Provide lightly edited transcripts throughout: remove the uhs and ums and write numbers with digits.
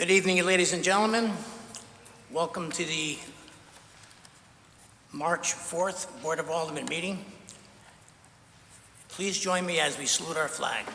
Good evening, ladies and gentlemen. Welcome to the March 4th Board of Aldermen meeting. Please join me as we salute our flag.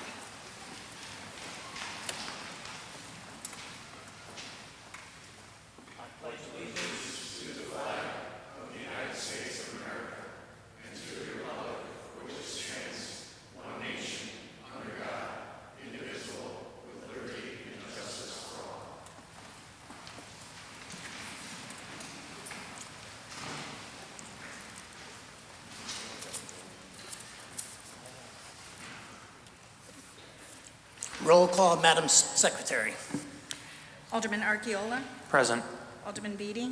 Roll call, Madam Secretary. Alderman Archiola. Present. Alderman Beatty.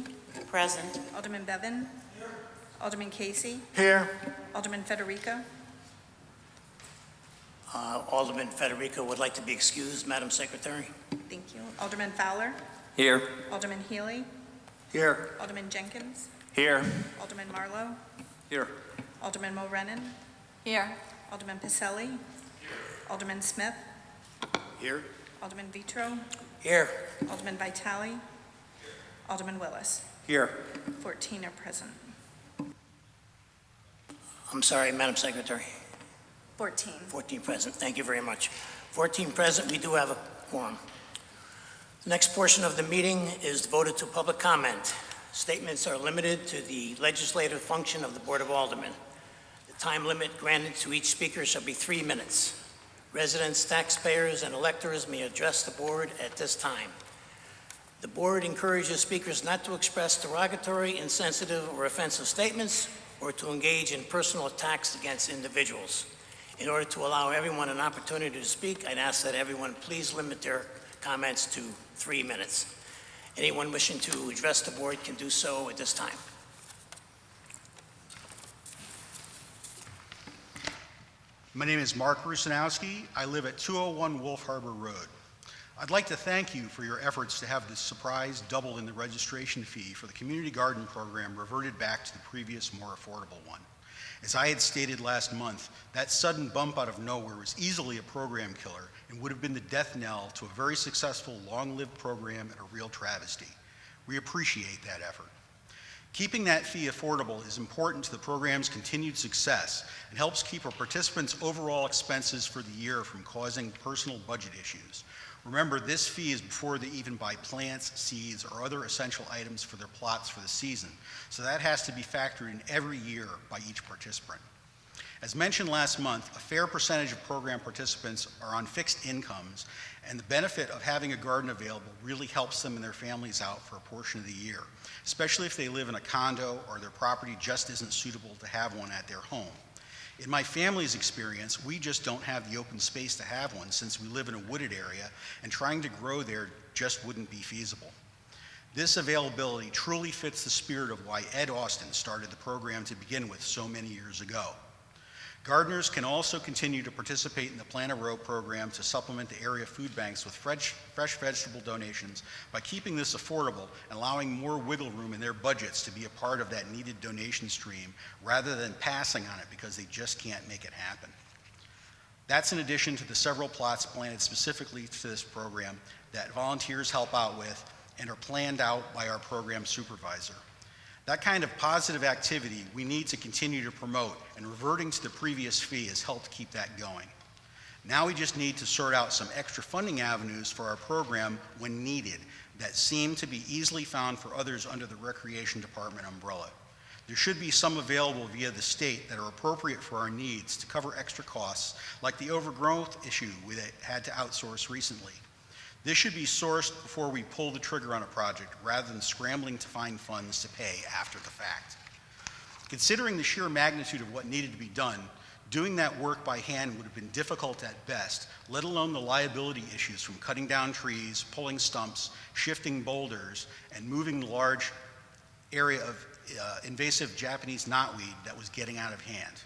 Present. Alderman Bevan. Here. Alderman Casey. Here. Alderman Federico. Alderman Federico would like to be excused, Madam Secretary. Thank you. Alderman Fowler. Here. Alderman Healy. Here. Alderman Jenkins. Here. Alderman Marlowe. Here. Alderman Mulrennan. Here. Alderman Pacelli. Here. Alderman Smith. Here. Alderman Vitro. Here. Alderman Vitale. Here. Alderman Willis. Here. 14 are present. I'm sorry, Madam Secretary. 14. 14 present. Thank you very much. 14 present. We do have a quorum. The next portion of the meeting is devoted to public comment. Statements are limited to the legislative function of the Board of Aldermen. The time limit granted to each speaker shall be 3 minutes. Residents, taxpayers, and electors may address the board at this time. The board encourages speakers not to express derogatory, insensitive, or offensive statements or to engage in personal attacks against individuals. In order to allow everyone an opportunity to speak, I'd ask that everyone please limit their comments to 3 minutes. Anyone wishing to address the board can do so at this time. My name is Mark Rusanowski. I live at 201 Wolf Harbor Road. I'd like to thank you for your efforts to have the surprise double in the registration fee for the community garden program reverted back to the previous, more affordable one. As I had stated last month, that sudden bump out of nowhere was easily a program killer and would have been the death knell to a very successful, long-lived program and a real travesty. We appreciate that effort. Keeping that fee affordable is important to the program's continued success and helps keep our participants' overall expenses for the year from causing personal budget issues. Remember, this fee is before they even buy plants, seeds, or other essential items for their plots for the season, so that has to be factored in every year by each participant. As mentioned last month, a fair percentage of program participants are on fixed incomes, and the benefit of having a garden available really helps them and their families out for a portion of the year, especially if they live in a condo or their property just isn't suitable to have one at their home. In my family's experience, we just don't have the open space to have one since we live in a wooded area, and trying to grow there just wouldn't be feasible. This availability truly fits the spirit of why Ed Austin started the program to begin with so many years ago. Gardeners can also continue to participate in the Plant a Row program to supplement the area food banks with fresh vegetable donations by keeping this affordable and allowing more wiggle room in their budgets to be a part of that needed donation stream rather than passing on it because they just can't make it happen. That's in addition to the several plots planted specifically to this program that volunteers help out with and are planned out by our program supervisor. That kind of positive activity we need to continue to promote, and reverting to the previous fee has helped keep that going. Now we just need to sort out some extra funding avenues for our program when needed that seem to be easily found for others under the Recreation Department umbrella. There should be some available via the state that are appropriate for our needs to cover extra costs, like the overgrowth issue we had to outsource recently. This should be sourced before we pull the trigger on a project rather than scrambling to find funds to pay after the fact. Considering the sheer magnitude of what needed to be done, doing that work by hand would have been difficult at best, let alone the liability issues from cutting down trees, pulling stumps, shifting boulders, and moving the large area of invasive Japanese knotweed that was getting out of hand.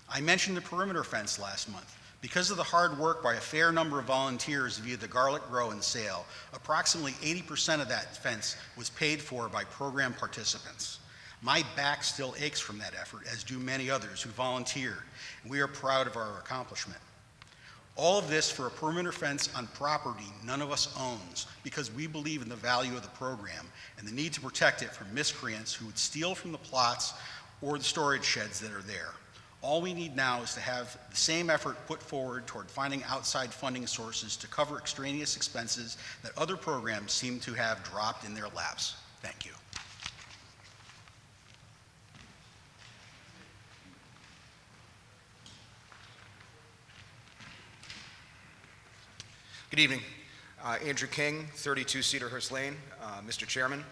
I mentioned the perimeter fence last month. Because of the hard work by a fair number of volunteers via the garlic grow and sale, approximately 80% of that fence was paid for by program participants. My back still aches from that effort, as do many others who volunteered, and we are proud of our accomplishment. All of this for a perimeter fence on property none of us owns because we believe in the value of the program and the need to protect it from miscreants who would steal from the plots or the storage sheds that are there. All we need now is to have the same effort put forward toward finding outside funding sources to cover extraneous expenses that other programs seem to have dropped in their laps. Thank you. Good evening. Andrew King, 32 Cedarhurst Lane. Mr. Chairman,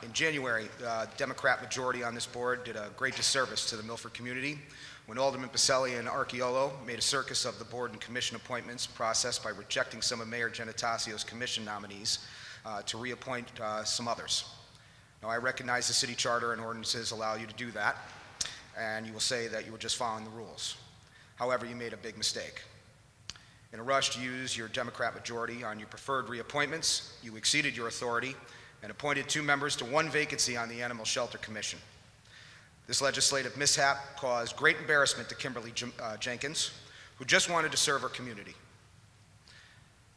in January, the Democrat majority on this board did a great disservice to the Milford community when Alderman Pacelli and Archiolo made a circus of the board and commission appointments process by rejecting some of Mayor Genitasio's commission nominees to reappoint some others. Now, I recognize the city charter and ordinances allow you to do that, and you will say that you were just following the rules. However, you made a big mistake. In a rush to use your Democrat majority on your preferred reappointments, you exceeded your authority and appointed 2 members to 1 vacancy on the Animal Shelter Commission. This legislative mishap caused great embarrassment to Kimberly Jenkins, who just wanted to serve her community.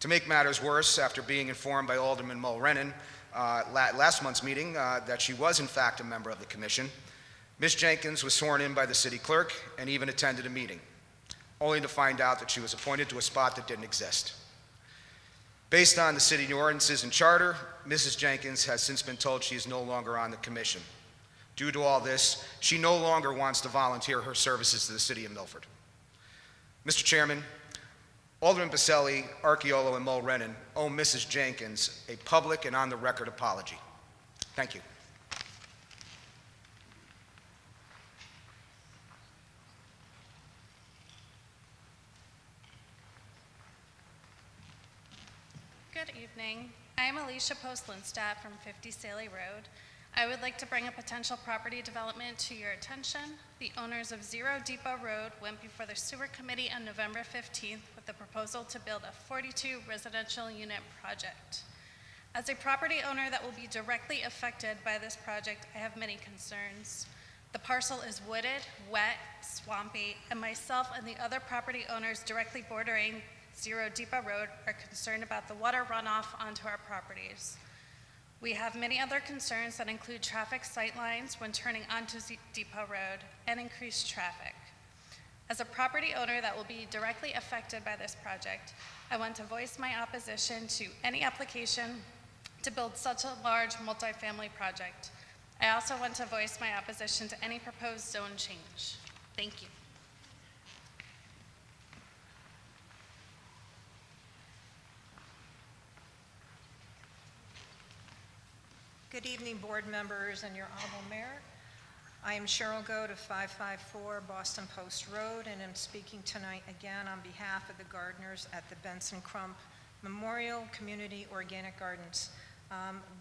To make matters worse, after being informed by Alderman Mulrennan last month's meeting that she was in fact a member of the commission, Ms. Jenkins was sworn in by the city clerk and even attended a meeting, only to find out that she was appointed to a spot that didn't exist. Based on the city ordinances and charter, Mrs. Jenkins has since been told she is no longer on the commission. Due to all this, she no longer wants to volunteer her services to the city of Milford. Mr. Chairman, Alderman Pacelli, Archiolo, and Mulrennan owe Mrs. Jenkins a public and on-the-record apology. Thank you. Good evening. I am Alicia Post-Lindstadt from 50 Saley Road. I would like to bring a potential property development to your attention. The owners of 0 Depot Road went before the Sewer Committee on November 15th with a proposal to build a 42 residential unit project. As a property owner that will be directly affected by this project, I have many concerns. The parcel is wooded, wet, swampy, and myself and the other property owners directly bordering 0 Depot Road are concerned about the water runoff onto our properties. We have many other concerns that include traffic sight lines when turning onto Depot Road and increased traffic. As a property owner that will be directly affected by this project, I want to voice my opposition to any application to build such a large multifamily project. I also want to voice my opposition to any proposed zone change. Thank you. Good evening, board members and your honorable mayor. I am Cheryl Goad of 554 Boston Post Road, and I'm speaking tonight again on behalf of the gardeners at the Benson Crump Memorial Community Organic Gardens.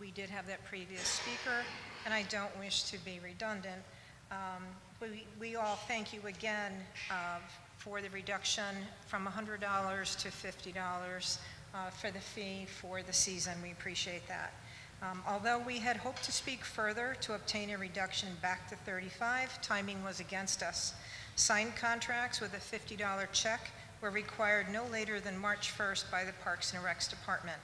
We did have that previous speaker, and I don't wish to be redundant. We all thank you again for the reduction from $100 to $50 for the fee for the season. We appreciate that. Although we had hoped to speak further to obtain a reduction back to $35, timing was against us. Signed contracts with a $50 check were required no later than March 1st by the Parks and Recs Department.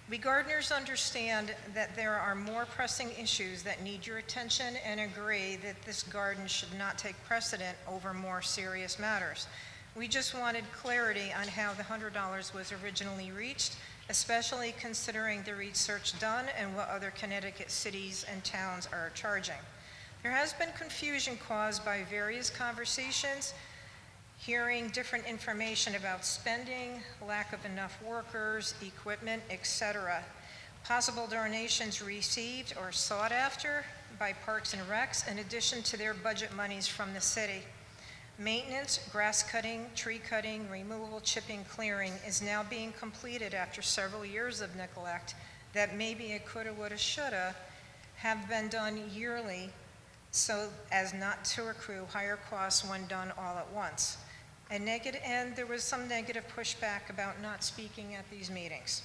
We gardeners understand that there are more pressing issues that need your attention and agree that this garden should not take precedent over more serious matters. We just wanted clarity on how the $100 was originally reached, especially considering the research done and what other Connecticut cities and towns are charging. There has been confusion caused by various conversations, hearing different information about spending, lack of enough workers, equipment, etc. Possible donations received or sought after by Parks and Recs in addition to their budget monies from the city. Maintenance, grass cutting, tree cutting, removal, chipping, clearing is now being completed after several years of neglect that maybe it coulda, woulda, shoulda have been done yearly so as not to accrue higher costs when done all at once. And there was some negative pushback about not speaking at these meetings.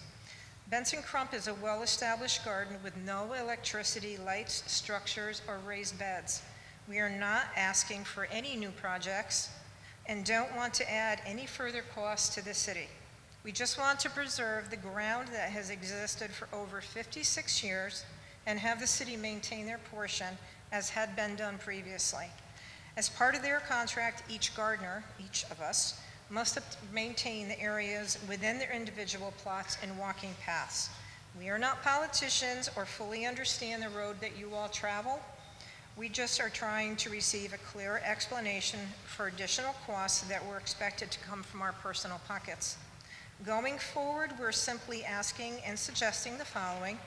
Benson Crump is a well-established garden with no electricity, lights, structures, or raised beds. We are not asking for any new projects. and don't want to add any further costs to the city. We just want to preserve the ground that has existed for over 56 years and have the city maintain their portion as had been done previously. As part of their contract, each gardener, each of us, must maintain the areas within their individual plots and walking paths. We are not politicians or fully understand the road that you all travel. We just are trying to receive a clear explanation for additional costs that were expected to come from our personal pockets. Going forward, we're simply asking and suggesting the following.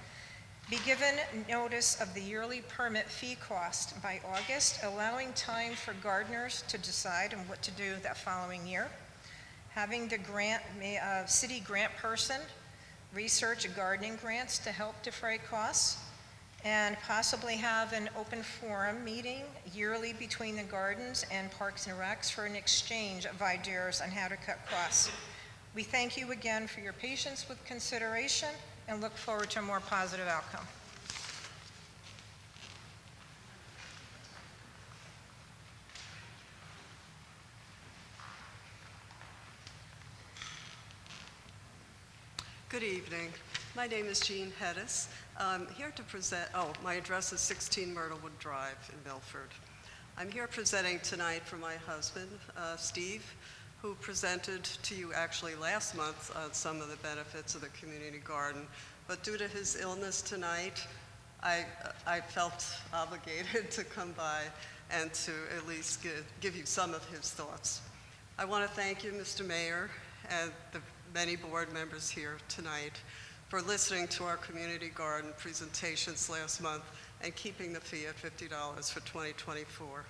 Be given notice of the yearly permit fee cost by August, allowing time for gardeners to decide on what to do that following year. Having the city grant person research gardening grants to help defray costs, and possibly have an open forum meeting yearly between the gardens and Parks and Recs for an exchange of ideas on how to cut costs. We thank you again for your patience with consideration and look forward to a more positive outcome. Good evening. My name is Jean Hedis. I'm here to present, my address is 16 Myrtlewood Drive in Milford. I'm here presenting tonight for my husband, Steve, who presented to you actually last month on some of the benefits of the community garden. But due to his illness tonight, I felt obligated to come by and to at least give you some of his thoughts. I want to thank you, Mr. Mayor, and the many board members here tonight for listening to our community garden presentations last month and keeping the fee at $50 for 2024.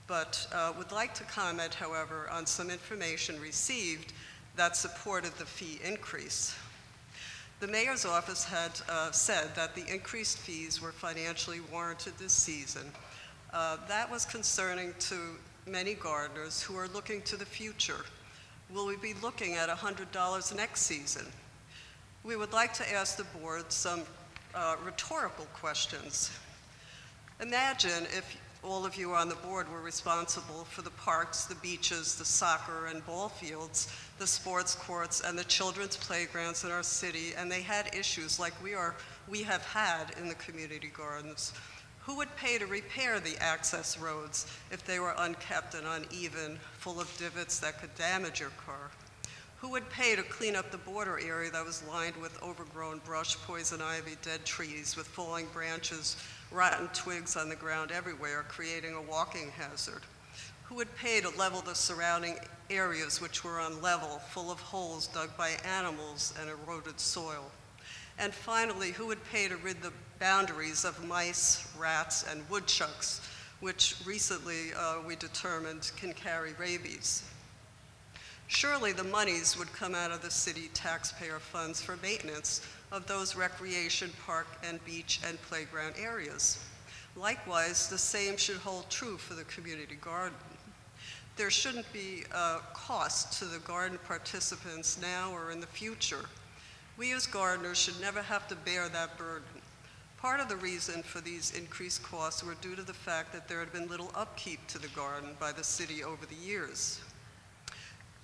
But would like to comment, however, on some information received that supported the fee increase. The mayor's office had said that the increased fees were financially warranted this season. That was concerning to many gardeners who are looking to the future. Will we be looking at $100 next season? We would like to ask the board some rhetorical questions. Imagine if all of you on the board were responsible for the parks, the beaches, the soccer and ball fields, the sports courts, and the children's playgrounds in our city, and they had issues like we have had in the community gardens. Who would pay to repair the access roads if they were unkept and uneven, full of divots that could damage your car? Who would pay to clean up the border area that was lined with overgrown brush, poison ivy, dead trees with falling branches, rotten twigs on the ground everywhere, creating a walking hazard? Who would pay to level the surrounding areas which were unlevel, full of holes dug by animals and eroded soil? And finally, who would pay to rid the boundaries of mice, rats, and woodchucks, which recently we determined can carry rabies? Surely the monies would come out of the city taxpayer funds for maintenance of those recreation, park, and beach and playground areas. Likewise, the same should hold true for the community garden. There shouldn't be a cost to the garden participants now or in the future. We as gardeners should never have to bear that burden. Part of the reason for these increased costs were due to the fact that there had been little upkeep to the garden by the city over the years.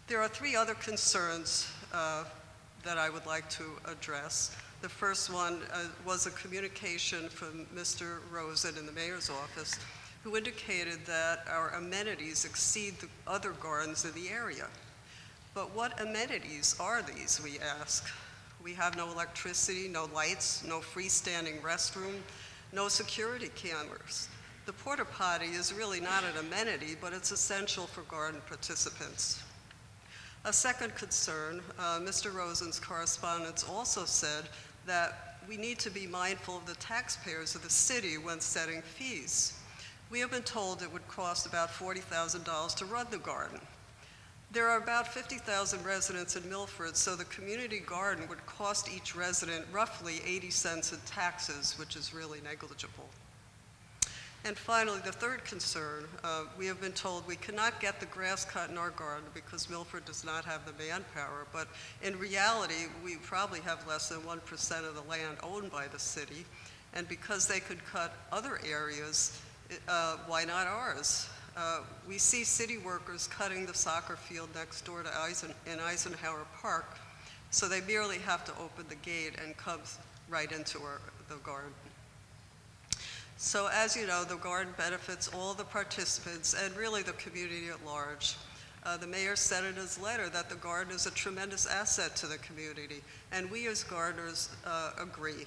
There are three other concerns that I would like to address. The first one was a communication from Mr. Rosen in the mayor's office, who indicated that our amenities exceed the other gardens in the area. But what amenities are these, we ask? We have no electricity, no lights, no freestanding restroom, no security cameras. The porta potty is really not an amenity, but it's essential for garden participants. A second concern, Mr. Rosen's correspondence also said that we need to be mindful of the taxpayers of the city when setting fees. We have been told it would cost about $40,000 to run the garden. There are about 50,000 residents in Milford, so the community garden would cost each resident roughly 80 cents in taxes, which is really negligible. And finally, the third concern, we have been told we cannot get the grass cut in our garden because Milford does not have the manpower, but in reality, we probably have less than 1% of the land owned by the city, and because they could cut other areas, why not ours? We see city workers cutting the soccer field next door to in Eisenhower Park, so they merely have to open the gate and come right into the garden. So as you know, the garden benefits all the participants and really the community at large. The mayor said in his letter that the garden is a tremendous asset to the community, and we as gardeners agree.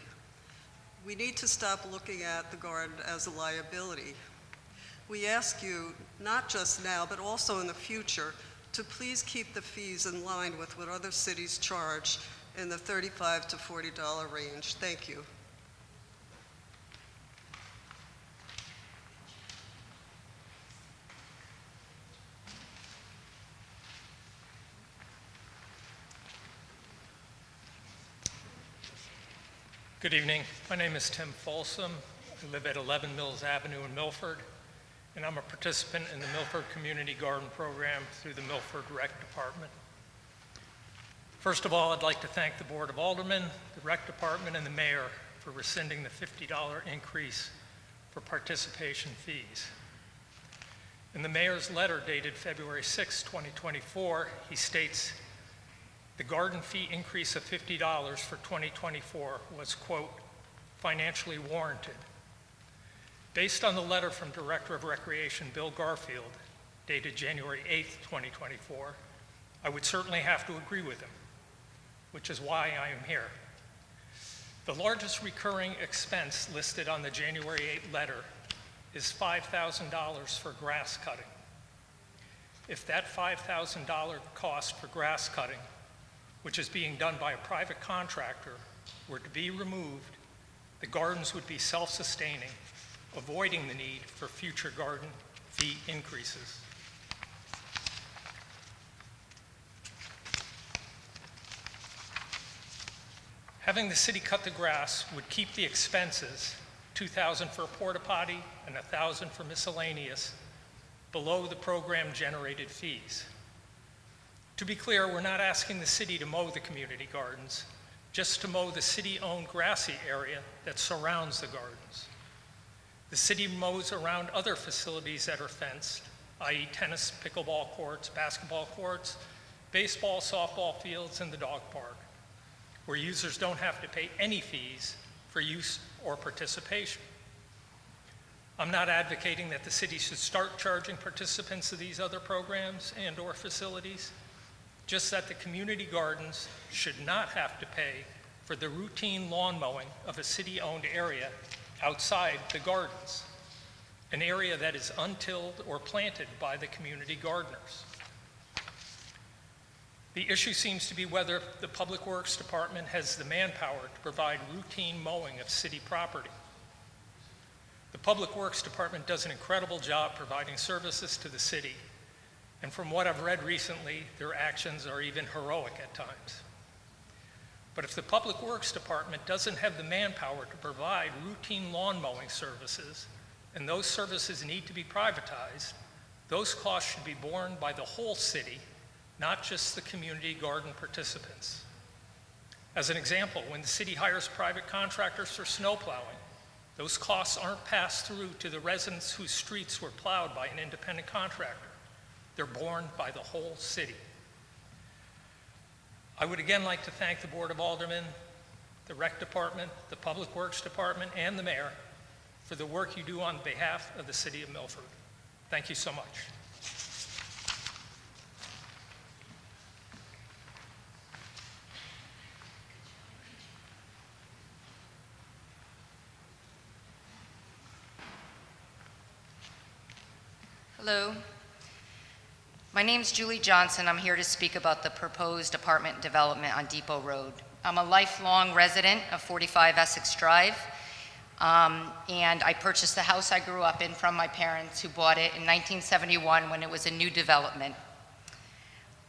We need to stop looking at the garden as a liability. We ask you, not just now, but also in the future, to please keep the fees in line with what other cities charge in the $35 to $40 range. Thank you. Good evening. My name is Tim Folsom. I live at 11 Mills Avenue in Milford, and I'm a participant in the Milford Community Garden Program through the Milford Rec Department. First of all, I'd like to thank the Board of Aldermen, the Rec Department, and the Mayor for rescinding the $50 increase for participation fees. In the Mayor's letter dated February 6, 2024, he states, the garden fee increase of $50 for 2024 was, quote, financially warranted. Based on the letter from Director of Recreation Bill Garfield, dated January 8, 2024, I would certainly have to agree with him, which is why I am here. The largest recurring expense listed on the January 8 letter is $5,000 for grass cutting. If that $5,000 cost for grass cutting, which is being done by a private contractor, were to be removed, the gardens would be self-sustaining, avoiding the need for future garden fee increases. Having the city cut the grass would keep the expenses, $2,000 for a porta potty and $1,000 for miscellaneous, below the program-generated fees. To be clear, we're not asking the city to mow the community gardens, just to mow the city-owned grassy area that surrounds the gardens. The city mows around other facilities that are fenced, i.e. tennis, pickleball courts, basketball courts, baseball, softball fields, and the dog park, where users don't have to pay any fees for use or participation. I'm not advocating that the city should start charging participants of these other programs and/or facilities, just that the community gardens should not have to pay for the routine lawn mowing of a city-owned area outside the gardens, an area that is untilled or planted by the community gardeners. The issue seems to be whether the Public Works Department has the manpower to provide routine mowing of city property. The Public Works Department does an incredible job providing services to the city, and from what I've read recently, their actions are even heroic at times. But if the Public Works Department doesn't have the manpower to provide routine lawn mowing services, and those services need to be privatized, those costs should be borne by the whole city, not just the community garden participants. As an example, when the city hires private contractors for snow plowing, those costs aren't passed through to the residents whose streets were plowed by an independent contractor. They're borne by the whole city. I would again like to thank the Board of Aldermen, the Rec Department, the Public Works Department, and the Mayor for the work you do on behalf of the City of Milford. Thank you so much. Hello. My name's Julie Johnson. I'm here to speak about the proposed apartment development on Depot Road. I'm a lifelong resident of 45 Essex Drive, and I purchased the house I grew up in from my parents, who bought it in 1971 when it was a new development.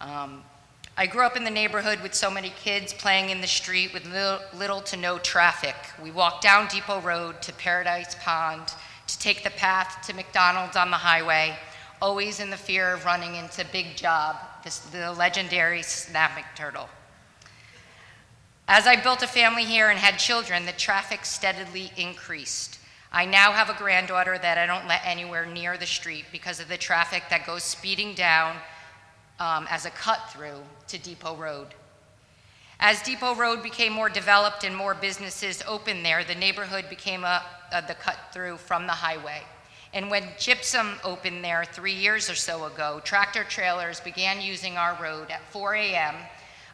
I grew up in the neighborhood with so many kids playing in the street with little to no traffic. We walked down Depot Road to Paradise Pond to take the path to McDonald's on the highway, always in the fear of running into Big Job, the legendary snapping turtle. As I built a family here and had children, the traffic steadily increased. I now have a granddaughter that I don't let anywhere near the street because of the traffic that goes speeding down as a cut-through to Depot Road. As Depot Road became more developed and more businesses opened there, the neighborhood became the cut-through from the highway. And when Gypsum opened there 3 years or so ago, tractor trailers began using our road at 4 a.m.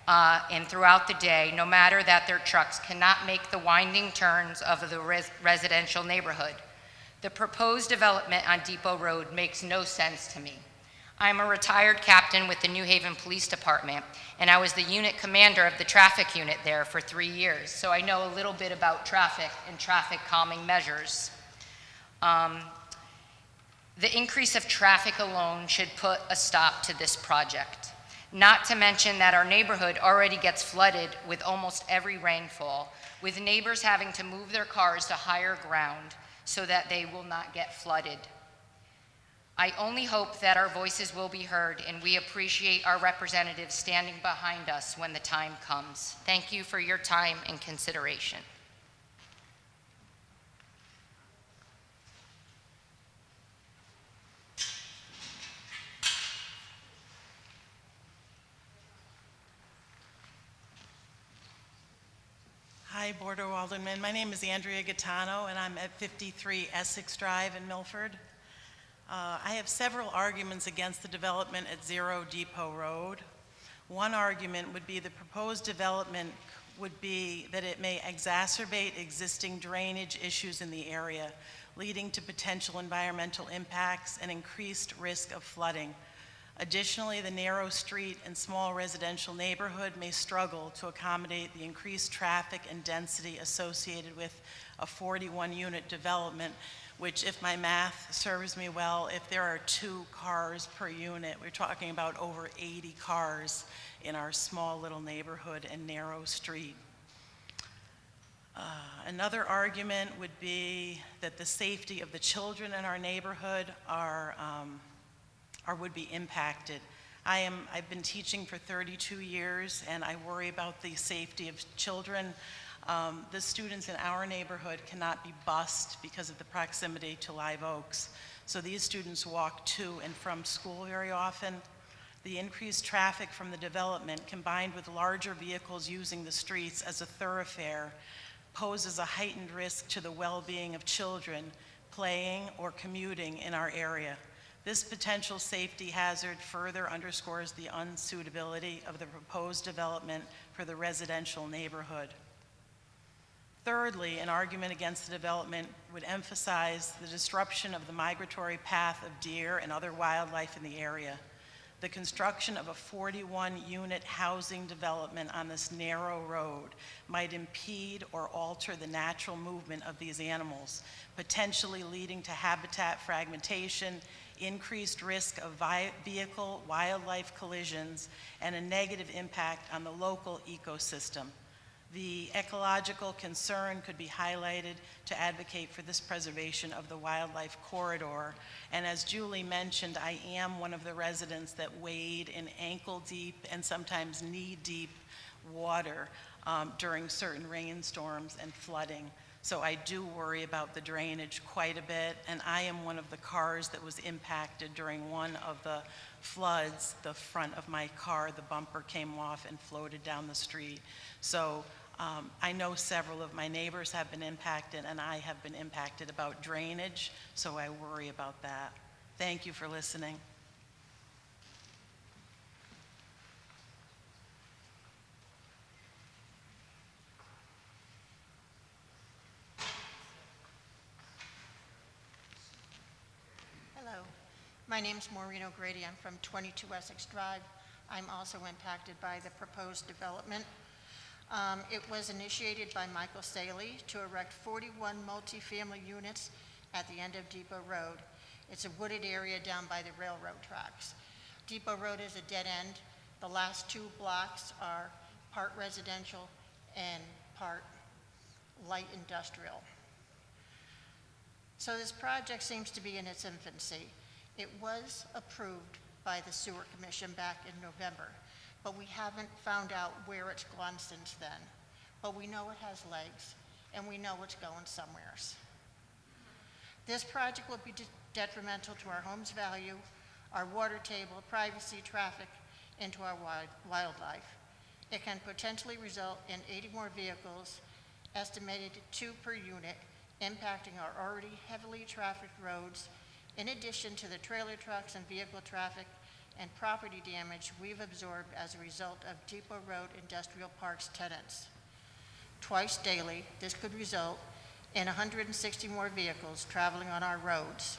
And throughout the day, no matter that their trucks cannot make the winding turns of the residential neighborhood. The proposed development on Depot Road makes no sense to me. I'm a retired captain with the New Haven Police Department, and I was the unit commander of the traffic unit there for 3 years, so I know a little bit about traffic and traffic calming measures. The increase of traffic alone should put a stop to this project. Not to mention that our neighborhood already gets flooded with almost every rainfall, with neighbors having to move their cars to higher ground so that they will not get flooded. I only hope that our voices will be heard and we appreciate our representatives standing behind us when the time comes. Thank you for your time and consideration. Hi, Board of Aldermen. My name is Andrea Gaetano, and I'm at 53 Essex Drive in Milford. I have several arguments against the development at 0 Depot Road. One argument would be the proposed development would be that it may exacerbate existing drainage issues in the area, leading to potential environmental impacts and increased risk of flooding. Additionally, the narrow street and small residential neighborhood may struggle to accommodate the increased traffic and density associated with a 41-unit development, which, if my math serves me well, if there are 2 cars per unit, we're talking about over 80 cars in our small little neighborhood and narrow street. Another argument would be that the safety of the children in our neighborhood would be impacted. I've been teaching for 32 years, and I worry about the safety of children. The students in our neighborhood cannot be bused because of the proximity to Live Oaks. So these students walk to and from school very often. The increased traffic from the development, combined with larger vehicles using the streets as a thoroughfare, poses a heightened risk to the well-being of children playing or commuting in our area. This potential safety hazard further underscores the unsuitability of the proposed development for the residential neighborhood. Thirdly, an argument against the development would emphasize the disruption of the migratory path of deer and other wildlife in the area. The construction of a 41-unit housing development on this narrow road might impede or alter the natural movement of these animals, potentially leading to habitat fragmentation, increased risk of vehicle-wildlife collisions, and a negative impact on the local ecosystem. The ecological concern could be highlighted to advocate for this preservation of the wildlife corridor. And as Julie mentioned, I am one of the residents that wade in ankle-deep and sometimes knee-deep water during certain rainstorms and flooding. So I do worry about the drainage quite a bit, and I am one of the cars that was impacted during one of the floods. The front of my car, the bumper came off and floated down the street. So I know several of my neighbors have been impacted, and I have been impacted about drainage, so I worry about that. Thank you for listening. Hello, my name's Maureen O'Grady. I'm from 22 Essex Drive. I'm also impacted by the proposed development. It was initiated by Michael Staley to erect 41 multifamily units at the end of Depot Road. It's a wooded area down by the railroad tracks. Depot Road is a dead end. The last 2 blocks are part residential and part light industrial. So this project seems to be in its infancy. It was approved by the Sewer Commission back in November, but we haven't found out where it's gone since then. But we know it has legs, and we know it's going somewheres. This project will be detrimental to our home's value, our water table, privacy, traffic, and to our wildlife. It can potentially result in 80 more vehicles, estimated 2 per unit, impacting our already heavily trafficked roads, in addition to the trailer trucks and vehicle traffic and property damage we've absorbed as a result of Depot Road Industrial Park's tenants. Twice daily, this could result in 160 more vehicles traveling on our roads.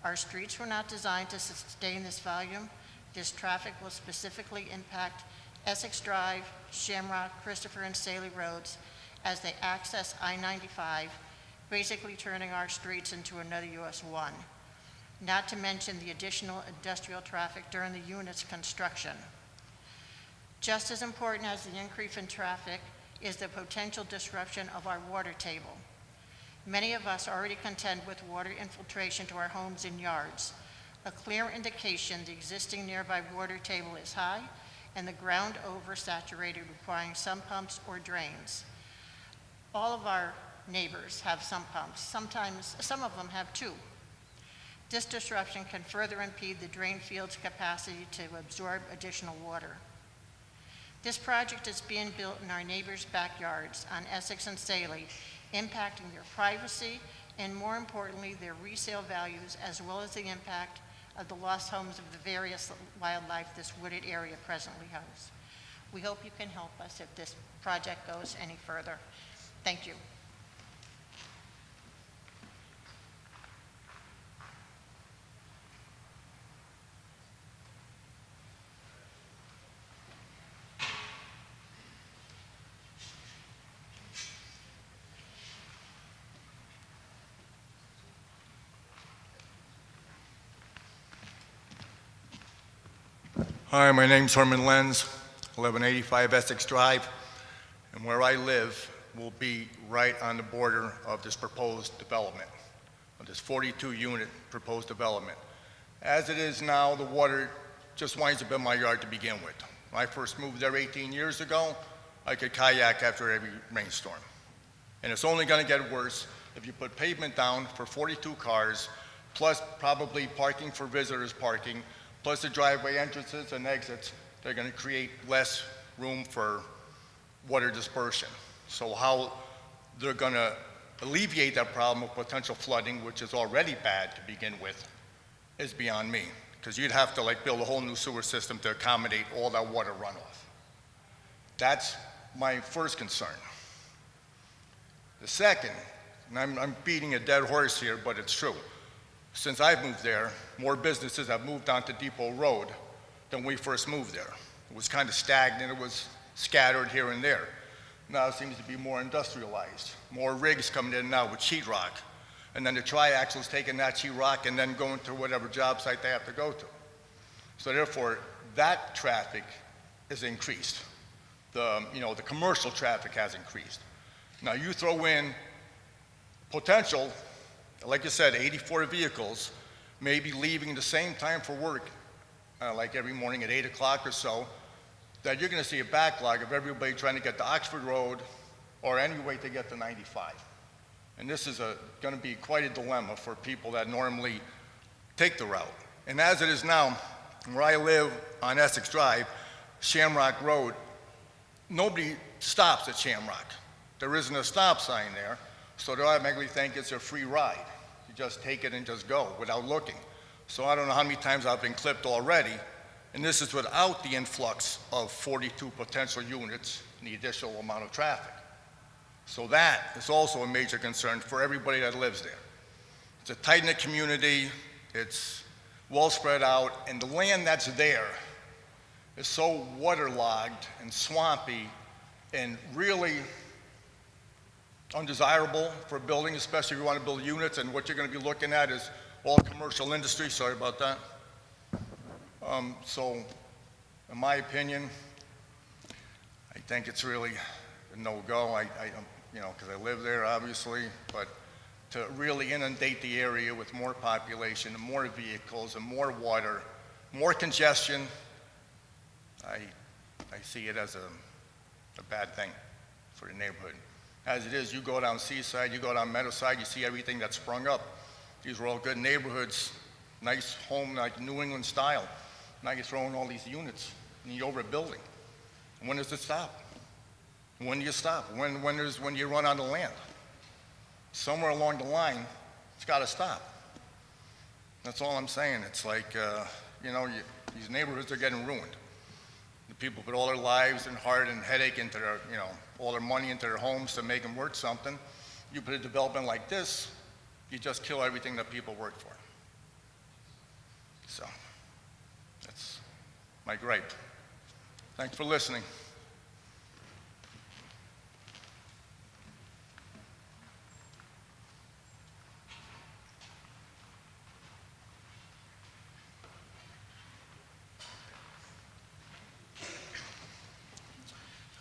Our streets were not designed to sustain this volume. This traffic will specifically impact Essex Drive, Shamrock, Christopher, and Saley roads as they access I-95, basically turning our streets into another US 1, not to mention the additional industrial traffic during the unit's construction. Just as important as the increase in traffic is the potential disruption of our water table. Many of us already contend with water infiltration to our homes and yards, a clear indication the existing nearby water table is high and the ground oversaturated, requiring sump pumps or drains. All of our neighbors have sump pumps. Sometimes, some of them have 2. This disruption can further impede the drain field's capacity to absorb additional water. This project is being built in our neighbors' backyards on Essex and Saley, impacting their privacy and, more importantly, their resale values, as well as the impact of the lost homes of the various wildlife this wooded area presently hosts. We hope you can help us if this project goes any further. Thank you. Hi, my name's Herman Lenz, 1185 Essex Drive, and where I live will be right on the border of this proposed development, of this 42-unit proposed development. As it is now, the water just winds up in my yard to begin with. When I first moved there 18 years ago, I could kayak after every rainstorm. And it's only going to get worse if you put pavement down for 42 cars, plus probably parking for visitors parking, plus the driveway entrances and exits. They're going to create less room for water dispersion. So how they're going to alleviate that problem of potential flooding, which is already bad to begin with, is beyond me. Because you'd have to build a whole new sewer system to accommodate all that water runoff. That's my first concern. The second, and I'm beating a dead horse here, but it's true. Since I've moved there, more businesses have moved onto Depot Road than we first moved there. It was kind of stagnant, it was scattered here and there. Now it seems to be more industrialized, more rigs coming in now with sheetrock. And then the triaxles taking that sheetrock and then going to whatever job site they have to go to. So therefore, that traffic is increased. The commercial traffic has increased. Now you throw in potential, like you said, 84 vehicles, maybe leaving the same time for work, like every morning at 8 o'clock or so, that you're going to see a backlog of everybody trying to get to Oxford Road or any way to get to 95. And this is going to be quite a dilemma for people that normally take the route. And as it is now, where I live on Essex Drive, Shamrock Road, nobody stops at Shamrock. There isn't a stop sign there, so they automatically think it's a free ride. You just take it and just go without looking. So I don't know how many times I've been clipped already, and this is without the influx of 42 potential units and the additional amount of traffic. So that is also a major concern for everybody that lives there. It's a tight-knit community, it's well spread out, and the land that's there is so waterlogged and swampy and really undesirable for building, especially if you want to build units, and what you're going to be looking at is all commercial industry. Sorry about that. So, in my opinion, I think it's really a no-go. Because I live there, obviously, but to really inundate the area with more population and more vehicles and more water, more congestion, I see it as a bad thing for the neighborhood. As it is, you go down Seaside, you go down Meadowside, you see everything that's sprung up. These were all good neighborhoods, nice home, like New England style. Now you're throwing all these units and you're overbuilding. When does it stop? When do you stop? When do you run out of land? Somewhere along the line, it's got to stop. That's all I'm saying. It's like, these neighborhoods are getting ruined. The people put all their lives and heart and headache into their, all their money into their homes to make them worth something. You put a development like this, you just kill everything that people work for. So, that's my gripe. Thanks for listening.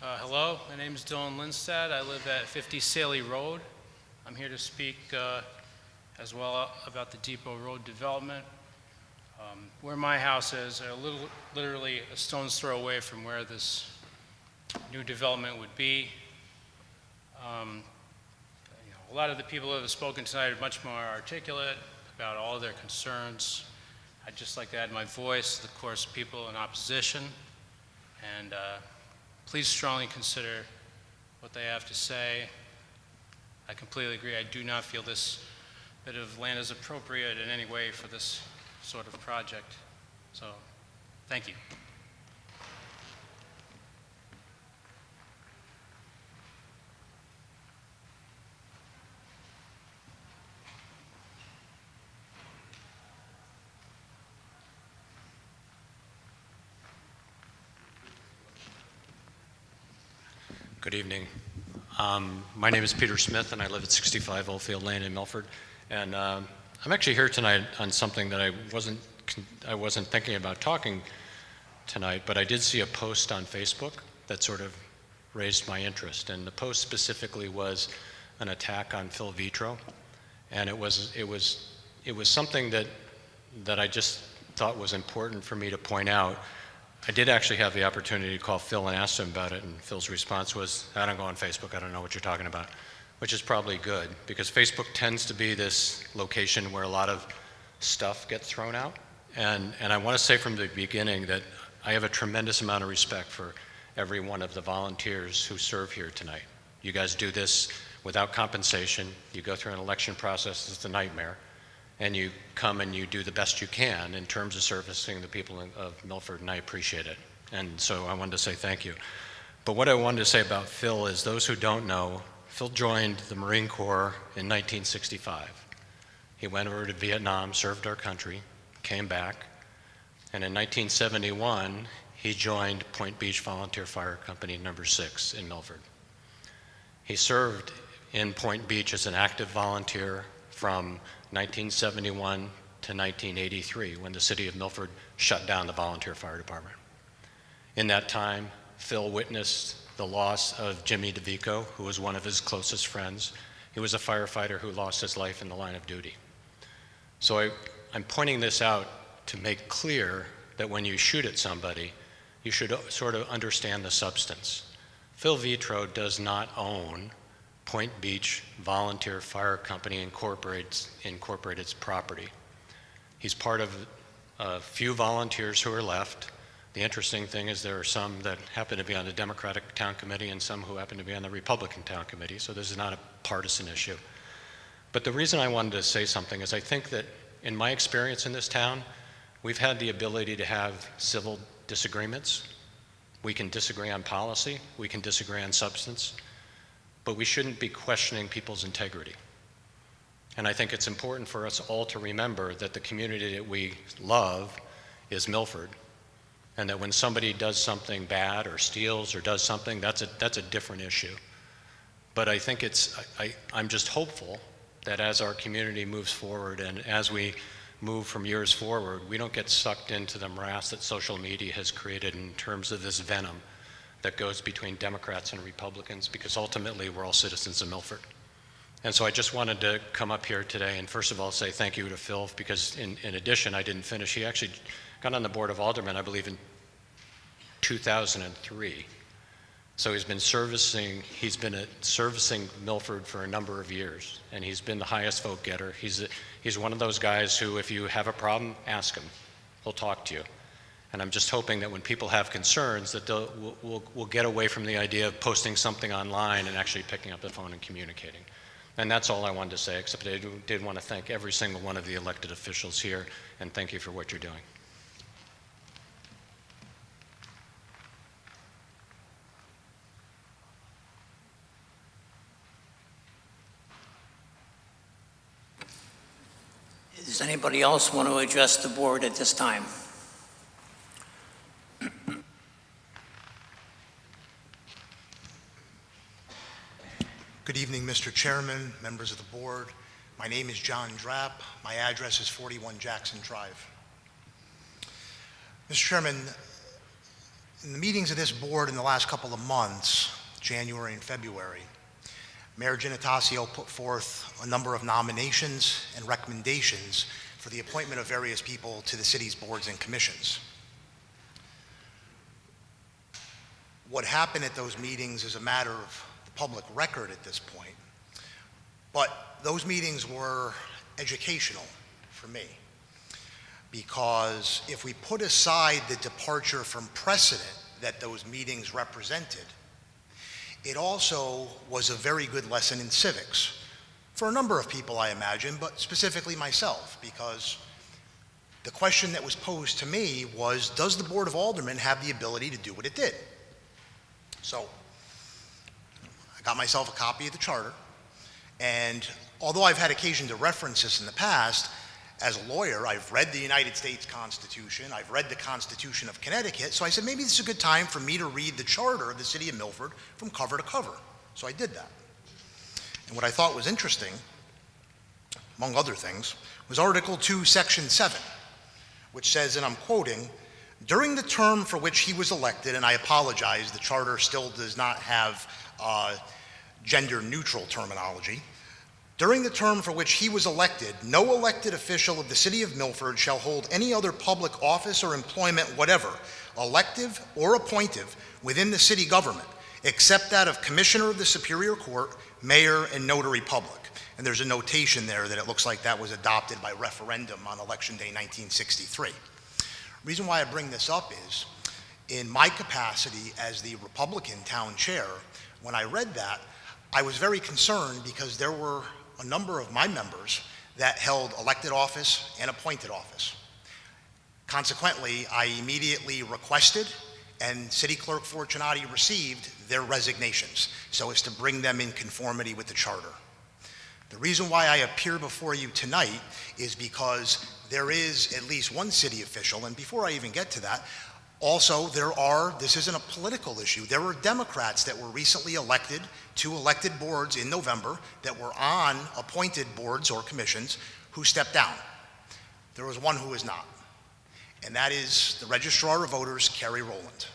Hello, my name is Dylan Lindstad. I live at 50 Saley Road. I'm here to speak as well about the Depot Road development. Where my house is, literally a stone's throw away from where this new development would be. A lot of the people that have spoken tonight are much more articulate about all of their concerns. I'd just like to add my voice to the course of people in opposition, and please strongly consider what they have to say. I completely agree. I do not feel this bit of land is appropriate in any way for this sort of project. So, thank you. Good evening. My name is Peter Smith, and I live at 65 Oldfield Lane in Milford. And I'm actually here tonight on something that I wasn't thinking about talking tonight, but I did see a post on Facebook that sort of raised my interest. And the post specifically was an attack on Phil Vitro, and it was something that I just thought was important for me to point out. I did actually have the opportunity to call Phil and ask him about it, and Phil's response was, I don't go on Facebook, I don't know what you're talking about, which is probably good, because Facebook tends to be this location where a lot of stuff gets thrown out. And I want to say from the beginning that I have a tremendous amount of respect for every one of the volunteers who serve here tonight. You guys do this without compensation. You go through an election process, it's a nightmare. And you come and you do the best you can in terms of servicing the people of Milford, and I appreciate it. And so I wanted to say thank you. But what I wanted to say about Phil is, those who don't know, Phil joined the Marine Corps in 1965. He went over to Vietnam, served our country, came back, and in 1971, he joined Point Beach Volunteer Fire Company No. 6 in Milford. He served in Point Beach as an active volunteer from 1971 to 1983, when the city of Milford shut down the volunteer fire department. In that time, Phil witnessed the loss of Jimmy DeVico, who was one of his closest friends. He was a firefighter who lost his life in the line of duty. So I'm pointing this out to make clear that when you shoot at somebody, you should sort of understand the substance. Phil Vitro does not own Point Beach Volunteer Fire Company Incorporated's property. He's part of a few volunteers who are left. The interesting thing is there are some that happen to be on the Democratic Town Committee and some who happen to be on the Republican Town Committee, so this is not a partisan issue. But the reason I wanted to say something is I think that in my experience in this town, we've had the ability to have civil disagreements. We can disagree on policy, we can disagree on substance, but we shouldn't be questioning people's integrity. And I think it's important for us all to remember that the community that we love is Milford, and that when somebody does something bad or steals or does something, that's a different issue. But I think I'm just hopeful that as our community moves forward and as we move from years forward, we don't get sucked into the morass that social media has created in terms of this venom that goes between Democrats and Republicans, because ultimately we're all citizens of Milford. And so I just wanted to come up here today and first of all say thank you to Phil, because in addition, I didn't finish. He actually got on the Board of Aldermen, I believe, in 2003. So he's been servicing Milford for a number of years, and he's been the highest vote getter. He's one of those guys who, if you have a problem, ask him. He'll talk to you. And I'm just hoping that when people have concerns, that we'll get away from the idea of posting something online and actually picking up the phone and communicating. And that's all I wanted to say, except I did want to thank every single one of the elected officials here, and thank you for what you're doing. Does anybody else want to address the board at this time? Good evening, Mr. Chairman, members of the board. My name is John Drapp. My address is 41 Jackson Drive. Mr. Chairman, in the meetings of this board in the last couple of months, January and February, Mayor Ginnitasio put forth a number of nominations and recommendations for the appointment of various people to the city's boards and commissions. What happened at those meetings is a matter of public record at this point, but those meetings were educational for me, because if we put aside the departure from precedent that those meetings represented, it also was a very good lesson in civics for a number of people, I imagine, but specifically myself, because the question that was posed to me was, does the Board of Aldermen have the ability to do what it did? So I got myself a copy of the charter, and although I've had occasion to reference this in the past, as a lawyer, I've read the United States Constitution, I've read the Constitution of Connecticut, so I said maybe this is a good time for me to read the charter of the city of Milford from cover to cover. So I did that. And what I thought was interesting, among other things, was Article 2, Section 7, which says, and I'm quoting, during the term for which he was elected, and I apologize, the charter still does not have gender-neutral terminology, during the term for which he was elected, no elected official of the city of Milford shall hold any other public office or employment whatever, elective or appointive, within the city government, except that of Commissioner of the Superior Court, Mayor, and Notary Public. And there's a notation there that it looks like that was adopted by referendum on Election Day 1963. The reason why I bring this up is, in my capacity as the Republican town chair, when I read that, I was very concerned because there were a number of my members that held elected office and appointed office. Consequently, I immediately requested, and City Clerk Fortunati received their resignations so as to bring them in conformity with the charter. The reason why I appear before you tonight is because there is at least one city official, and before I even get to that, also, this isn't a political issue, there were Democrats that were recently elected to elected boards in November that were on appointed boards or commissions who stepped down. There was one who was not, and that is the Registrar of Voters, Kerry Rowland,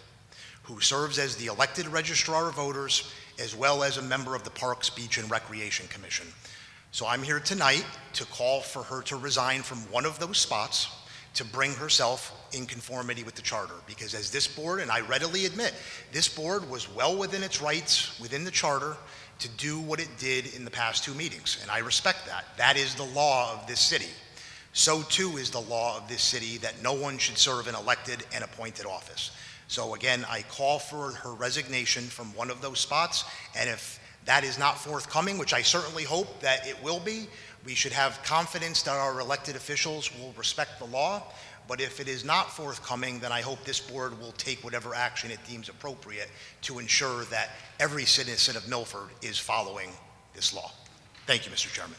who serves as the elected Registrar of Voters as well as a member of the Parks, Beach, and Recreation Commission. So I'm here tonight to call for her to resign from one of those spots to bring herself in conformity with the charter, because as this board, and I readily admit, this board was well within its rights within the charter to do what it did in the past two meetings, and I respect that. That is the law of this city. So too is the law of this city that no one should serve an elected and appointed office. So again, I call for her resignation from one of those spots, and if that is not forthcoming, which I certainly hope that it will be, we should have confidence that our elected officials will respect the law. But if it is not forthcoming, then I hope this board will take whatever action it deems appropriate to ensure that every citizen of Milford is following this law. Thank you, Mr. Chairman.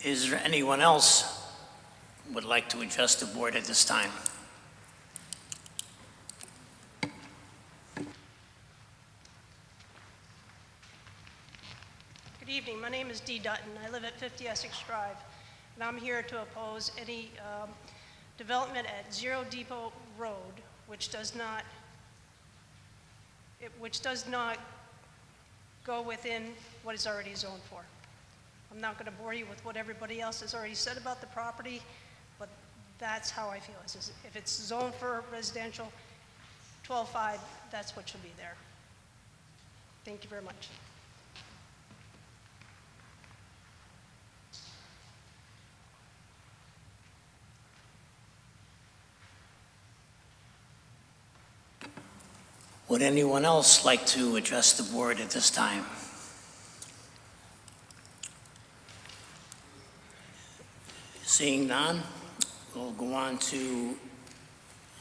Is there anyone else who would like to address the board at this time? Good evening. My name is Dee Dutton. I live at 50 Essex Drive, and I'm here to oppose any development at Zero Depot Road, which does not go within what is already zoned for. I'm not going to bore you with what everybody else has already said about the property, but that's how I feel. If it's zoned for residential, 12.5, that's what should be there. Thank you very much. Would anyone else like to address the board at this time? Seeing none, we'll go on to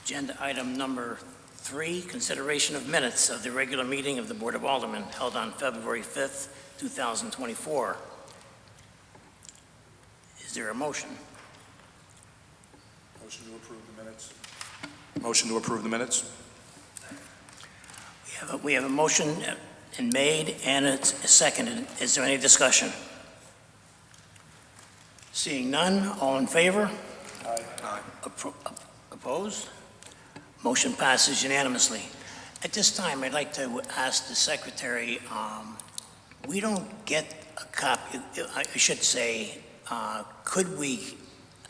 agenda item number 3, consideration of minutes of the regular meeting of the Board of Aldermen held on February 5th, 2024. Is there a motion? Motion to approve the minutes. Motion to approve the minutes. We have a motion made and it's seconded. Is there any discussion? Seeing none, all in favor? Aye. Opposed? Motion passes unanimously. At this time, I'd like to ask the secretary, we don't get a copy, I should say, could we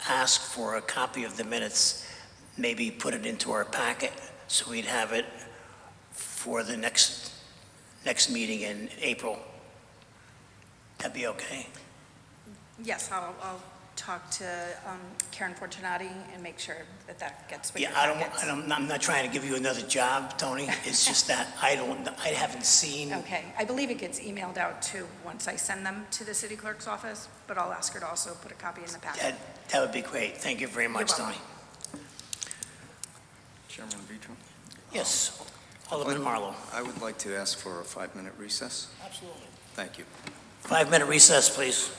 ask for a copy of the minutes, maybe put it into our packet so we'd have it for the next meeting in April? That'd be okay? Yes, I'll talk to Karen Fortunati and make sure that that gets with Yeah, your packets. I'm not trying to give you another job, Tony. It's just that I haven't seen. Okay, I believe it gets emailed out too once I send them to the city clerk's office, but I'll ask her to also put a copy in the packet. That would be great. Thank you very much, You're Tony. welcome. Chairman Vitro? Yes, Alderman Marlowe. I would like to ask for a 5-minute recess. Absolutely. Thank you. 5-minute recess, please.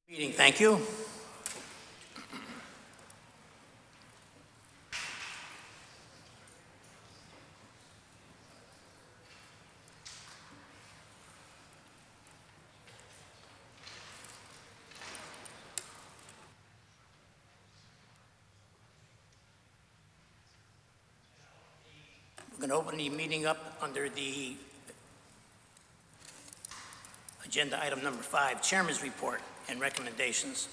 Meeting, thank you. We're going to open the meeting up under the agenda item number 5, Chairman's Report and Recommendations.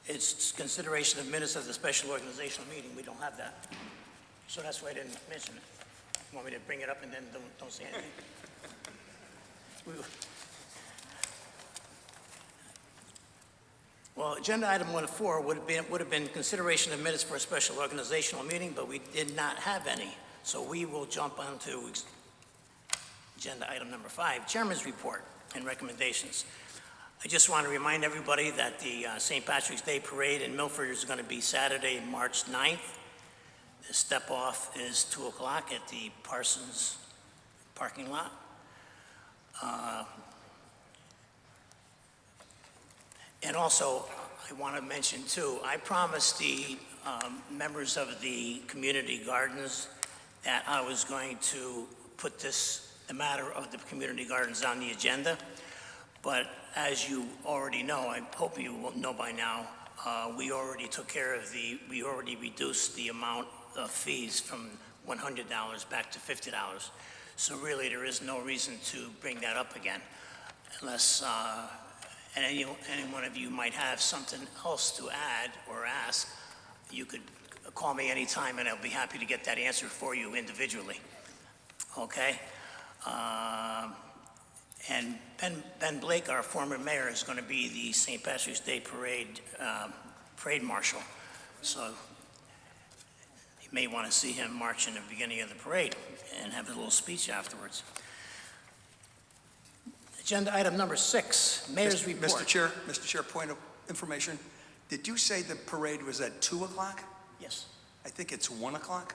It's consideration of minutes of the special organizational meeting. We don't have that. So that's why I didn't mention it. You want me to bring it up and then don't say anything? Well, agenda item 1-4 would have been consideration of minutes for a special organizational meeting, but we did not have any. So we will jump on to agenda item number 5, Chairman's Report and Recommendations. I just want to remind everybody that the St. Patrick's Day Parade in Milford is going to be Saturday, March 9th. The step-off is 2 o'clock at the Parsons parking lot. And also, I want to mention too, I promised the members of the community gardens that I was going to put the matter of the community gardens on the agenda. But as you already know, I hope you will know by now, we already took care of we already reduced the amount of fees from $100 back to $50. So really, there is no reason to bring that up again, unless and any one of you might have something else to add or ask. You could call me anytime, and I'll be happy to get that answer for you individually. Okay? And Ben Blake, our former mayor, is going to be the St. Patrick's Day Parade marshal. So you may want to see him march in the beginning of the parade and have a little speech afterwards. Agenda item number 6, Mayor's Report. Mr. Chair, point of information. Did you say the parade was at 2 o'clock? Yes. I think it's 1 o'clock.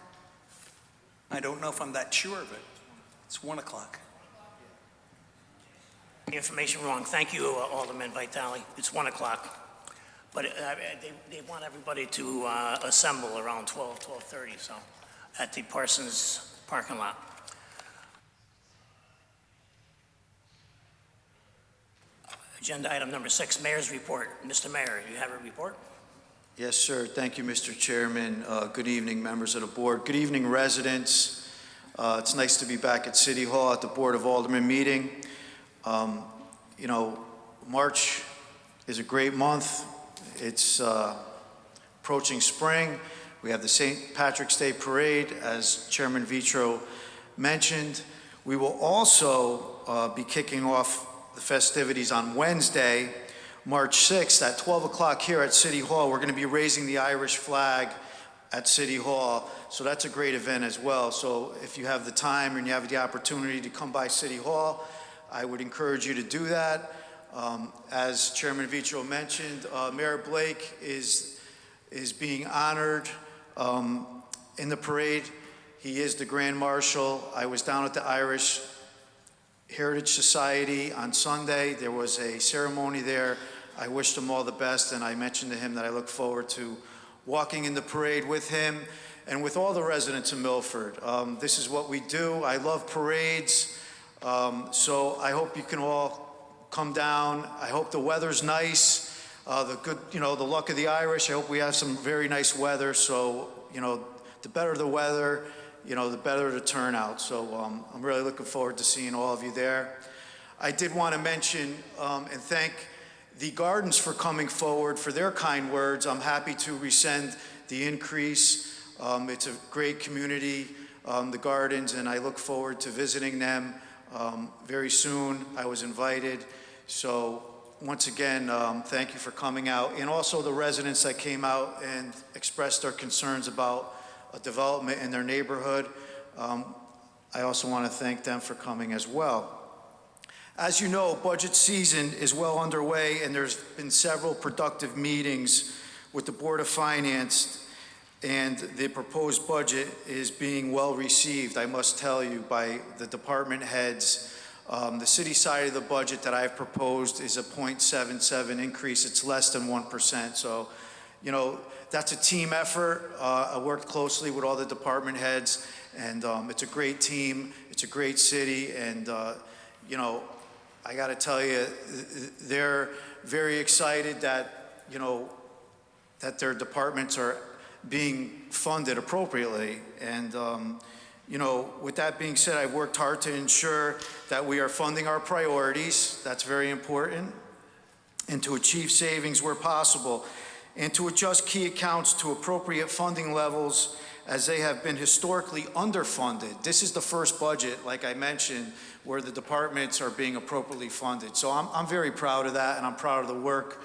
I don't know if I'm that sure of it. It's 1 o'clock. Information wrong. Thank you, Alderman Vitale. It's 1 o'clock. But they want everybody to assemble around 12:30, so at the Parsons parking lot. Agenda item number 6, Mayor's Report. Mr. Mayor, do you have a report? Yes, sir. Thank you, Mr. Chairman. Good evening, members of the board. Good evening, residents. It's nice to be back at City Hall at the Board of Aldermen meeting. You know, March is a great month. It's approaching spring. We have the St. Patrick's Day Parade, as Chairman Vitro mentioned. We will also be kicking off the festivities on Wednesday, March 6th at 12 o'clock here at City Hall. We're going to be raising the Irish flag at City Hall, so that's a great event as well. So if you have the time and you have the opportunity to come by City Hall, I would encourage you to do that. As Chairman Vitro mentioned, Mayor Blake is being honored in the parade. He is the Grand Marshal. I was down at the Irish Heritage Society on Sunday. There was a ceremony there. I wished him all the best, and I mentioned to him that I look forward to walking in the parade with him and with all the residents of Milford. This is what we do. I love parades, so I hope you can all come down. I hope the weather's nice. The luck of the Irish. I hope we have some very nice weather. So, the better the weather, the better the turnout. So I'm really looking forward to seeing all of you there. I did want to mention and thank the Gardens for coming forward for their kind words. I'm happy to rescind the increase. It's a great community, the Gardens, and I look forward to visiting them very soon. I was invited. So once again, thank you for coming out. And also the residents that came out and expressed their concerns about a development in their neighborhood. I also want to thank them for coming as well. As you know, budget season is well underway, and there's been several productive meetings with the Board of Finance, and the proposed budget is being well received, I must tell you, by the department heads. The city side of the budget that I've proposed is a 0.77 increase. It's less than 1%. So, you know, that's a team effort. I worked closely with all the department heads, and it's a great team. It's a great city, and, you know, I got to tell you, they're very excited that, you know, that their departments are being funded appropriately. And, you know, with that being said, I've worked hard to ensure that we are funding our priorities. That's very important. And to achieve savings where possible. And to adjust key accounts to appropriate funding levels as they have been historically underfunded. This is the first budget, like I mentioned, where the departments are being appropriately funded. So I'm very proud of that, and I'm proud of the work.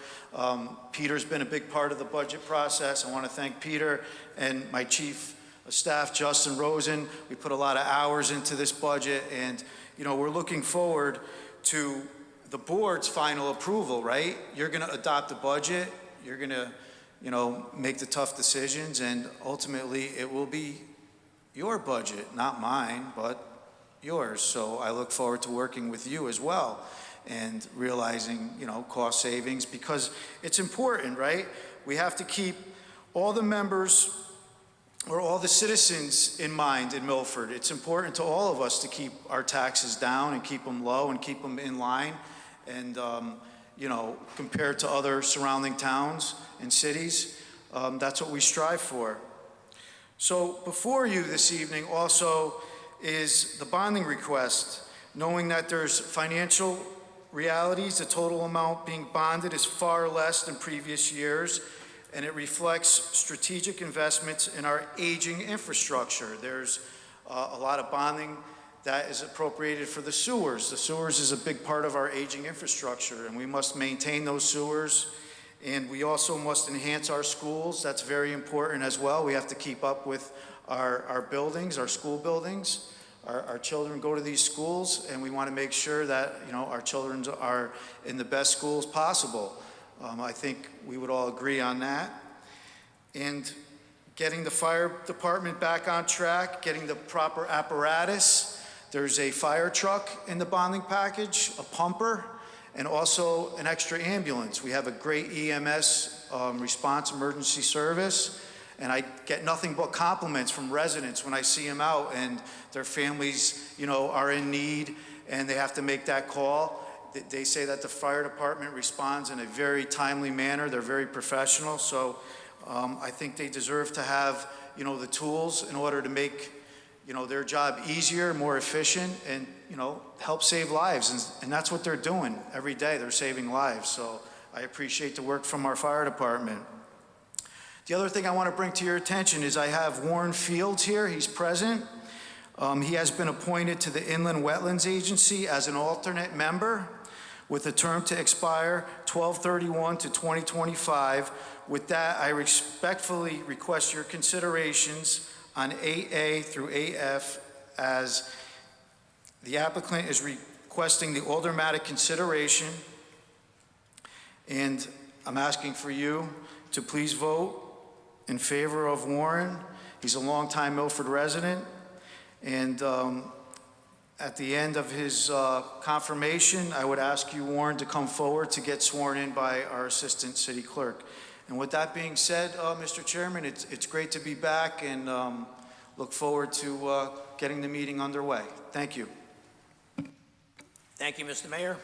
Peter's been a big part of the budget process. I want to thank Peter and my chief of staff, Justin Rosen. We put a lot of hours into this budget, and you know, we're looking forward to the board's final approval, right? You're going to adopt the budget. You're going to, you know, make the tough decisions, and ultimately it will be your budget, not mine, but yours. So I look forward to working with you as well and realizing, you know, cost savings, because it's important, right? We have to keep all the members or all the citizens in mind in Milford. It's important to all of us to keep our taxes down and keep them low and keep them in line, and you know, compared to other surrounding towns and cities, that's what we strive for. So before you this evening also is the bonding request, knowing that there's financial realities. The total amount being bonded is far less than previous years, and it reflects strategic investments in our aging infrastructure. There's a lot of bonding that is appropriated for the sewers. The sewers is a big part of our aging infrastructure, and we must maintain those sewers. And we also must enhance our schools. That's very important as well. We have to keep up with our buildings, our school buildings. Our children go to these schools, and we want to make sure that, you know, our children are in the best schools possible. I think we would all agree on that. And getting the fire department back on track, getting the proper apparatus. There's a fire truck in the bonding package, a pumper, and also an extra ambulance. We have a great EMS response emergency service, and I get nothing but compliments from residents when I see them out and their families, you know, are in need and they have to make that call. They say that the fire department responds in a very timely manner. They're very professional, so I think they deserve to have, you know, the tools in order to make, you know, their job easier, more efficient, and, you know, help save lives. And that's what they're doing every day. They're saving lives. So I appreciate the work from our fire department. The other thing I want to bring to your attention is I have Warren Fields here. He's present. He has been appointed to the Inland Wetlands Agency as an alternate member with a term to expire 12/31 to 2025. With that, I respectfully request your considerations on 8A through 8F, as the applicant is requesting the aldermanic consideration, and I'm asking for you to please vote in favor of Warren. He's a longtime Milford resident, and at the end of his confirmation, I would ask you, Warren, to come forward to get sworn in by our Assistant City Clerk. And with that being said, Mr. Chairman, it's great to be back, and look forward to getting the meeting underway. Thank you. Thank you, Mr. Mayor.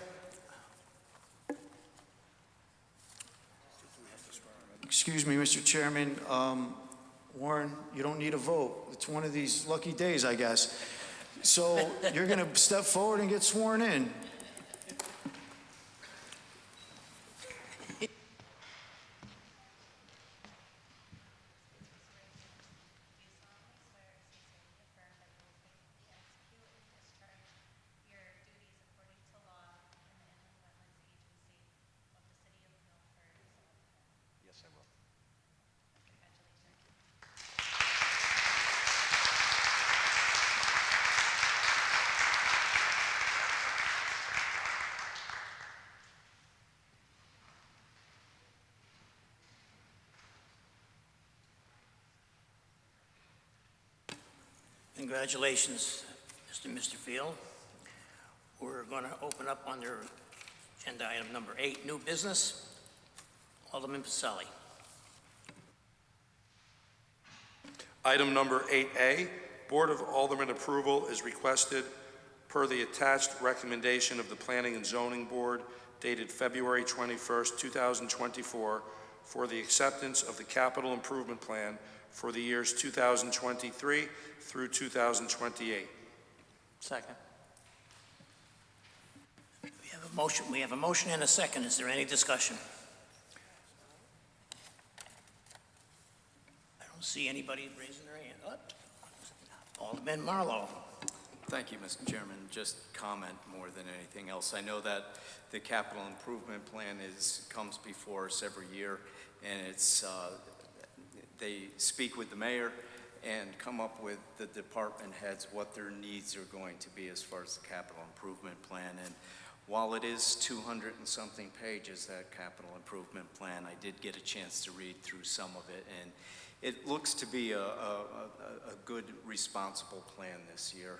Excuse me, Mr. Chairman. Warren, you don't need a vote. It's one of these lucky days, I guess. So you're going to step forward and get sworn in. Congratulations, Mr. Field. We're going to open up under agenda item number 8, new business. Alderman Pacelli. Item number 8A, Board of Aldermen approval is requested per the attached recommendation of the Planning and Zoning Board dated February 21st, 2024, for the acceptance of the capital improvement plan for the years 2023 through 2028. Second. We have a motion and a second. Is there any discussion? I don't see anybody raising their hand. Alderman Marlowe. Thank you, Mr. Chairman. Just comment more than anything else. I know that the capital improvement plan comes before us every year, and they speak with the mayor and come up with the department heads what their needs are going to be as far as the capital improvement plan. And while it is 200 and something pages, that capital improvement plan, I did get a chance to read through some of it, and it looks to be a good, responsible plan this year,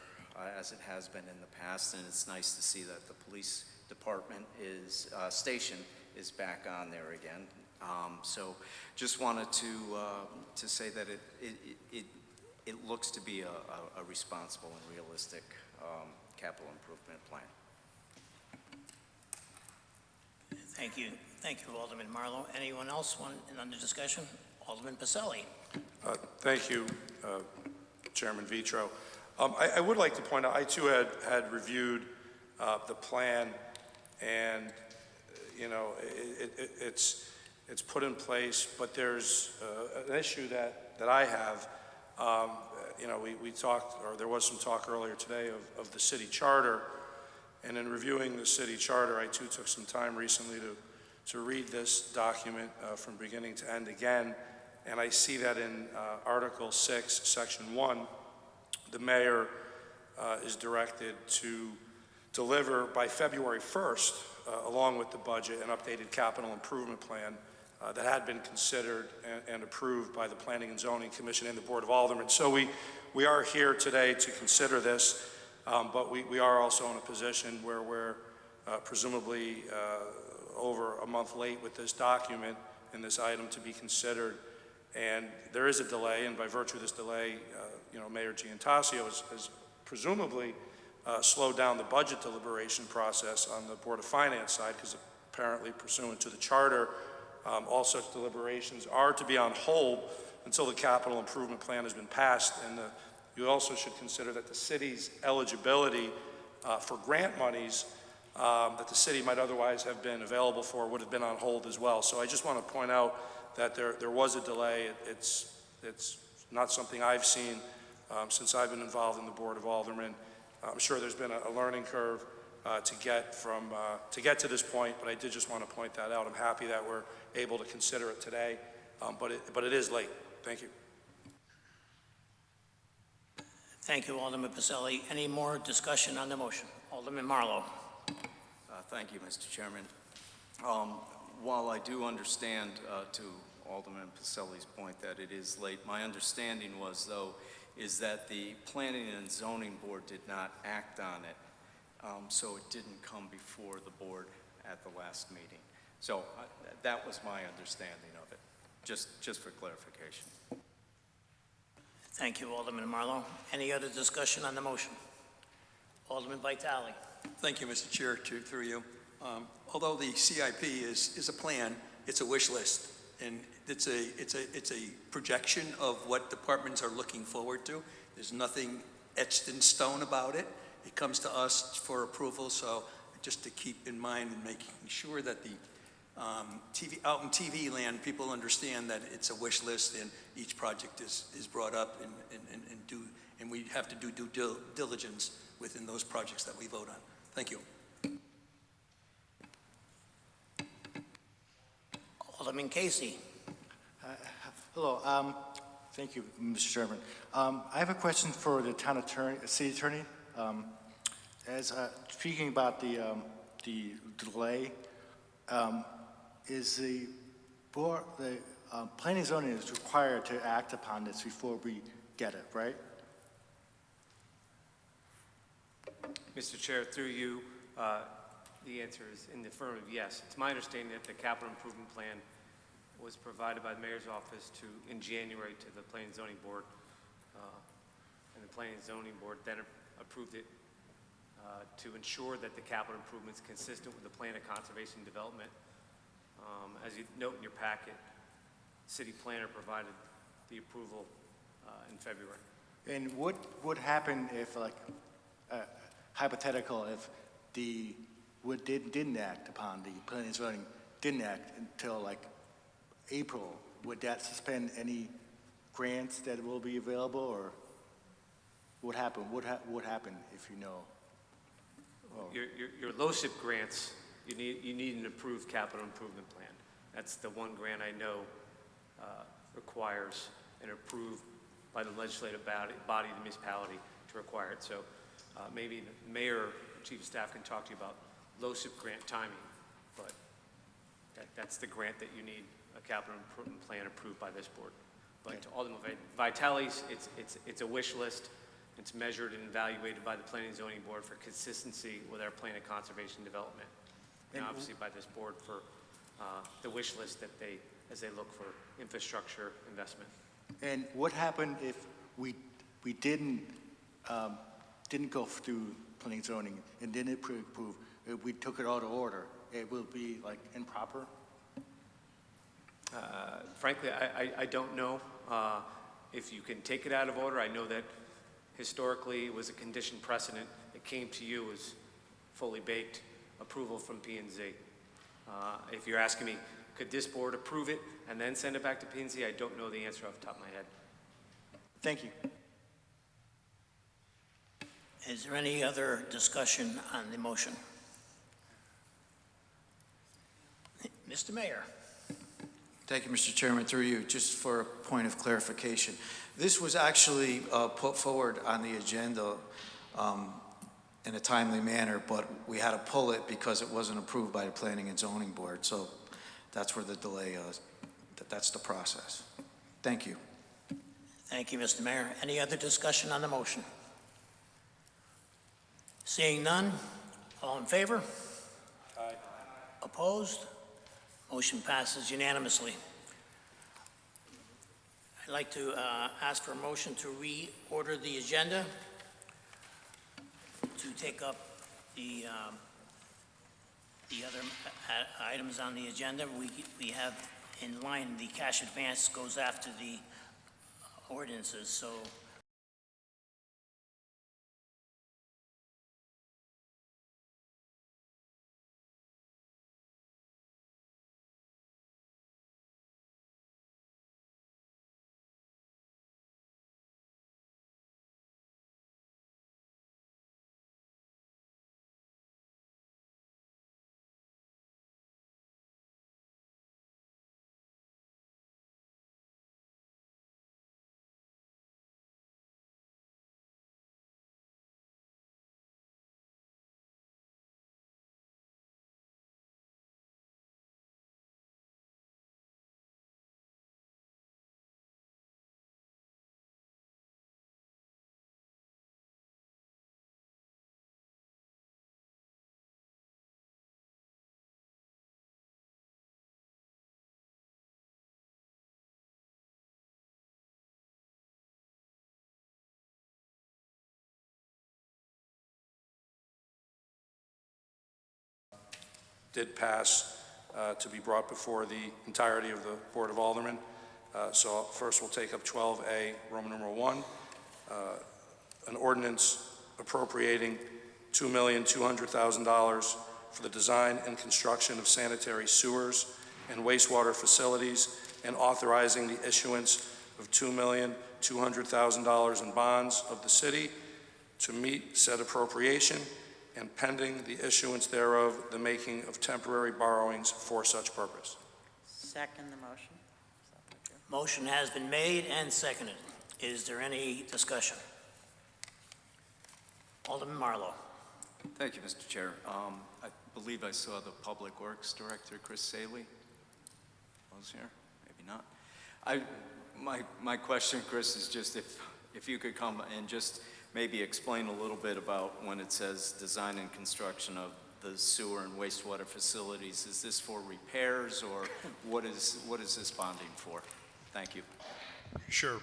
as it has been in the past, and it's nice to see that the police department station is back on there again. So just wanted to say that it looks to be a responsible and realistic capital improvement plan. Thank you. Thank you, Alderman Marlowe. Anyone else want under discussion? Alderman Pacelli. Thank you, Chairman Vitro. I would like to point out, I too had reviewed the plan, and it's put in place, but there's an issue that I have. We talked, or there was some talk earlier today of the city charter, and in reviewing the city charter, I too took some time recently to read this document from beginning to end again, and I see that in Article 6, Section 1, the mayor is directed to deliver by February 1st, along with the budget, an updated capital improvement plan that had been considered and approved by the Planning and Zoning Commission and the Board of Aldermen. So we are here today to consider this, but we are also in a position where we're presumably over a month late with this document and this item to be considered. And there is a delay, and by virtue of this delay, Mayor Giantassio has presumably slowed down the budget deliberation process on the Board of Finance side, because apparently pursuant to the charter, all such deliberations are to be on hold until the capital improvement plan has been passed. And you also should consider that the city's eligibility for grant monies that the city might otherwise have been available for would have been on hold as well. So I just want to point out that there was a delay. It's not something I've seen since I've been involved in the Board of Aldermen. I'm sure there's been a learning curve to get to this point, but I did just want to point that out. I'm happy that we're able to consider it today, but it is late. Thank you. Thank you, Alderman Pacelli. Any more discussion on the motion? Alderman Marlowe. Thank you, Mr. Chairman. While I do understand to Alderman Pacelli's point that it is late, my understanding was, though, is that the Planning and Zoning Board did not act on it, so it didn't come before the board at the last meeting. So that was my understanding of it, just for clarification. Thank you, Alderman Marlowe. Any other discussion on the motion? Alderman Vitale. Thank you, Mr. Chair, through you. Although the CIP is a plan, it's a wish list, and it's a projection of what departments are looking forward to. There's nothing etched in stone about it. It comes to us for approval, so just to keep in mind and making sure that the out in TV land, people understand that it's a wish list and each project is brought up and we have to do due diligence within those projects that we vote on. Thank you. Alderman Casey. Hello. Thank you, Mr. Chairman. I have a question for the town attorney, city attorney. As speaking about the delay, is the board, planning and zoning is required to act upon this before we get it, right? Mr. Chair, through you, the answer is in the affirmative, yes. It's my understanding that the capital improvement plan was provided by the mayor's office in January to the Planning and Zoning Board, and the Planning and Zoning Board then approved it to ensure that the capital improvement is consistent with the plan of conservation and development. As you note in your packet, city planner provided the approval in February. And what would happen if, like, hypothetical, if the would didn't act upon the planning and zoning didn't act until like April? Would that suspend any grants that will be available, or what happen? What happen if you know? Oh. Your LoCIP grants, you need an approved capital improvement plan. That's the one grant I know requires an approved by the legislative body of the municipality to require it. So maybe the mayor or chief of staff can talk to you about LoCIP grant timing, but that's the grant that you need a capital improvement plan approved by this board. But to Alderman Vitale's, it's a wish list. It's measured and evaluated by the Planning and Zoning Board for consistency with our plan of conservation development, and obviously by this board for the wish list that as they look for infrastructure investment. And what happened if we didn't go through planning and zoning and didn't approve? If we took it out of order, it will be like improper? Frankly, I don't know if you can take it out of order. I know that historically it was a conditioned precedent. It came to you as fully baked approval from P&Z. If you're asking me, could this board approve it and then send it back to P&Z? I don't know the answer off the top of my head. Thank you. Is there any other discussion on the motion? Mr. Mayor. Thank you, Mr. Chairman. Through you, just for a point of clarification. This was actually put forward on the agenda in a timely manner, but we had to pull it because it wasn't approved by the Planning and Zoning Board. So that's where the delay is. That's the process. Thank you. Thank you, Mr. Mayor. Any other discussion on the motion? Seeing none, all in favor? Aye. Opposed? Motion passes unanimously. I'd like to ask for a motion to reorder the agenda to take up the other items on the agenda. We have in line the cash advance goes after the ordinances, so did pass to be brought before the entirety of the Board of Aldermen. So first we'll take up 12A, Roman numeral 1, an ordinance appropriating $2,200,000 for the design and construction of sanitary sewers and wastewater facilities, and authorizing the issuance of $2,200,000 in bonds of the city to meet said appropriation, and pending the issuance thereof, the making of temporary borrowings for such purpose. Second the motion. motion has been made and seconded. Is there any discussion? Alderman Marlowe. Thank you, Mr. Chair. I believe I saw the Public Works Director, Chris Saley, was here, maybe not. My question, Chris, is just if you could come and just maybe explain a little bit about when it says design and construction of the sewer and wastewater facilities. Is this for repairs, or what is this bonding for? Thank you. Sure.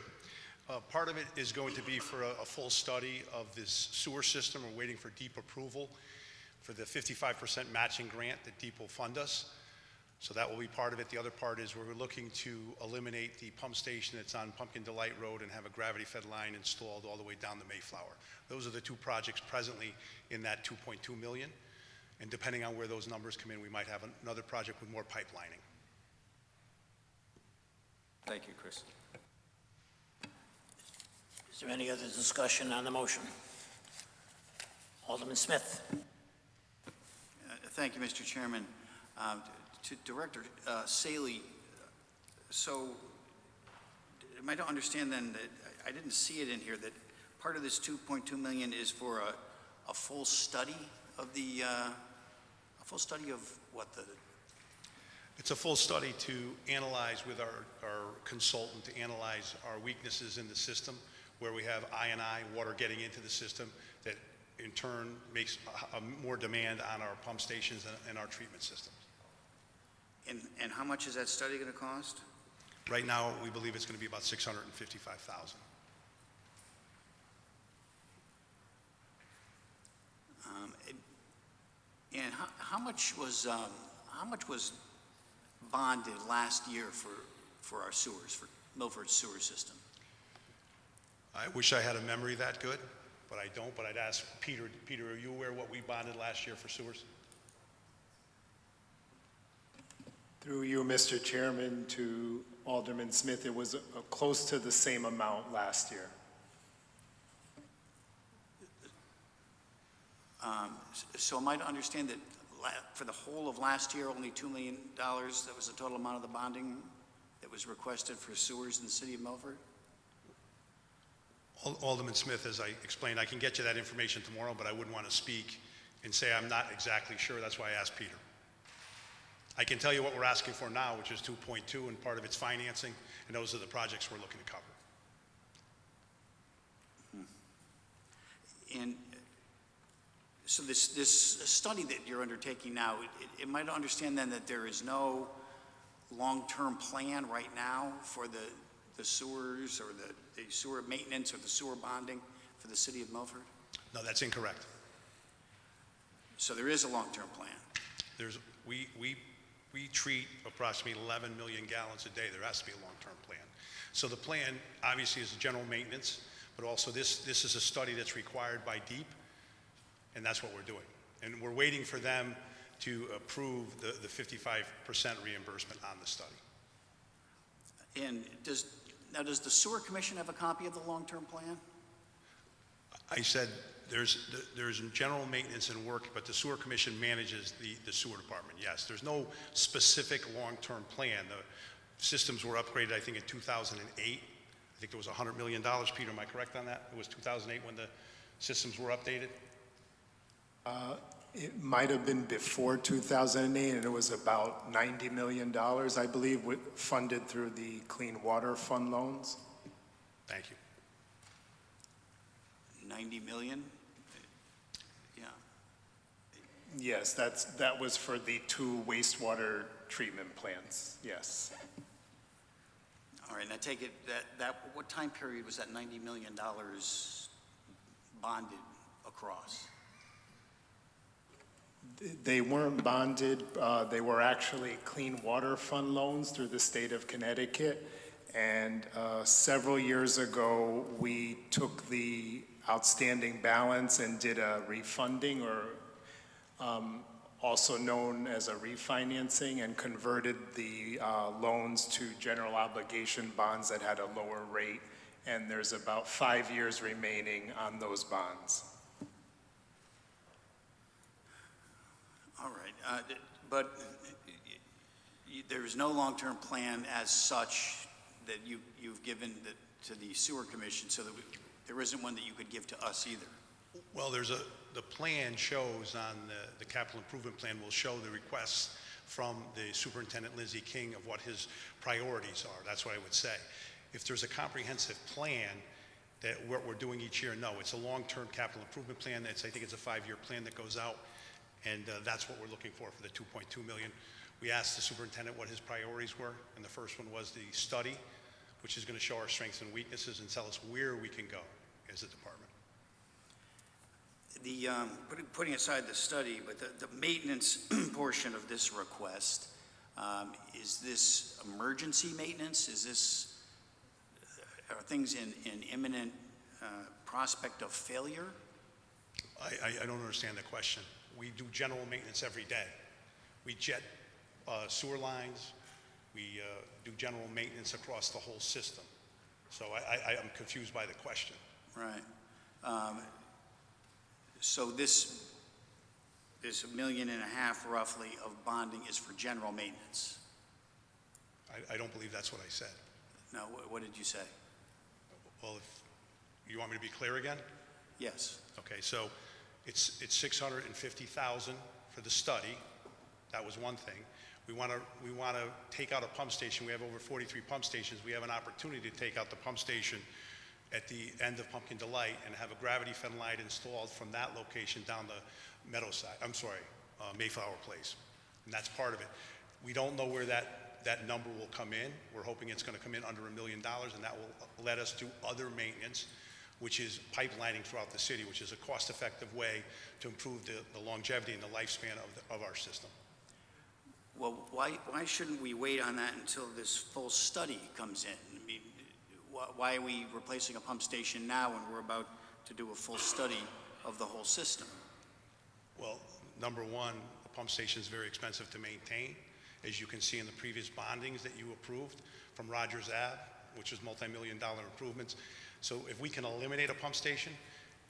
Part of it is going to be for a full study of this sewer system. We're waiting for DEEP approval for the 55% matching grant that DEEP will fund us. So that will be part of it. The other part is we're looking to eliminate the pump station that's on Pumpkin Delight Road and have a gravity-fed line installed all the way down the Mayflower. Those are the two projects presently in that $2.2 million. And depending on where those numbers come in, we might have another project with more pipelining. Thank you, Chris. Is there any other discussion on the motion? Alderman Smith. Thank you, Mr. Chairman. To Director Saley, so am I to understand then that I didn't see it in here that part of this 2.2 million is for a full study of the It's a full study to analyze with our consultant, to analyze our weaknesses in the system, where we have I&I, water getting into the system, that in turn makes more demand on our pump stations and our treatment systems. And how much is that study going to cost? Right now, we believe it's going to be about $655,000. And how much was bonded last year for our sewers, for Milford's sewer system? I wish I had a memory that good, but I don't. But I'd ask Peter. Peter, are you aware what we bonded last year for sewers? Through you, Mr. Chairman, to Alderman Smith, it was close to the same amount last year. So am I to understand that for the whole of last year, only $2 million, that was the total amount of the bonding that was requested for sewers in the city of Milford? Alderman Smith, as I explained, I can get you that information tomorrow, but I wouldn't want to speak and say I'm not exactly sure. That's why I asked Peter. I can tell you what we're asking for now, which is 2.2, and part of it's financing, and those are the projects we're looking to cover. And so this study that you're undertaking now, am I to understand then that there is no long-term plan right now for the sewers or the sewer maintenance or the sewer bonding for the city of Milford? No, that's incorrect. So there is a long-term plan? We treat approximately 11 million gallons a day. There has to be a long-term plan. So the plan obviously is general maintenance, but also this is a study that's required by DEEP, and that's what we're doing. And we're waiting for them to approve the 55% reimbursement on the study. And does the sewer commission have a copy of the long-term plan? I said there's general maintenance and work, but the sewer commission manages the sewer department, yes. There's no specific long-term plan. The systems were upgraded, I think, in 2008. I think there was $100 million. Peter, am I correct on that? It was 2008 when the systems were updated? It might have been before 2008, and it was about $90 million, I believe, funded through the Clean Water Fund loans. Thank you. 90 million? Yeah. Yes, that was for the 2 wastewater treatment plants, yes. All right, and I take it that what time period was that $90 million bonded across? They weren't bonded. They were actually Clean Water Fund loans through the state of Connecticut. And several years ago, we took the outstanding balance and did a refunding, or also known as a refinancing, and converted the loans to general obligation bonds that had a lower rate. And there's about 5 years remaining on those bonds. All right, but there is no long-term plan as such that you've given to the sewer commission, so that there isn't one that you could give to us either. Well, the plan shows on the capital improvement plan will show the requests from the Superintendent Lindsay King of what his priorities are. That's what I would say. If there's a comprehensive plan, that what we're doing each year. No, it's a long-term capital improvement plan. I think it's a 5-year plan that goes out, and that's what we're looking for the 2.2 million. We asked the superintendent what his priorities were, and the first one was the study, which is going to show our strengths and weaknesses and tell us where we can go as a department. The, putting aside the study, but the maintenance portion of this request, is this emergency maintenance? Is this, are things in imminent prospect of failure? I don't understand the question. We do general maintenance every day. We jet sewer lines. We do general maintenance across the whole system. So I'm confused by the question. Right. So this $1.5 million roughly of bonding is for general maintenance? I don't believe that's what I said. No, what did you say? Well, if you want me to be clear again? Yes. Okay, so it's $650,000 for the study. That was one thing. We want to take out a pump station. We have over 43 pump stations. We have an opportunity to take out the pump station at the end of Pumpkin Delight and have a gravity fed line installed from that location down the Meadow side. Mayflower Place. And that's part of it. We don't know where that number will come in. We're hoping it's going to come in under $1 million, and that will let us do other maintenance, which is pipelining throughout the city, which is a cost-effective way to improve the longevity and the lifespan of our system. Well, why shouldn't we wait on that until this full study comes in? I mean, why are we replacing a pump station now when we're about to do a full study of the whole system? Well, number one, a pump station is very expensive to maintain. As you can see in the previous bondings that you approved from Rogers Ave, which is multi-million-dollar improvements. So if we can eliminate a pump station,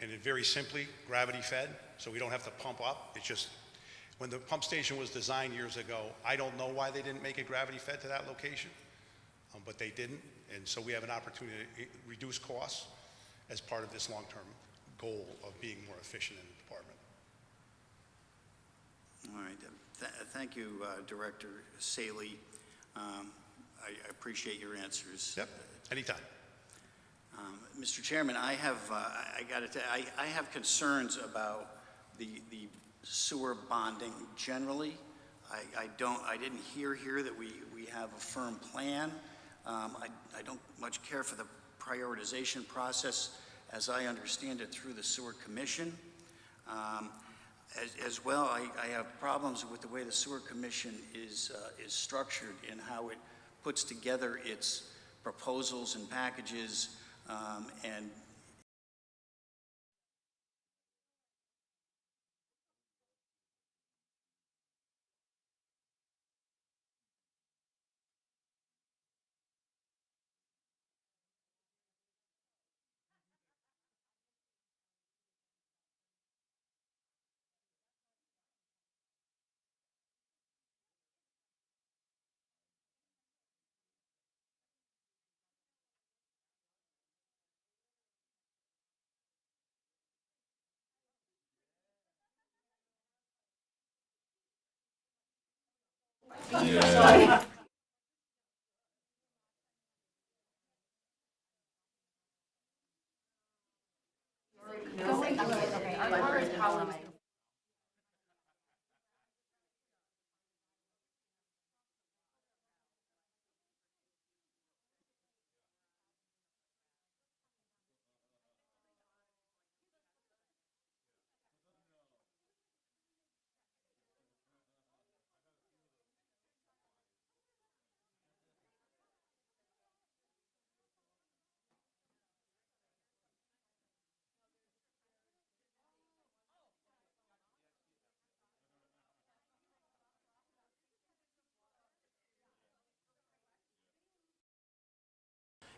and it very simply gravity fed, so we don't have to pump up, it's just, when the pump station was designed years ago, I don't know why they didn't make it gravity fed to that location, but they didn't. And so we have an opportunity to reduce costs as part of this long-term goal of being more efficient in the department. All right. Thank you, Director Saley. I appreciate your answers. Yep, anytime. Mr. Chairman, I have concerns about the sewer bonding generally. I didn't hear here that we have a firm plan. I don't much care for the prioritization process as I understand it through the Sewer Commission. As well, I have problems with the way the Sewer Commission is structured and how it puts together its proposals and packages, and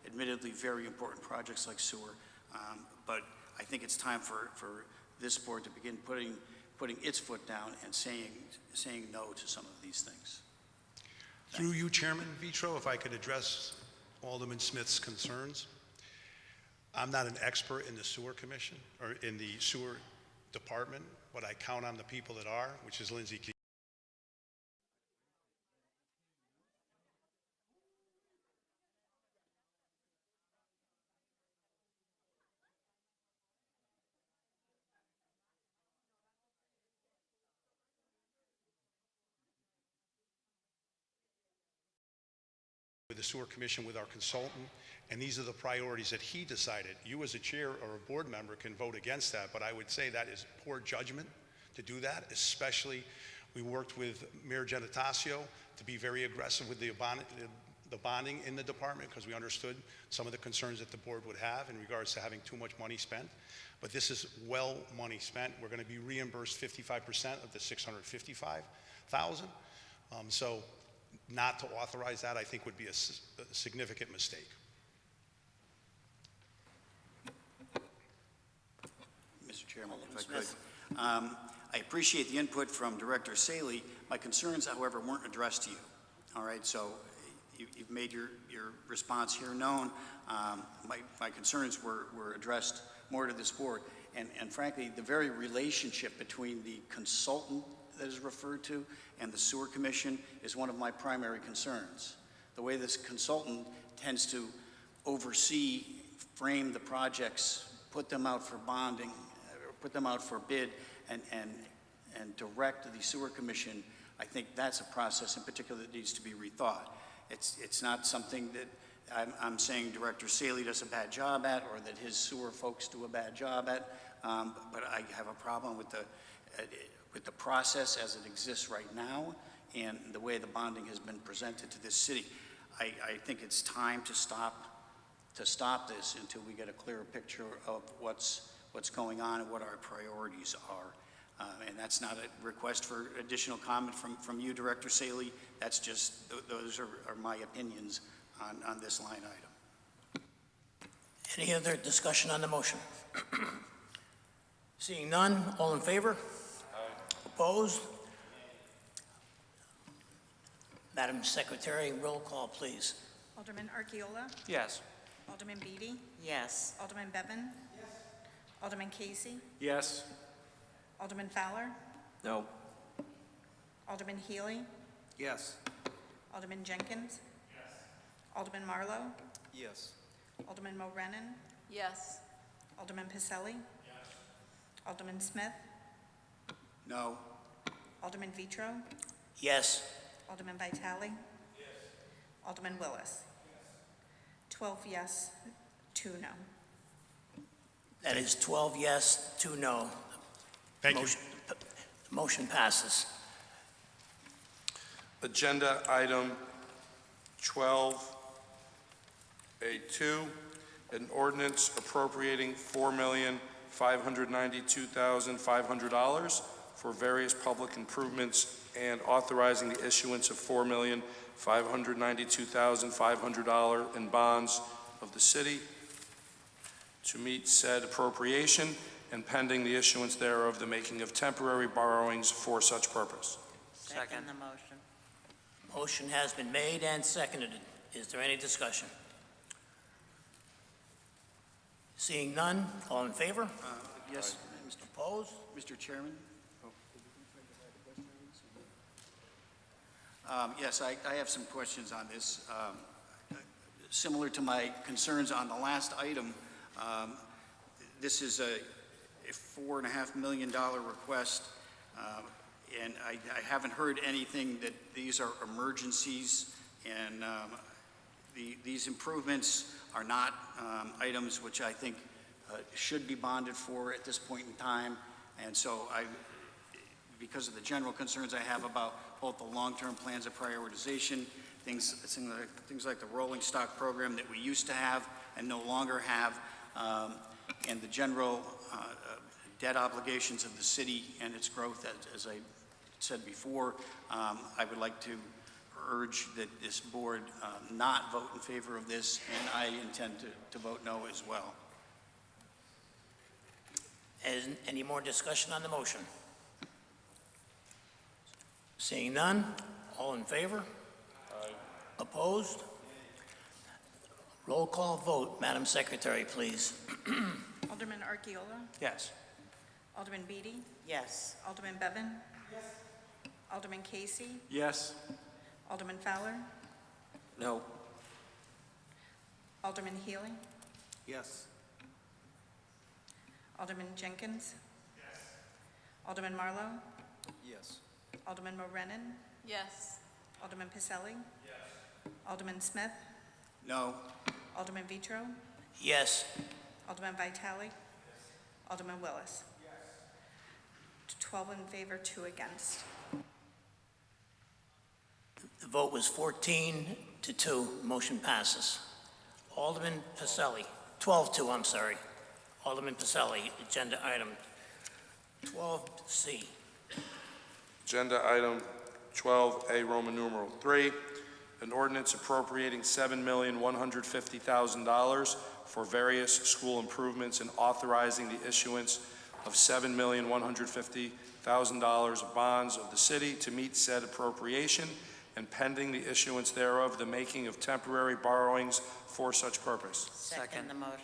admittedly very important projects like sewer, but I think it's time for this board to begin putting its foot down and saying no to some of these things. Through you, Chairman Vitro, if I could address Alderman Smith's concerns. I'm not an expert in the sewer commission or in the sewer department, but I count on the people that are, which is Lindsay. the sewer commission with our consultant, and these are the priorities that he decided. You as a chair or a board member can vote against that, but I would say that is poor judgment to do that, especially we worked with Mayor Gennatasio to be very aggressive with the bonding in the department because we understood some of the concerns that the board would have in regards to having too much money spent. But this is well money spent. We're going to be reimbursed 55% of the $655,000. So not to authorize that, I think, would be a significant mistake. Mr. Chairman, if I could. I appreciate the input from Director Saley. My concerns, however, weren't addressed to you. All right, so you've made your response here known. My concerns were addressed more to this board. And frankly, the very relationship between the consultant that is referred to and the sewer commission is one of my primary concerns. The way this consultant tends to oversee, frame the projects, put them out for bonding, put them out for bid, and direct the sewer commission, I think that's a process in particular that needs to be rethought. It's not something that I'm saying Director Saley does a bad job at or that his sewer folks do a bad job at, but I have a problem with the process as it exists right now and the way the bonding has been presented to this city. I think it's time to stop this until we get a clearer picture of what's going on and what our priorities are. And that's not a request for additional comment from you, Director Saley. That's just, those are my opinions on this line item. Any other discussion on the motion? Seeing none, all in favor? Opposed? Madam Secretary, roll call, please. Alderman Archiola? Yes. Alderman Beatty? Yes. Alderman Bevan? Yes. Alderman Casey? Yes. Alderman Fowler? No. Alderman Healy? Yes. Alderman Jenkins? Yes. Alderman Marlowe? Yes. Alderman Morenin? Yes. Alderman Pacelli? Yes. Alderman Smith? No. Alderman Vitro? Yes. Alderman Vitale? Yes. Alderman Willis? Yes. 12 yes, 2 no. That is 12 yes, 2 no. Thank you. The motion passes. Agenda item 12A2, an ordinance appropriating $4,592,500 for various public improvements and authorizing the issuance of $4,592,500 in bonds of the city to meet said appropriation and pending the issuance thereof, the making of temporary borrowings for such purpose. Second the motion. Motion has been made and seconded. Is there any discussion? Seeing none, all in favor? Yes, Opposed? Mr. Chairman? Yes, I have some questions on this. Similar to my concerns on the last item, this is a $4.5 million request, and I haven't heard anything that these are emergencies, and these improvements are not items which I think should be bonded for at this point in time. And so because of the general concerns I have about both the long-term plans of prioritization, things like the rolling stock program that we used to have and no longer have, and the general debt obligations of the city and its growth, as I said before, I would like to urge that this board not vote in favor of this, and I intend to vote no as well. Any more discussion on the motion? Seeing none, all in favor? Opposed? Roll call vote, Madam Secretary, please. Alderman Archiola? Yes. Alderman Beatty? Yes. Alderman Bevan? Yes. Alderman Casey? Yes. Alderman Fowler? No. Alderman Healy? Yes. Alderman Jenkins? Yes. Alderman Marlowe? Yes. Alderman Morenin? Yes. Alderman Pacelli? Yes. Alderman Smith, No. Alderman Vitro, Yes. Alderman Vitale, Alderman Willis. 12 in favor, 2 against. The vote was 14 to 2. Motion passes. Alderman Pacelli, 12-2, I'm sorry. Alderman Pacelli, agenda item 12C. Agenda item 12A, Roman numeral 3, an ordinance appropriating $7,150,000 for various school improvements and authorizing the issuance of $7,150,000 of bonds of the city to meet said appropriation, and pending the issuance thereof, the making of temporary borrowings for such purpose. Second the motion.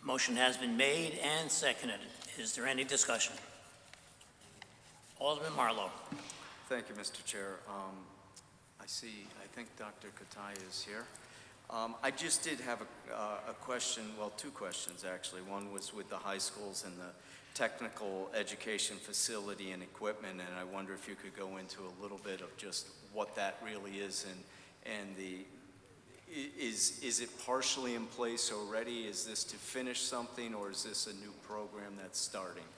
Motion has been made and seconded. Is there any discussion? Alderman Marlowe. Thank you, Mr. Chair. I think Dr. Katai is here. I just did have a question, well, 2 questions actually. One was with the high schools and the technical education facility and equipment, and I wonder if you could go into a little bit of just what that really is, and is it partially in place already? Is this to finish something, or is this a new program that's starting?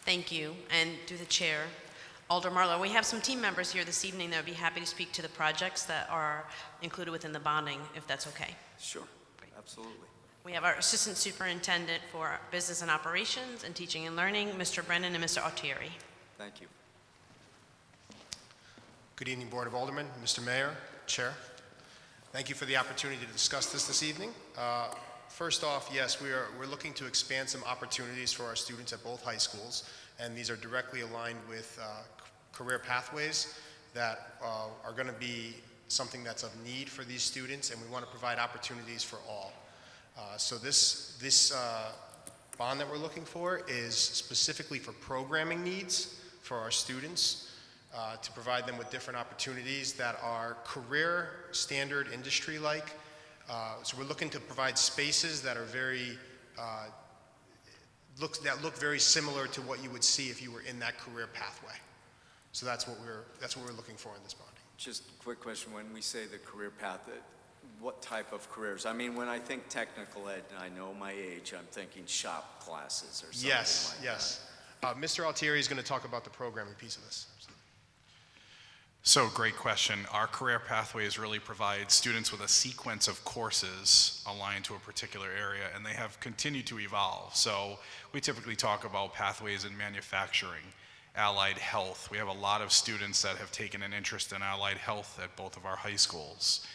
Thank you, and through the chair, Alder Marlowe, we have some team members here this evening that would be happy to speak to the projects that are included within the bonding, if that's okay. Sure, absolutely. We have our Assistant Superintendent for Business and Operations and Teaching and Learning, Mr. Brennan and Mr. Altieri. Thank you. Good evening, Board of Aldermen, Mr. Mayor, Chair. Thank you for the opportunity to discuss this evening. First off, yes, we're looking to expand some opportunities for our students at both high schools, and these are directly aligned with career pathways that are going to be something that's of need for these students, and we want to provide opportunities for all. So this bond that we're looking for is specifically for programming needs for our students, to provide them with different opportunities that are career standard industry-like. So we're looking to provide spaces that are very, look very similar to what you would see if you were in that career pathway. So that's what we're looking for in this bonding. Just a quick question, when we say the career path, what type of careers? I mean, when I think technical ed, and I know my age, I'm thinking shop classes or something Yes, like yes. Mr. Altieri is going to talk about the programming piece of this. So, great question. Our career pathways really provide students with a sequence of courses aligned to a particular area, and they have continued to evolve. So, we typically talk about pathways in manufacturing, allied health. We have a lot of students that have taken an interest in allied health at both of our high schools.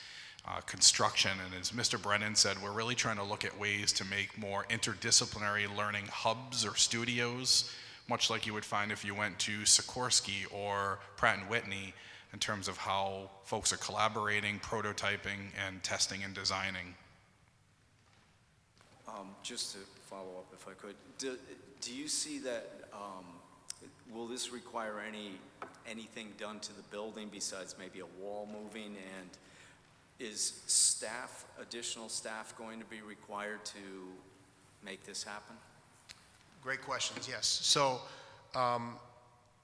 Construction, and as Mr. Brennan said, we're really trying to look at ways to make more interdisciplinary learning hubs or studios, much like you would find if you went to Sikorsky or Pratt & Whitney, in terms of how folks are collaborating, prototyping, and testing and designing. Just to follow up, if I could, do you see that, will this require anything done to the building besides maybe a wall moving, and is additional staff going to be required to make this happen? Great questions, yes. So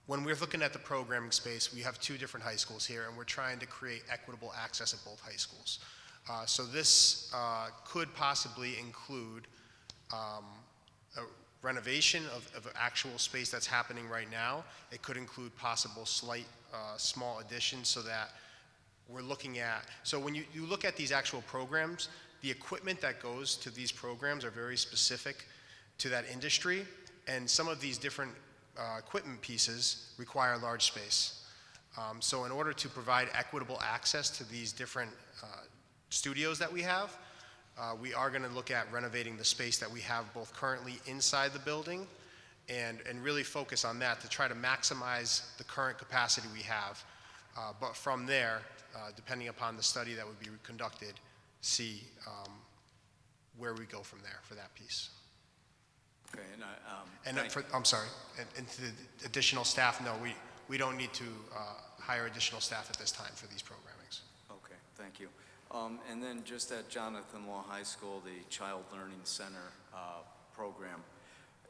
when we're looking at the programming space, we have 2 different high schools here, and we're trying to create equitable access at both high schools. So this could possibly include a renovation of an actual space that's happening right now. It could include possible slight, small additions, so that we're looking at, so when you look at these actual programs, the equipment that goes to these programs are very specific to that industry, and some of these different equipment pieces require large space. So in order to provide equitable access to these different studios that we have, we are going to look at renovating the space that we have both currently inside the building, and really focus on that to try to maximize the current capacity we have. But from there, depending upon the study that would be conducted, see where we go from there for that piece. Okay, I'm sorry, and to the additional staff, no, we don't need to hire additional staff at this time for these programmings. Okay, thank you. And then just at Jonathan Law High School, the Child Learning Center program,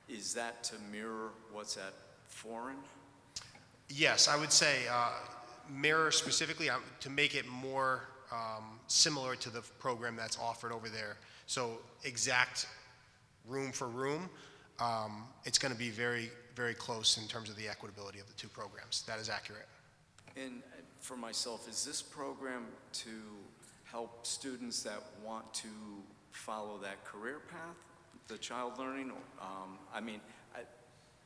is that to mirror what's at Foreign? Yes, I would say mirror specifically to make it more similar to the program that's offered over there. So exact room for room, it's going to be very, very close in terms of the equitability of the two programs. That is accurate. And for myself, is this program to help students that want to follow that career path, the child learning? I mean,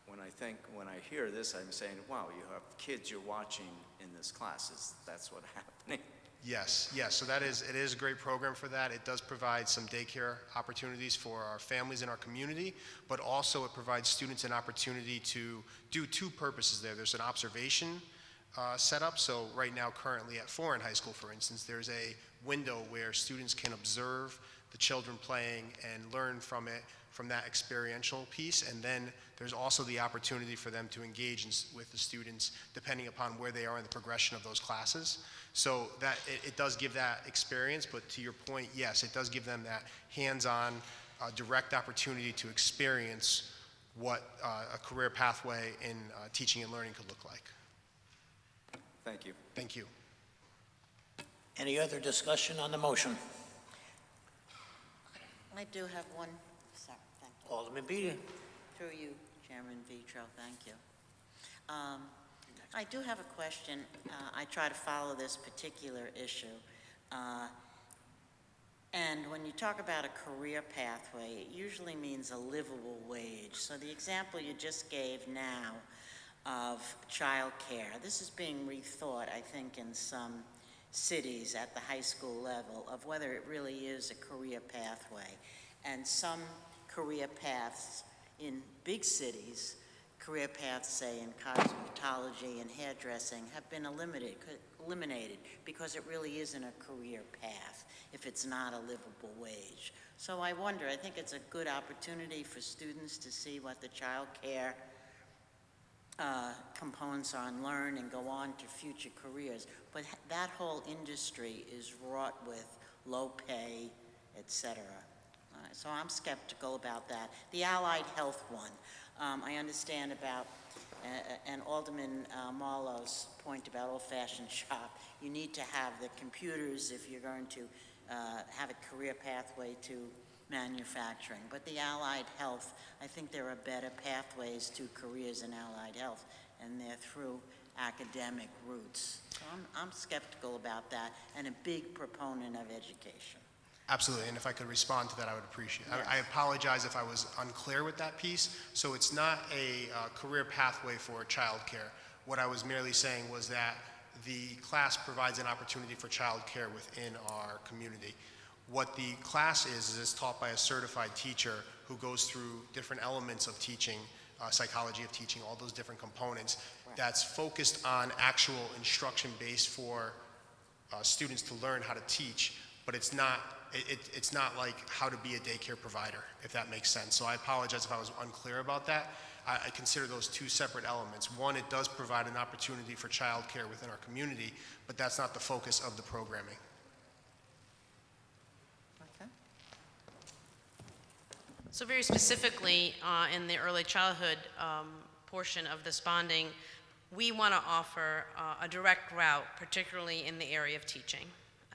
when I hear this, I'm saying, wow, you have kids you're watching in this class. That's what's happening. Yes, yes. So it is a great program for that. It does provide some daycare opportunities for our families in our community, but also it provides students an opportunity to do two purposes there. There's an observation setup. So right now, currently at Foreign High School, for instance, there's a window where students can observe the children playing and learn from it, from that experiential piece. And then there's also the opportunity for them to engage with the students depending upon where they are in the progression of those classes. So that it does give that experience, but to your point, yes, it does give them that hands-on, direct opportunity to experience what a career pathway in teaching and learning could look like. Thank you. Thank you. Any other discussion on the motion? I do have one, sorry, thank you. Alderman Beatty. Through you, Chairman Vitro, thank you. I do have a question. I try to follow this particular issue. And when you talk about a career pathway, it usually means a livable wage. So the example you just gave now of childcare, this is being rethought, I think, in some cities at the high school level of whether it really is a career pathway. And some career paths in big cities, career paths, say, in cosmetology and hairdressing, have been eliminated because it really isn't a career path if it's not a livable wage. So I wonder, I think it's a good opportunity for students to see what the child care components are and learn and go on to future careers. But that whole industry is wrought with low pay, et cetera. So I'm skeptical about that. The allied health one, I understand about, and Alderman Marlowe's point about old-fashioned shop. You need to have the computers if you're going to have a career pathway to manufacturing. But the allied health, I think there are better pathways to careers in allied health, and they're through academic routes. So I'm skeptical about that and a big proponent of education. Absolutely, and if I could respond to that, I would appreciate it. Yes. I apologize if I was unclear with that piece. So it's not a career pathway for childcare. What I was merely saying was that the class provides an opportunity for childcare within our community. What the class is it's taught by a certified teacher who goes through different elements of teaching, psychology of teaching, all those different components, that's focused on actual instruction based for students to learn how to teach, but it's not like how to be a daycare provider, if that makes sense. So I apologize if I was unclear about that. I consider those two separate elements. One, it does provide an opportunity for childcare within our community, but that's not the focus of the programming. Okay. So very specifically, in the early childhood portion of this bonding, we want to offer a direct route, particularly in the area of teaching.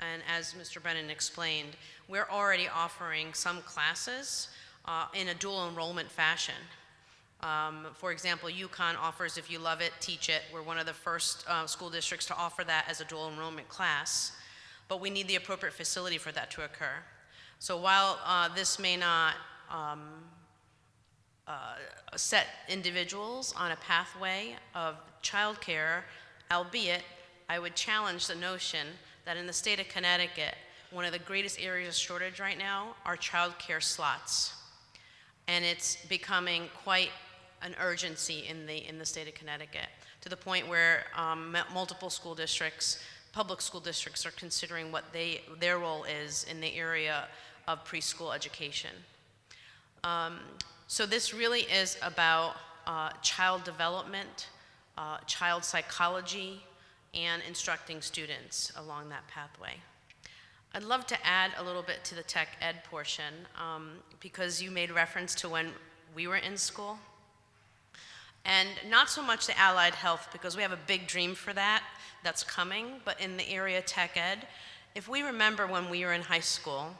And as Mr. Brennan explained, we're already offering some classes in a dual enrollment fashion. For example, UConn offers If You Love It, Teach It. We're one of the first school districts to offer that as a dual enrollment class, but we need the appropriate facility for that to occur. So while this may not set individuals on a pathway of childcare, albeit I would challenge the notion that in the state of Connecticut, one of the greatest areas of shortage right now are childcare slots. And it's becoming quite an urgency in the state of Connecticut, to the point where multiple school districts, public school districts, are considering what their role is in the area of preschool education. So this really is about child development, child psychology, and instructing students along that pathway. I'd love to add a little bit to the tech ed portion, because you made reference to when we were in school. And not so much the allied health, because we have a big dream for that that's coming, but in the area of tech ed, if we remember when we were in high school,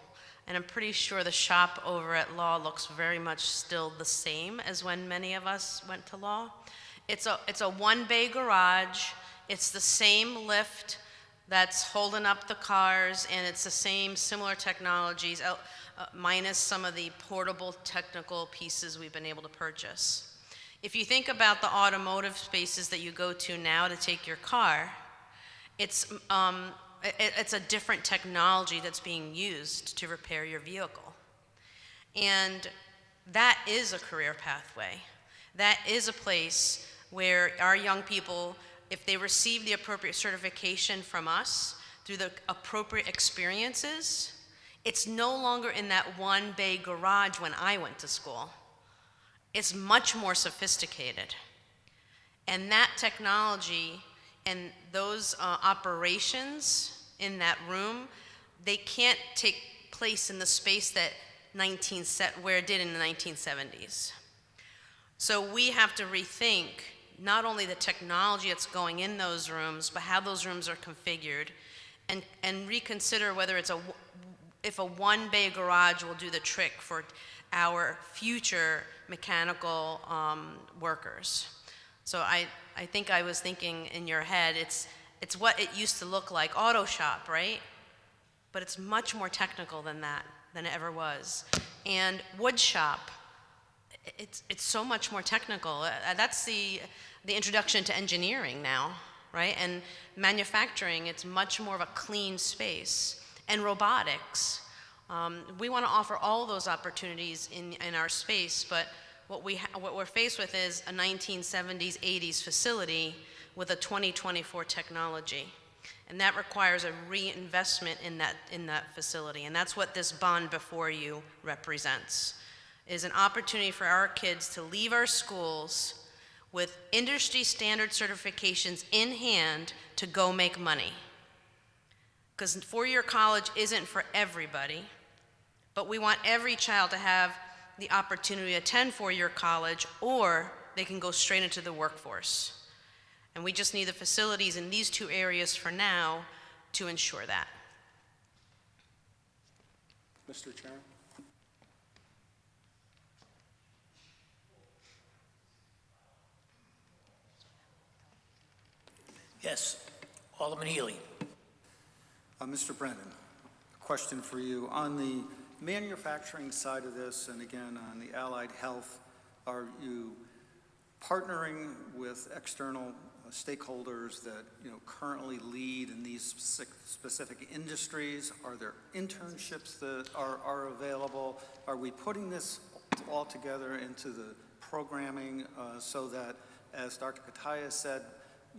and I'm pretty sure the shop over at law looks very much still the same as when many of us went to law. It's a one-bay garage. It's the same lift that's holding up the cars, and it's the same similar technologies, minus some of the portable technical pieces we've been able to purchase. If you think about the automotive spaces that you go to now to take your car, it's a different technology that's being used to repair your vehicle. And that is a career pathway. That is a place where our young people, if they receive the appropriate certification from us through the appropriate experiences, it's no longer in that one-bay garage when I went to school. It's much more sophisticated. And that technology and those operations in that room, they can't take place in the space that where it did in the 1970s. So we have to rethink not only the technology that's going in those rooms, but how those rooms are configured, and reconsider whether if a one-bay garage will do the trick for our future mechanical workers. So I think I was thinking in your head, it's what it used to look like, auto shop, right? But it's much more technical than that, than it ever was. And wood shop, it's so much more technical. That's the introduction to engineering now, right? And manufacturing, it's much more of a clean space. And robotics, we want to offer all those opportunities in our space, but what we're faced with is a 1970s, 80s facility with a 2024 technology. And that requires a reinvestment in that facility. And that's what this bond before you represents, is an opportunity for our kids to leave our schools with industry standard certifications in hand to go make money. Because four-year college isn't for everybody, but we want every child to have the opportunity to attend four-year college, or they can go straight into the workforce. And we just need the facilities in these two areas for now to ensure that. Mr. Chairman? Yes, Alderman Healy. Mr. Brennan, a question for you. On the manufacturing side of this, and again on the allied health, are you partnering with external stakeholders that currently lead in these specific industries? Are there internships that are available? Are we putting this all together into the programming so that, as Dr. Kataya said,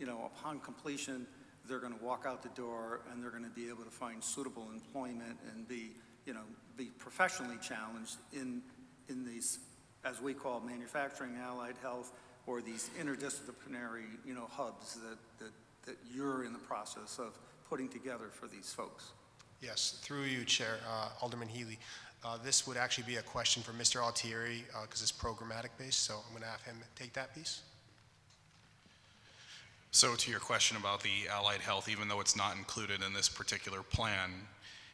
upon completion, they're going to walk out the door and they're going to be able to find suitable employment and be professionally challenged in these, as we call manufacturing, allied health, or these interdisciplinary, hubs that you're in the process of putting together for these folks? Yes, through you, Chair, Alderman Healy. This would actually be a question for Mr. Altieri because it's programmatic based, so I'm going to have him take that piece. So to your question about the allied health, even though it's not included in this particular plan,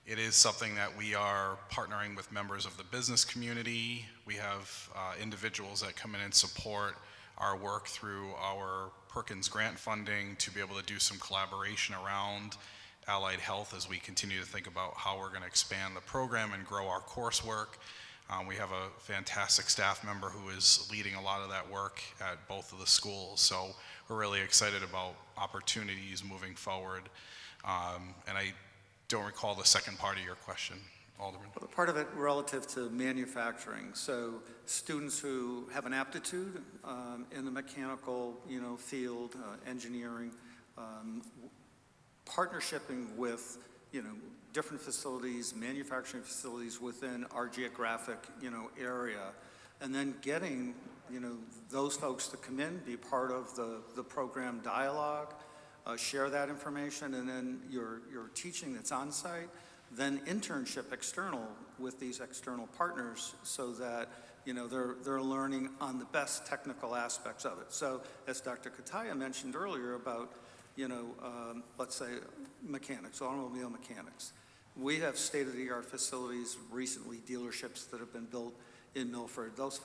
it is something that we are partnering with members of the business community. We have individuals that come in and support our work through our Perkins grant funding to be able to do some collaboration around allied health as we continue to think about how we're going to expand the program and grow our coursework. We have a fantastic staff member who is leading a lot of that work at both of the schools. So we're really excited about opportunities moving forward. And I don't recall the second part of your question, Alderman. Well, part of it relative to manufacturing. So students who have an aptitude in the mechanical, field, engineering, partnershiping with, different facilities, manufacturing facilities within our geographic, area, and then getting, those folks to come in, be part of the program dialogue, share that information, and then your teaching that's on site, then internship external with these external partners so that they're learning on the best technical aspects of it. So as Dr. Kataya mentioned earlier about, let's say mechanics, automobile mechanics. We have state-of-the-art facilities, recently dealerships that have been built in Milford. Those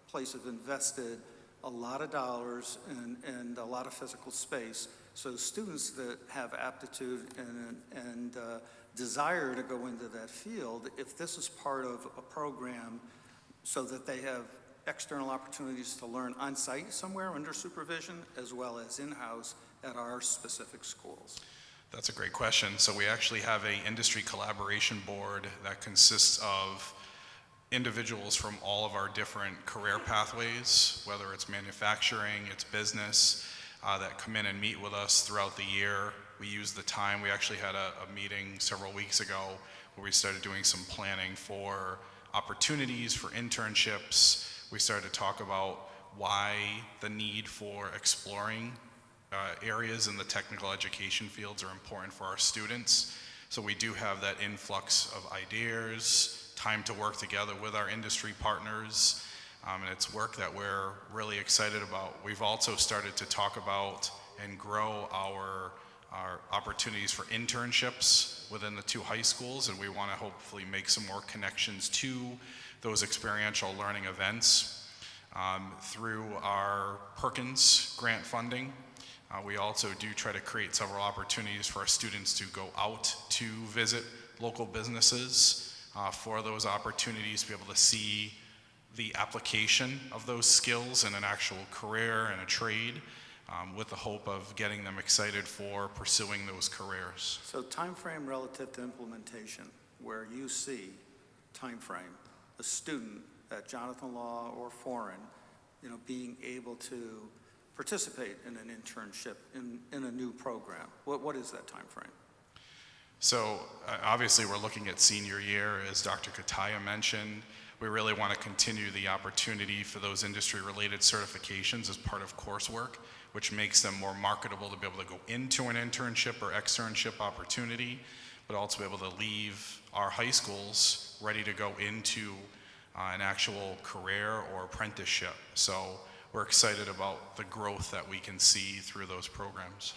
places have invested a lot of dollars and a lot of physical space. So students that have aptitude and desire to go into that field, if this is part of a program so that they have external opportunities to learn on-site somewhere under supervision as well as in-house at our specific schools. That's a great question. So we actually have an industry collaboration board that consists of individuals from all of our different career pathways, whether it's manufacturing, it's business, that come in and meet with us throughout the year. We use the time. We actually had a meeting several weeks ago where we started doing some planning for opportunities for internships. We started to talk about why the need for exploring areas in the technical education fields are important for our students. So we do have that influx of ideas, time to work together with our industry partners, and it's work that we're really excited about. We've also started to talk about and grow our opportunities for internships within the two high schools, and we want to hopefully make some more connections to those experiential learning events through our Perkins grant funding. We also do try to create several opportunities for our students to go out to visit local businesses for those opportunities to be able to see the application of those skills in an actual career and a trade, with the hope of getting them excited for pursuing those careers. So time frame relative to implementation, where you see time frame, a student at Jonathan Law or foreign, being able to participate in an internship in a new program. What is that time frame? So obviously we're looking at senior year, as Dr. Kataya mentioned. We really want to continue the opportunity for those industry-related certifications as part of coursework, which makes them more marketable to be able to go into an internship or externship opportunity, but also be able to leave our high schools ready to go into an actual career or apprenticeship. So we're excited about the growth that we can see through those programs.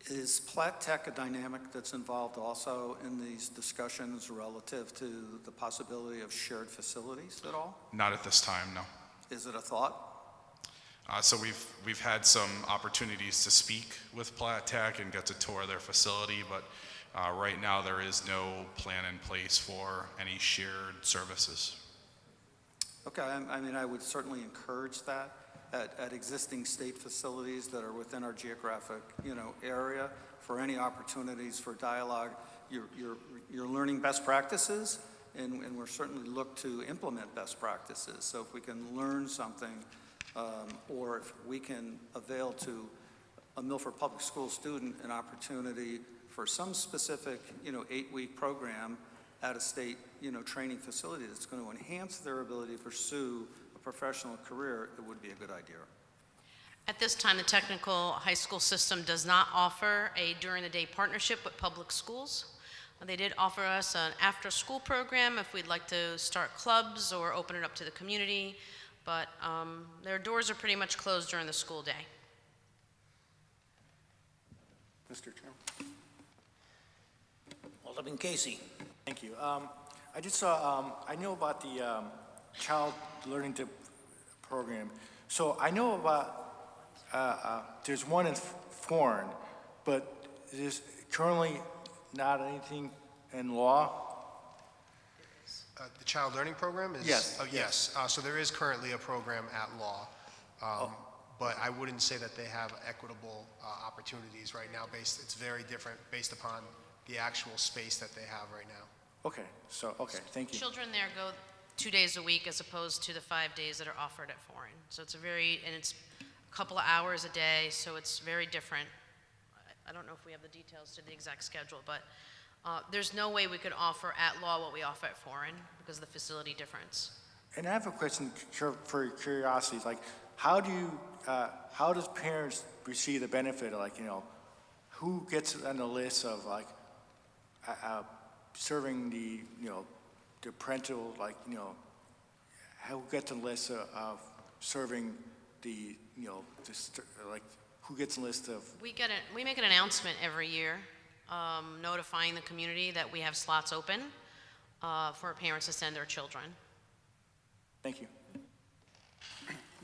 Is Platt Tech a dynamic that's involved also in these discussions relative to the possibility of shared facilities at all? Not at this time, no. Is it a thought? So we've had some opportunities to speak with Platt Tech and get to tour their facility, but right now there is no plan in place for any shared services. Okay, I would certainly encourage that at existing state facilities that are within our geographic, area, for any opportunities for dialogue. You're learning best practices, and we're certainly look to implement best practices. So if we can learn something, or if we can avail to a Milford Public School student an opportunity for some specific, 8-week program at a state, training facility that's going to enhance their ability to pursue a professional career, it would be a good idea. At this time, the technical high school system does not offer a during-the-day partnership with public schools. They did offer us an after-school program if we'd like to start clubs or open it up to the community, but their doors are pretty much closed during the school day. Mr. Chairman. Alderman Casey. Thank you. I just saw, I know about the Child Learning Program. So I know about, there's one in foreign, but there's currently not anything in law. The Child Learning Program is? Yes. Oh, yes. So there is currently a program at law, but I wouldn't say that they have equitable opportunities right now. It's very different based upon the actual space that they have right now. Okay, thank you. Children there go 2 days a week as opposed to the 5 days that are offered at foreign. So it's it's a couple of hours a day, so it's very different. I don't know if we have the details to the exact schedule, but there's no way we could offer at law what we offer at foreign because of the facility difference. And I have a question for curiosity, like how does parents receive the benefit of, who gets on the list of serving the, the parental, who gets on the list of serving the, like, who gets on the list of? We make an announcement every year, notifying the community that we have slots open for parents to send their children. Thank you.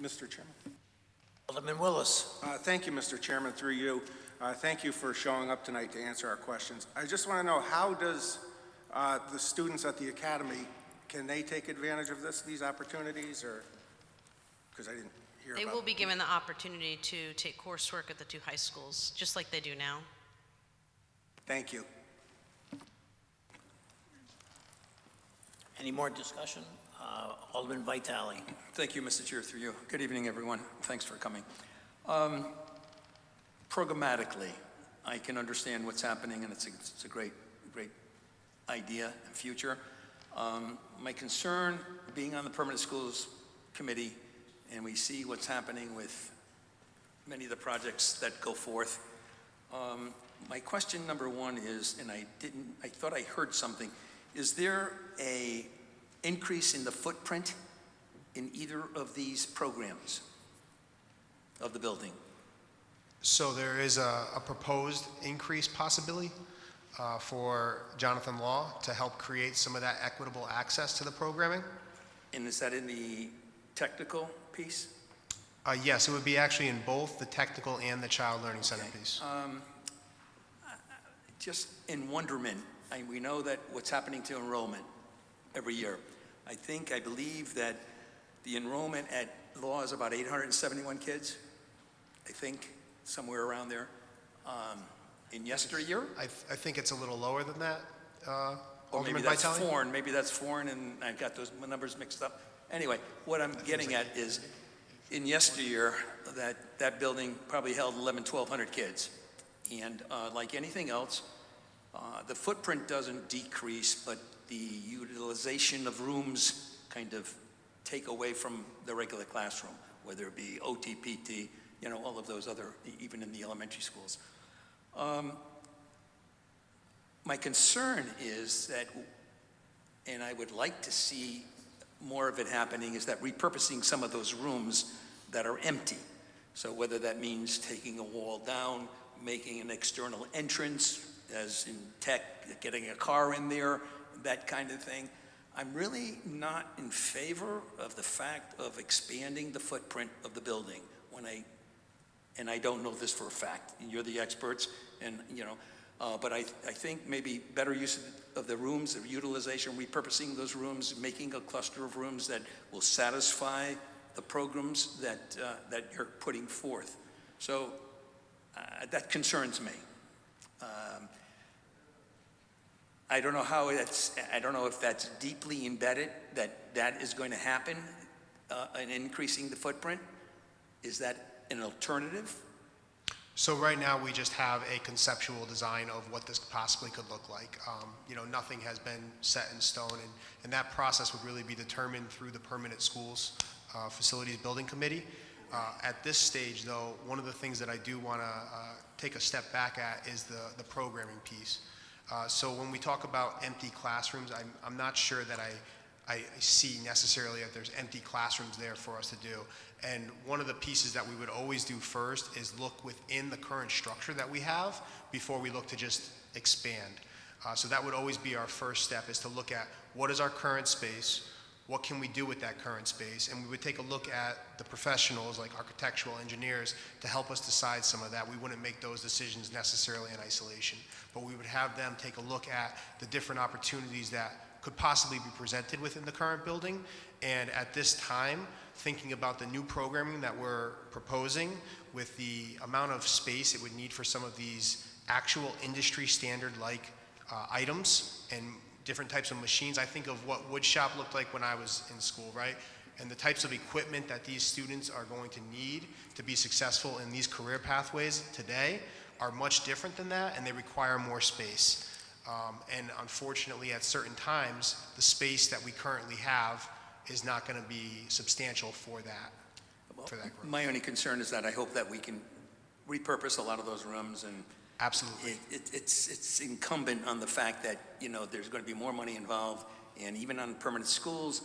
Mr. Chairman. Alderman Willis. Thank you, Mr. Chairman, through you. Thank you for showing up tonight to answer our questions. I just want to know, how does the students at the academy, can they take advantage of these opportunities, or, because I didn't hear They about will be given the opportunity to take coursework at the 2 high schools, just like they do now. Thank you. Any more discussion? Alderman Vitale. Thank you, Mr. Chair, through you. Good evening, everyone. Thanks for coming. Programmatically, I can understand what's happening, and it's a great idea and future. My concern, being on the Permanent Schools Committee, and we see what's happening with many of the projects that go forth. My question number one is, and I thought I heard something, is there a increase in the footprint in either of these programs of the building? So there is a proposed increase possibility for Jonathan Law to help create some of that equitable access to the programming. And is that in the technical piece? Yes, it would be actually in both the technical and the child learning center piece. Just in wonderment, we know that what's happening to enrollment every year. I believe that the enrollment at Law is about 871 kids, I think, somewhere around there. In yesteryear? I think it's a little lower than that, Or maybe Alderman that's Vitale? foreign, maybe that's foreign and I got those numbers mixed up. Anyway, what I'm getting at is, in yesteryear, that building probably held 1,100 kids. And like anything else, the footprint doesn't decrease, but the utilization of rooms kind of take away from the regular classroom, whether it be OT, PT, all of those other, even in the elementary schools. My concern is that, and I would like to see more of it happening, is that repurposing some of those rooms that are empty. So whether that means taking a wall down, making an external entrance, as in tech, getting a car in there, that kind of thing. I'm really not in favor of the fact of expanding the footprint of the building and I don't know this for a fact. You're the experts, and but I think maybe better use of the rooms, of utilization, repurposing those rooms, making a cluster of rooms that will satisfy the programs that you're putting forth. So that concerns me. I don't know I don't know if that's deeply embedded, that is going to happen, in increasing the footprint. Is that an alternative? So right now, we just have a conceptual design of what this possibly could look like. Nothing has been set in stone, and that process would really be determined through the Permanent Schools Facilities Building Committee. At this stage, though, one of the things that I do want to take a step back at is the programming piece. So when we talk about empty classrooms, I'm not sure that I see necessarily that there's empty classrooms there for us to do. And one of the pieces that we would always do first is look within the current structure that we have before we look to just expand. So that would always be our first step, is to look at what is our current space, what can we do with that current space, and we would take a look at the professionals like architectural engineers to help us decide some of that. We wouldn't make those decisions necessarily in isolation, but we would have them take a look at the different opportunities that could possibly be presented within the current building. And at this time, thinking about the new programming that we're proposing with the amount of space it would need for some of these actual industry standard like items and different types of machines. I think of what woodshop looked like when I was in school, right? And the types of equipment that these students are going to need to be successful in these career pathways today are much different than that, and they require more space. And unfortunately, at certain times, the space that we currently have is not going to be substantial for that. Growth. My only concern is that I hope that we can repurpose a lot of those rooms, and absolutely, it's incumbent on the fact that there's going to be more money involved, and even on the Permanent Schools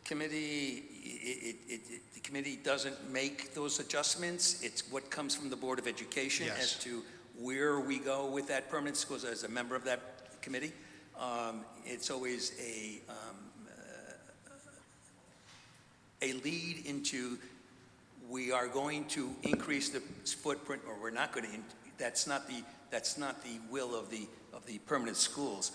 Committee, the committee doesn't make those adjustments. It's what comes from the Board of Education Yes. as to where we go with that permanent schools as a member of that committee. It's always a lead into, we are going to increase the footprint, or we're not going to. That's not the will of the permanent schools.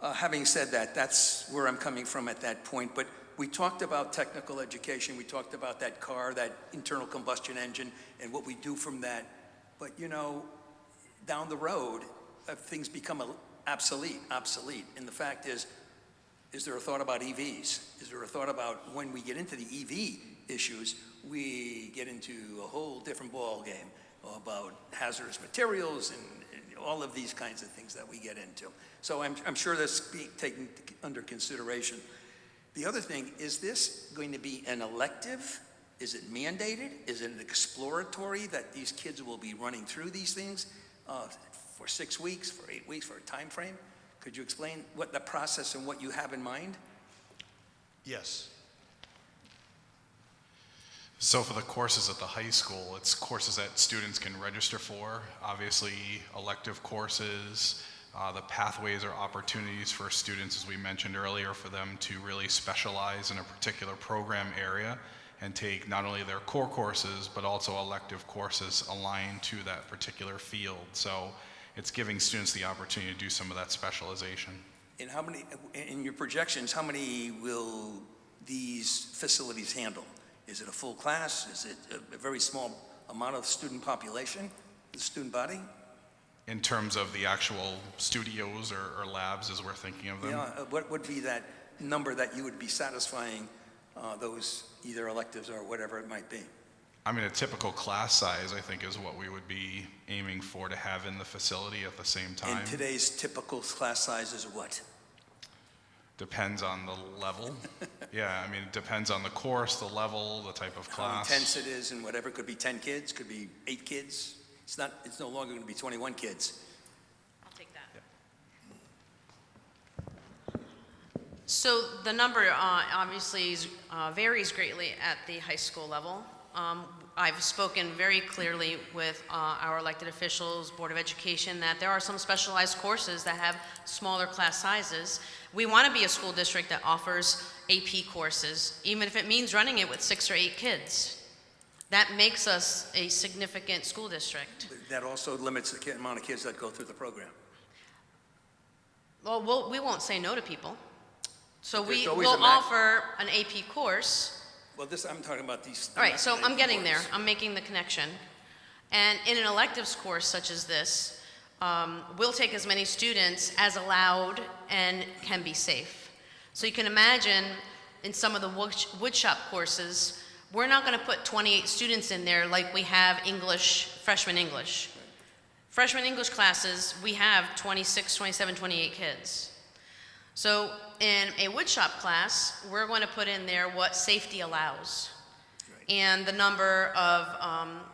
Having said that, that's where I'm coming from at that point. But we talked about technical education. We talked about that car, that internal combustion engine, and what we do from that. But you know, down the road, things become obsolete. And the fact is there a thought about EVs? Is there a thought about when we get into the EV issues, we get into a whole different ball game about hazardous materials and all of these kinds of things that we get into. So I'm sure that's being taken under consideration. The other thing, is this going to be an elective? Is it mandated? Is it an exploratory that these kids will be running through these things for 6 weeks, for 8 weeks, for a time frame? Could you explain what the process and what you have in mind? Yes. So for the courses at the high school, it's courses that students can register for, obviously elective courses. The pathways are opportunities for students, as we mentioned earlier, for them to really specialize in a particular program area and take not only their core courses, but also elective courses aligned to that particular field. So it's giving students the opportunity to do some of that specialization. And how many, in your projections, how many will these facilities handle? Is it a full class? Is it a very small amount of student population, the student body? In terms of the actual studios or labs, as we're thinking of them? Yeah, what would be that number that you would be satisfying those either electives or whatever it might be? I mean, a typical class size, I think, is what we would be aiming for to have in the facility at the same time. And today's typical class size is what? Depends on the level. Yeah, I mean, it depends on the course, the level, the type of class. How intense it is and whatever. Could be 10 kids, could be 8 kids. It's no longer going to be 21 kids. I'll take that. So the number obviously varies greatly at the high school level. I've spoken very clearly with our elected officials, Board of Education, that there are some specialized courses that have smaller class sizes. We want to be a school district that offers AP courses, even if it means running it with 6 or 8 kids. That makes us a significant school district. That also limits the amount of kids that go through the program. Well, we won't say no to people. So we always a will max. offer an AP course. Well, I'm talking about these. All right, so I'm getting there. I'm making the connection. And in an electives course such as this, we'll take as many students as allowed and can be safe. So you can imagine in some of the woodshop courses, we're not going to put 28 students in there like we have English, freshman English. Freshman English classes, we have 26, 27, 28 kids. So in a woodshop class, we're going to put in there what safety allows. And the number of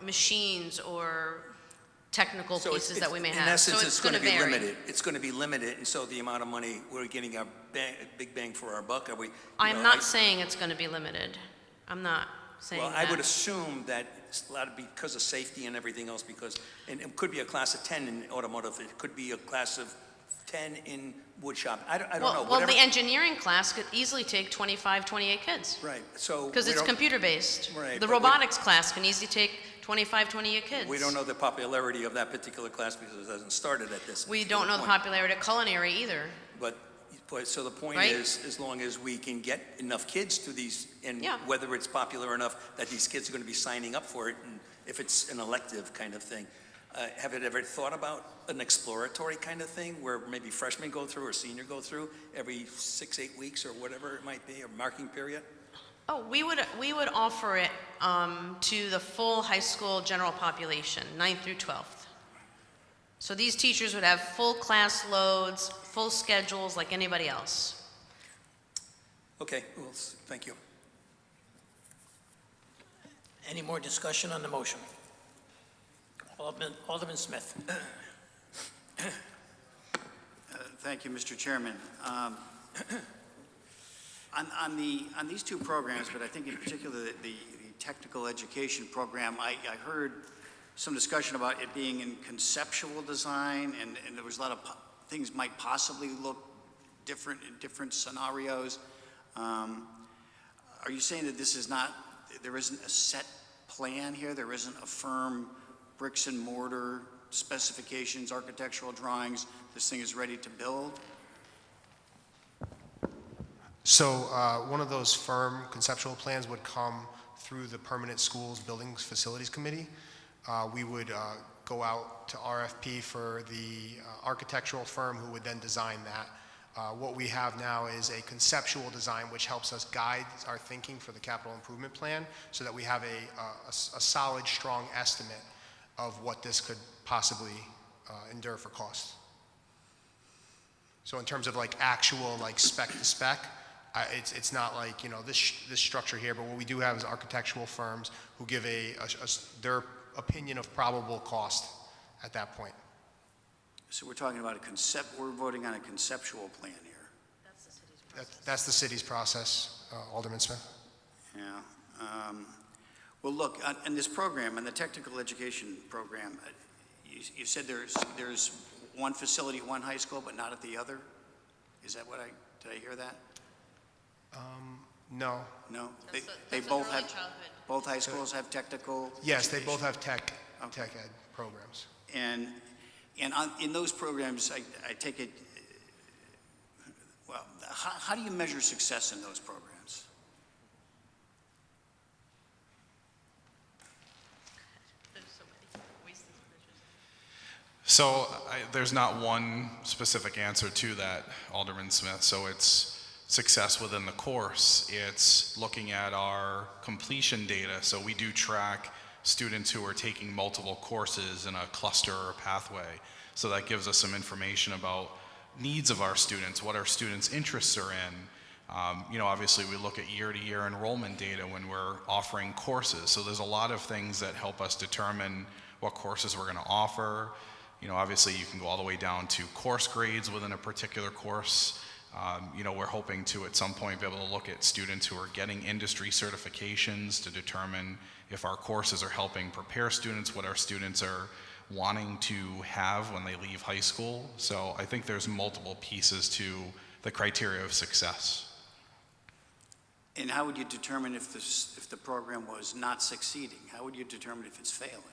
machines or technical pieces that we may have. In essence, so it's going to be vary. limited. It's going to be limited, and so the amount of money, we're getting a big bang for our buck. Are we? I'm not saying it's going to be limited. I'm not saying Well, that. I would assume that it's a lot of because of safety and everything else, and it could be a class of 10 in automotive, it could be a class of 10 in woodshop. I don't know. Well, the engineering class could easily take 25, 28 kids. Right, so. Because it's computer-based. Right, The but robotics class can easily take 25, 28 kids. We don't know the popularity of that particular class because it hasn't started at this. We don't know the point. popularity of culinary either. But so the point Right? is, as long as we can get enough kids to these, and Yeah. whether it's popular enough that these kids are going to be signing up for it, and if it's an elective kind of thing. Have you ever thought about an exploratory kind of thing where maybe freshmen go through or senior go through every 6, 8 weeks or whatever it might be, a marking period? Oh, we would offer it to the full high school general population, 9th through 12th. So these teachers would have full class loads, full schedules like anybody else. Okay, well, thank you. Any more discussion on the motion? Alderman Smith. Thank you, Mr. Chairman. On these two programs, but I think in particular the technical education program, I heard some discussion about it being in conceptual design, and there was a lot of things might possibly look different in different scenarios. Are you saying that this is not, there isn't a set plan here? There isn't a firm bricks and mortar specifications, architectural drawings, this thing is ready to build? So one of those firm conceptual plans would come through the Permanent Schools Buildings Facilities Committee. We would go out to RFP for the architectural firm who would then design that. What we have now is a conceptual design which helps us guide our thinking for the capital improvement plan so that we have a solid, strong estimate of what this could possibly endure for cost. So in terms of like actual like spec to spec, it's not like, you know, this structure here, but what we do have is architectural firms who give their opinion of probable cost at that point. So we're talking about we're voting on a conceptual plan here. That's the city's process, Alderman Smith. Yeah. Well, look, in this program, in the technical education program, you said there's one facility at one high school, but not at the other? Is that what did I hear that? No. No? They both have, both high schools have technical? Yes, they both have tech ed programs. And in those programs, I take it, well, how do you measure success in those programs? So there's not one specific answer to that, Alderman Smith. So it's success within the course. It's looking at our completion data. So we do track students who are taking multiple courses in a cluster or a pathway. So that gives us some information about needs of our students, what our students' interests are in. You know, obviously we look at year-to-year enrollment data when we're offering courses. So there's a lot of things that help us determine what courses we're going to offer. You know, obviously you can go all the way down to course grades within a particular course. You know, we're hoping to at some point be able to look at students who are getting industry certifications to determine if our courses are helping prepare students, what our students are wanting to have when they leave high school. So I think there's multiple pieces to the criteria of success. And how would you determine if the program was not succeeding? How would you determine if it's failing?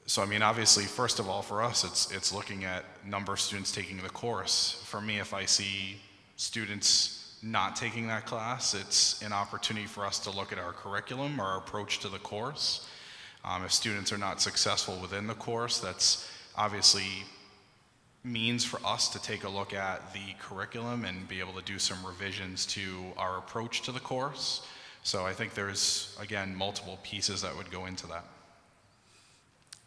So I mean, obviously, first of all, for us, it's looking at number of students taking the course. For me, if I see students not taking that class, it's an opportunity for us to look at our curriculum, our approach to the course. If students are not successful within the course, that's obviously means for us to take a look at the curriculum and be able to do some revisions to our approach to the course. So I think there's, again, multiple pieces that would go into that.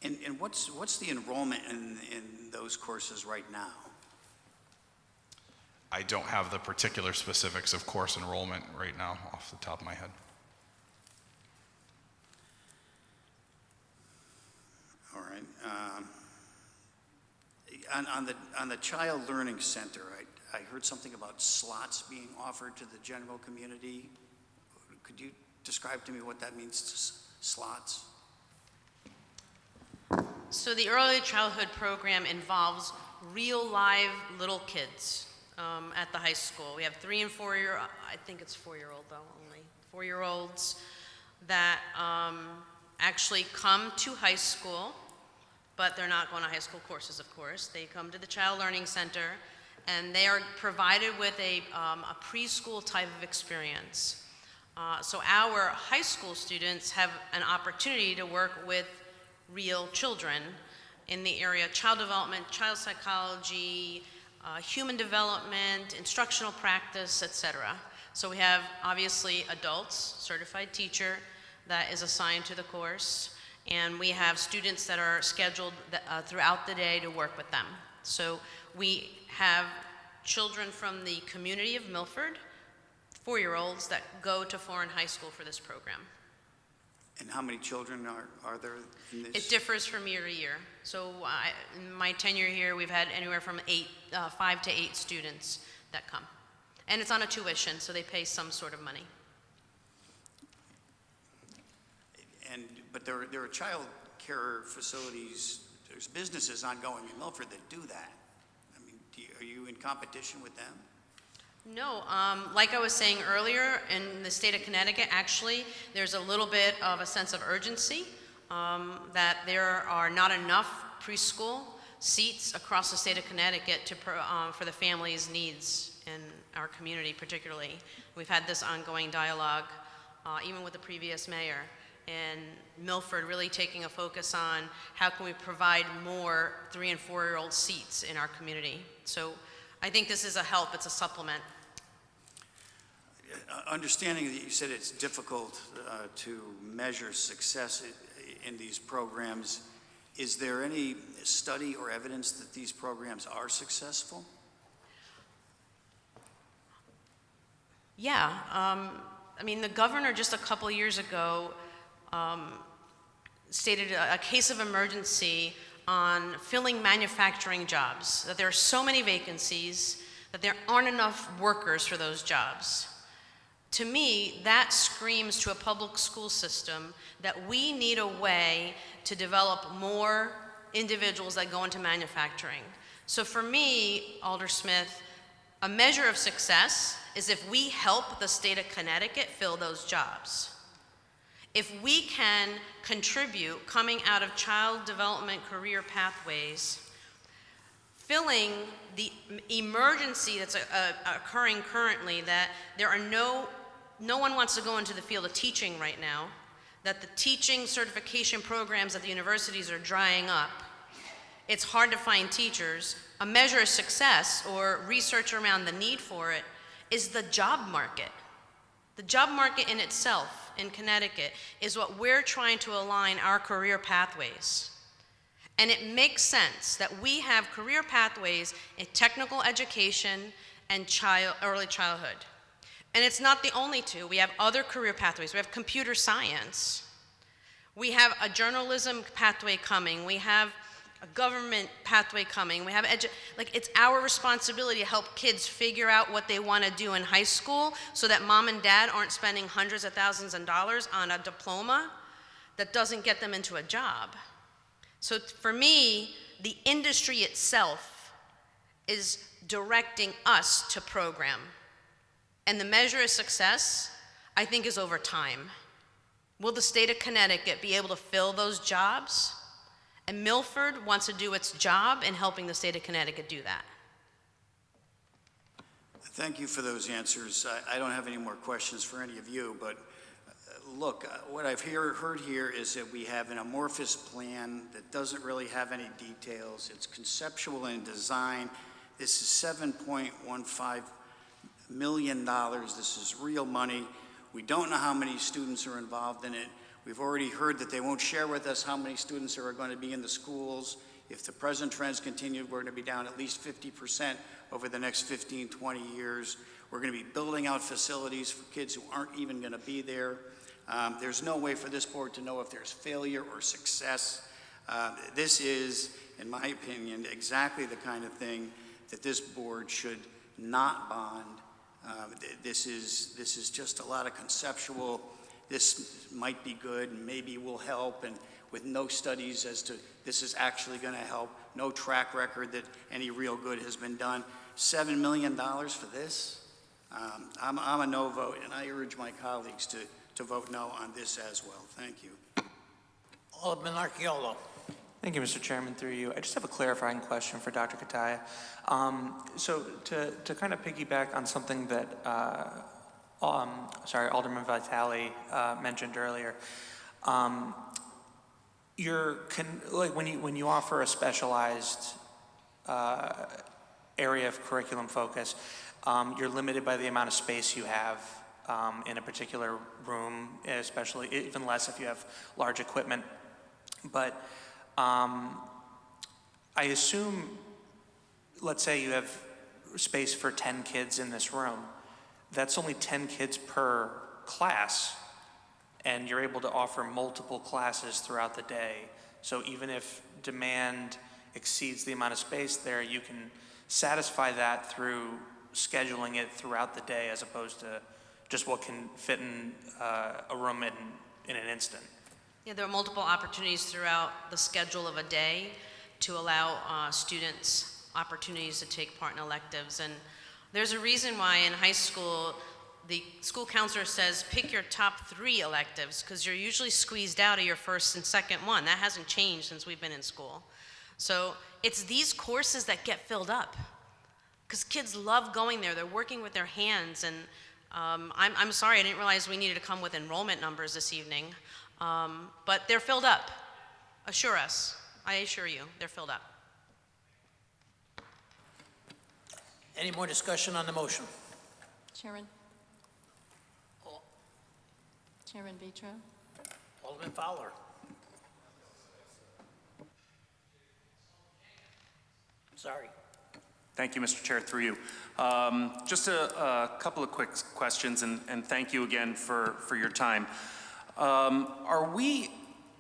And what's the enrollment in those courses right now? I don't have the particular specifics of course enrollment right now off the top of my head. All right. On the Child Learning Center, I heard something about slots being offered to the general community. Could you describe to me what that means, slots? So the early childhood program involves real live little kids at the high school. We have 3 and 4 year, I think it's 4-year-old though, only 4-year-olds that actually come to high school, but they're not going to high school courses, of course. They come to the Child Learning Center and they are provided with a preschool type of experience. So our high school students have an opportunity to work with real children in the area of child development, child psychology, human development, instructional practice, etc. So we have obviously adults, certified teacher that is assigned to the course, and we have students that are scheduled throughout the day to work with them. So we have children from the community of Milford, 4-year-olds that go to foreign high school for this program. And how many children are there in this? It differs from year to year. So in my tenure here, we've had anywhere from 5 to 8 students that come. And it's on a tuition, so they pay some sort of money. But there are child care facilities, there's businesses ongoing in Milford that do that. I mean, are you in competition with them? No, like I was saying earlier, in the state of Connecticut, actually, there's a little bit of a sense of urgency that there are not enough preschool seats across the state of Connecticut for the families' needs in our community particularly. We've had this ongoing dialogue, even with the previous mayor, and Milford really taking a focus on how can we provide more 3- and 4-year-old seats in our community. So I think this is a help, it's a supplement. Understanding that you said it's difficult to measure success in these programs, is there any study or evidence that these programs are successful? Yeah, I mean, the governor just a couple years ago stated a case of emergency on filling manufacturing jobs, that there are so many vacancies, that there aren't enough workers for those jobs. To me, that screams to a public school system that we need a way to develop more individuals that go into manufacturing. So for me, Alder Smith, a measure of success is if we help the state of Connecticut fill those jobs. If we can contribute coming out of child development career pathways, filling the emergency that's occurring currently, that there are no one wants to go into the field of teaching right now, that the teaching certification programs at the universities are drying up. It's hard to find teachers. A measure of success or research around the need for it is the job market. The job market in itself in Connecticut is what we're trying to align our career pathways. And it makes sense that we have career pathways in technical education and early childhood. And it's not the only two. We have other career pathways. We have computer science. We have a journalism pathway coming. We have a government pathway coming. We have it's our responsibility to help kids figure out what they want to do in high school so that mom and dad aren't spending hundreds of thousands of dollars on a diploma that doesn't get them into a job. So for me, the industry itself is directing us to program. And the measure of success, I think, is over time. Will the state of Connecticut be able to fill those jobs? And Milford wants to do its job in helping the state of Connecticut do that. Thank you for those answers. I don't have any more questions for any of you, but look, what I've heard here is that we have an amorphous plan that doesn't really have any details. It's conceptual in design. This is $7.15 million. This is real money. We don't know how many students are involved in it. We've already heard that they won't share with us how many students are going to be in the schools. If the present trends continue, we're going to be down at least 50% over the next 15, 20 years. We're going to be building out facilities for kids who aren't even going to be there. There's no way for this board to know if there's failure or success. This is, in my opinion, exactly the kind of thing that this board should not bond. This is just a lot of conceptual. This might be good and maybe will help, and with no studies as to this is actually going to help, no track record that any real good has been done. $7 million for this? I'm a no vote, and I urge my colleagues to vote no on this as well. Thank you. Alderman Archiolo. Thank you, Mr. Chairman, through you. I just have a clarifying question for Dr. Kataya. So to kind of piggyback on something that Alderman Vitale mentioned earlier, when you offer a specialized area of curriculum focus, you're limited by the amount of space you have in a particular room, especially even less if you have large equipment. But I assume, let's say you have space for 10 kids in this room. That's only 10 kids per class, and you're able to offer multiple classes throughout the day. So even if demand exceeds the amount of space there, you can satisfy that through scheduling it throughout the day as opposed to just what can fit in a room in an instant. Yeah, there are multiple opportunities throughout the schedule of a day to allow students opportunities to take part in electives. And there's a reason why in high school, the school counselor says, pick your top 3 electives, because you're usually squeezed out of your first and second one. That hasn't changed since we've been in school. So it's these courses that get filled up, because kids love going there. They're working with their hands. And I'm sorry, I didn't realize we needed to come with enrollment numbers this evening. But they're filled up. Assure us. I assure you, they're filled up. Any more discussion on the motion? Chairman? Chairman Vitro? Alderman Fowler. Sorry. Thank you, Mr. Chair, through you. Just a couple of quick questions, and thank you again for your time. Are we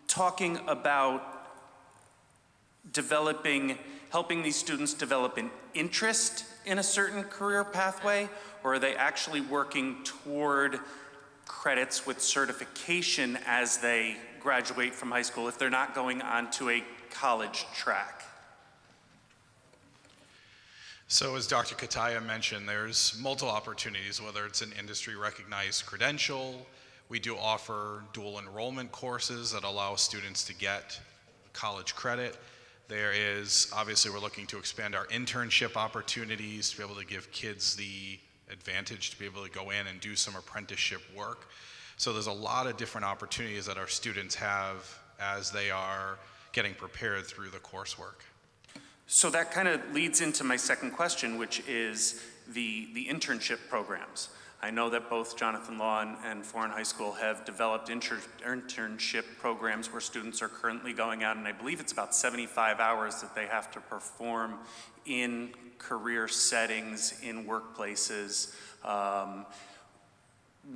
talking about helping these students develop an interest in a certain career pathway, or are they actually working toward credits with certification as they graduate from high school if they're not going on to a college track? So as Dr. Kataya mentioned, there's multiple opportunities, whether it's an industry recognized credential. We do offer dual enrollment courses that allow students to get college credit. There is, obviously, we're looking to expand our internship opportunities to be able to give kids the advantage to be able to go in and do some apprenticeship work. So there's a lot of different opportunities that our students have as they are getting prepared through the coursework. So that kind of leads into my second question, which is the internship programs. I know that both Jonathan Law and Foreign High School have developed internship programs where students are currently going out, and I believe it's about 75 hours that they have to perform in career settings, in workplaces.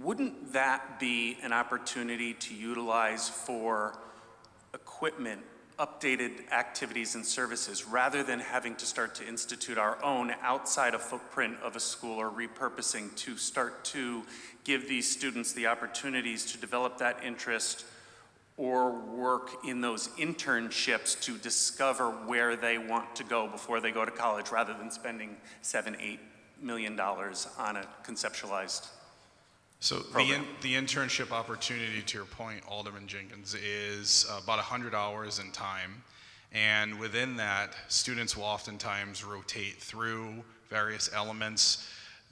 Wouldn't that be an opportunity to utilize for equipment, updated activities and services, rather than having to start to institute our own outside a footprint of a school or repurposing, to start to give these students the opportunities to develop that interest or work in those internships to discover where they want to go before they go to college, rather than spending $7-8 million on a conceptualized So the internship opportunity, to your point, Alderman Jenkins, is about 100 hours in time. And within that, students will oftentimes rotate through various elements.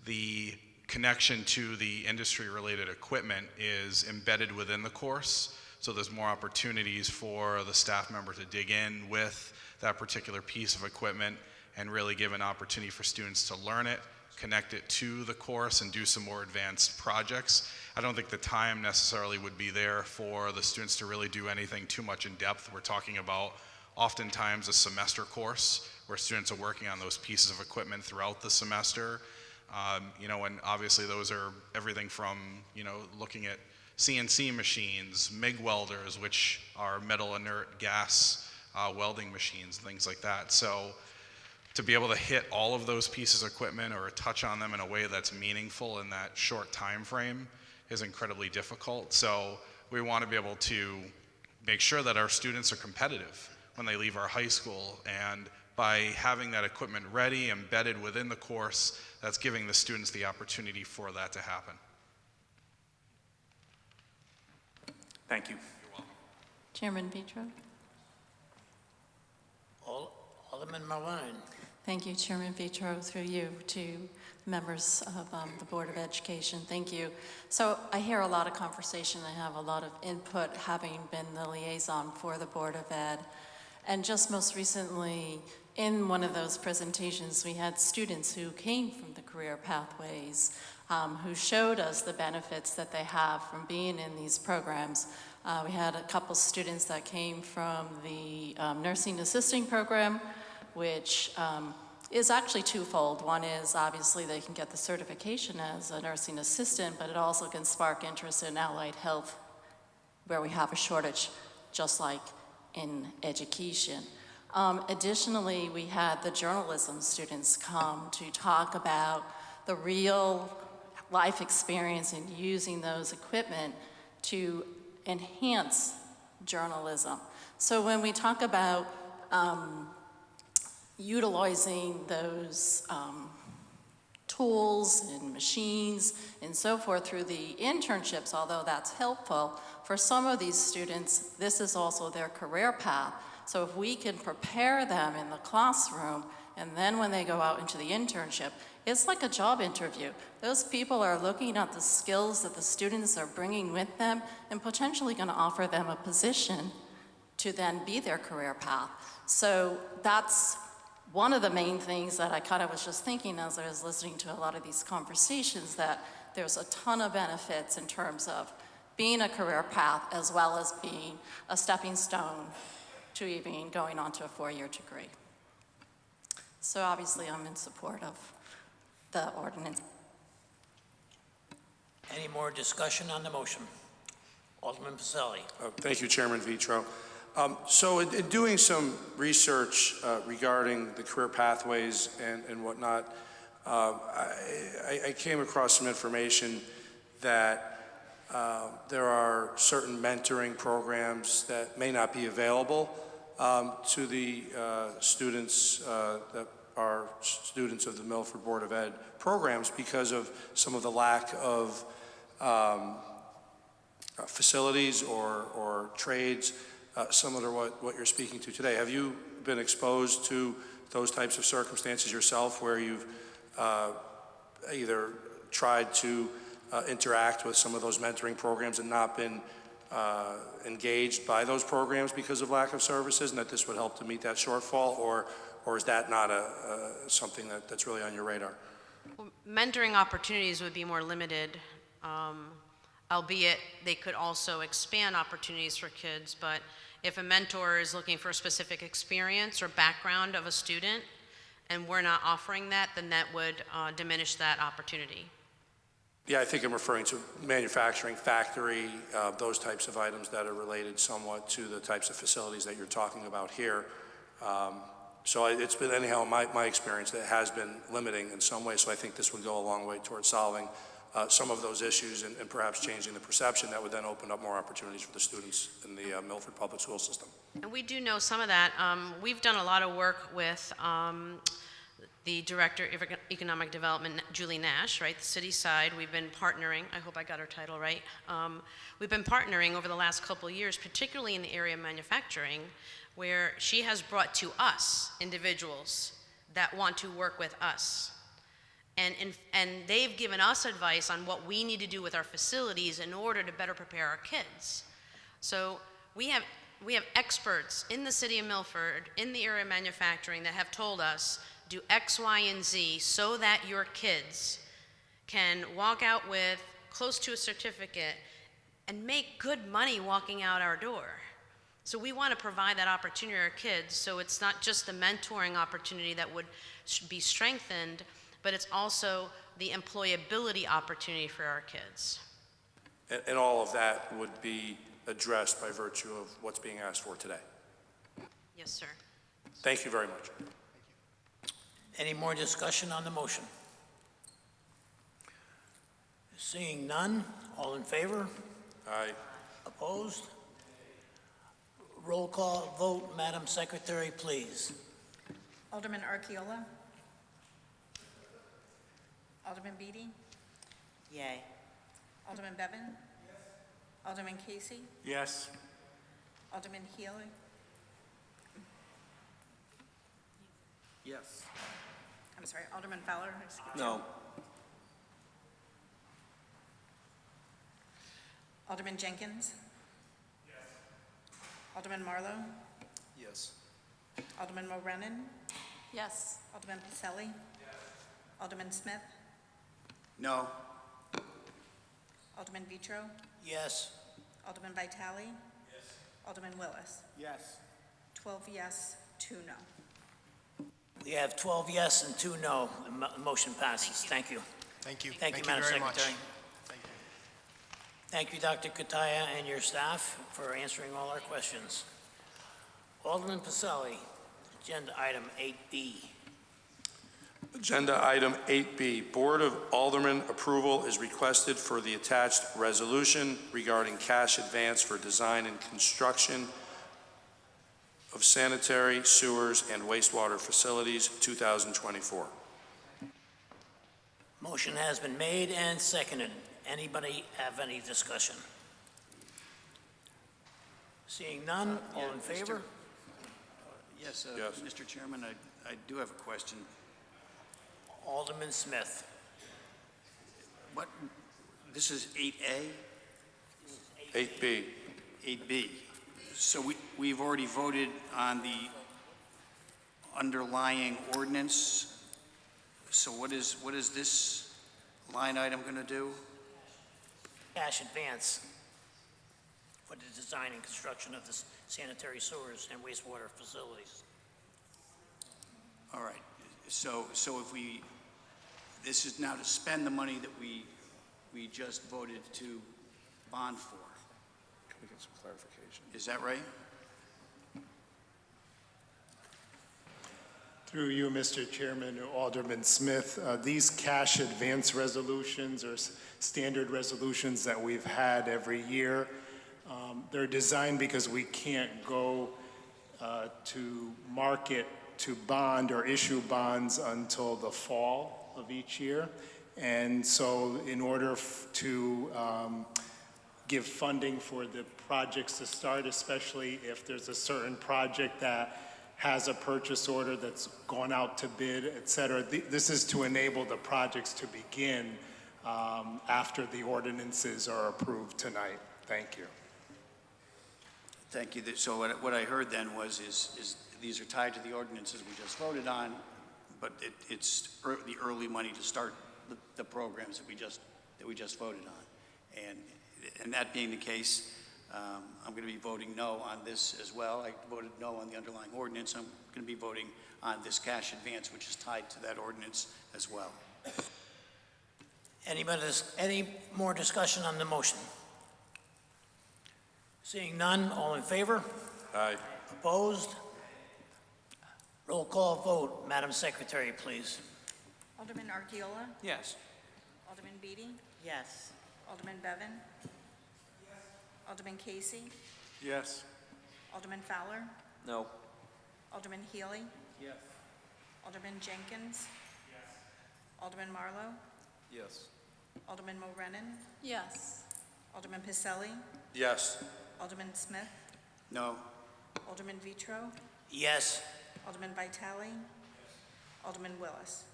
The connection to the industry-related equipment is embedded within the course. So there's more opportunities for the staff member to dig in with that particular piece of equipment and really give an opportunity for students to learn it, connect it to the course, and do some more advanced projects. I don't think the time necessarily would be there for the students to really do anything too much in depth. We're talking about oftentimes a semester course where students are working on those pieces of equipment throughout the semester. And obviously those are everything from, looking at CNC machines, MIG welders, which are metal inert gas welding machines, things like that. So to be able to hit all of those pieces of equipment or touch on them in a way that's meaningful in that short time frame is incredibly difficult. So we want to be able to make sure that our students are competitive when they leave our high school, and by having that equipment ready, embedded within the course, that's giving the students the opportunity for that to happen. Thank you. You're welcome. Chairman Vitro? Alderman Maline. Thank you, Chairman Vitro, through you to members of the Board of Education. Thank you. So I hear a lot of conversation. I have a lot of input, having been the liaison for the Board of Ed. And just most recently, in one of those presentations, we had students who came from the career pathways who showed us the benefits that they have from being in these programs. We had a couple students that came from the nursing assisting program, which is actually twofold. One is obviously they can get the certification as a nursing assistant, but it also can spark interest in allied health, where we have a shortage, just like in education. Additionally, we had the journalism students come to talk about the real life experience in using those equipment to enhance journalism. So when we talk about utilizing those tools and machines and so forth through the internships, although that's helpful, for some of these students, this is also their career path. So if we can prepare them in the classroom, and then when they go out into the internship, it's like a job interview. Those people are looking at the skills that the students are bringing with them and potentially going to offer them a position to then be their career path. So that's one of the main things that I kind of was just thinking as I was listening to a lot of these conversations, that there's a ton of benefits in terms of being a career path as well as being a stepping stone to even going on to a four-year degree. So obviously I'm in support of the ordinance. Any more discussion on the motion? Alderman Pacelli. Thank you, Chairman Vitro. So in doing some research regarding the career pathways and whatnot, I came across some information that there are certain mentoring programs that may not be available to the students that are students of the Milford Board of Ed programs because of some of the lack of facilities or trades similar to what you're speaking to today. Have you been exposed to those types of circumstances yourself where you've either tried to interact with some of those mentoring programs and not been engaged by those programs because of lack of services, and that this would help to meet that shortfall, or is that not something that's really on your radar? Well, mentoring opportunities would be more limited, albeit they could also expand opportunities for kids. But if a mentor is looking for a specific experience or background of a student and we're not offering that, then that would diminish that opportunity. Yeah, I think I'm referring to manufacturing, factory, those types of items that are related somewhat to the types of facilities that you're talking about here. So it's been, anyhow, my experience, that it has been limiting in some way. So I think this would go a long way towards solving some of those issues and perhaps changing the perception that would then open up more opportunities for the students in the Milford Public School System. And we do know some of that. We've done a lot of work with the Director of Economic Development, Julie Nash, right, the city side. We've been partnering, I hope I got her title right. We've been partnering over the last couple of years, particularly in the area of manufacturing, where she has brought to us individuals that want to work with us. And they've given us advice on what we need to do with our facilities in order to better prepare our kids. So we have experts in the city of Milford, in the area of manufacturing, that have told us, do X, Y, and Z so that your kids can walk out with close to a certificate and make good money walking out our door. So we want to provide that opportunity to our kids, so it's not just the mentoring opportunity that would be strengthened, but it's also the employability opportunity for our kids. And all of that would be addressed by virtue of what's being asked for today. Yes, sir. Thank you very much. Any more discussion on the motion? Seeing none, all in favor? Aye. Opposed? Roll call vote, Madam Secretary, please. Alderman Archiola? Alderman Beatty? Yay. Alderman Bevan? Yes. Alderman Casey? Yes. Alderman Healy? Yes. I'm sorry, Alderman Fowler? No. Alderman Jenkins? Yes. Alderman Marlowe? Yes. Alderman Mulrennan? Yes. Alderman Pacelli? Yes. Alderman Smith? No. Alderman Vitro? Yes. Alderman Vitale? Yes. Alderman Willis? Yes. 12 yes, 2 no. We have 12 yes and 2 no. The motion passes. Thank you. Thank you. Thank you, Madam very much. Secretary. Thank you, Dr. Kataya and your staff, for answering all our questions. Alderman Pacelli, agenda item 8B. Agenda item 8B, Board of Aldermen approval is requested for the attached resolution regarding cash advance for design and construction of sanitary, sewers, and wastewater facilities, 2024. Motion has been made and seconded. Anybody have any discussion? Seeing none, all in favor? Yes, Yes. Mr. Chairman, I do have a question. Alderman Smith. What, this is 8A? 8B. 8B. So we've already voted on the underlying ordinance. So what is this line item going to do? Cash advance for the design and construction of the sanitary sewers and wastewater facilities. All right. So if this is now to spend the money that we just voted to bond for. Can we get some clarification? Is that right? Through you, Mr. Chairman, Alderman Smith, these cash advance resolutions are standard resolutions that we've had every year. They're designed because we can't go to market to bond or issue bonds until the fall of each year. And so in order to give funding for the projects to start, especially if there's a certain project that has a purchase order that's gone out to bid, et cetera. This is to enable the projects to begin after the ordinances are approved tonight. Thank you. Thank you. So what I heard then is these are tied to the ordinances we just voted on, but it's the early money to start the programs that we just voted on. And that being the case, I'm going to be voting no on this as well. I voted no on the underlying ordinance. I'm going to be voting on this cash advance, which is tied to that ordinance as well. Any more discussion on the motion? Seeing none, all in favor? Aye. Opposed? Roll call vote. Madam Secretary, please. Alderman Archiola? Yes. Alderman Beatty? Yes. Alderman Bevan? Alderman Casey? Yes. Alderman Fowler? No. Alderman Healy? Yes. Alderman Jenkins? Alderman Marlowe? Yes. Alderman Morenin? Yes. Alderman Pacelli? Yes. Alderman Smith? No. Alderman Vitro? Yes. Alderman Vitale? Alderman Willis?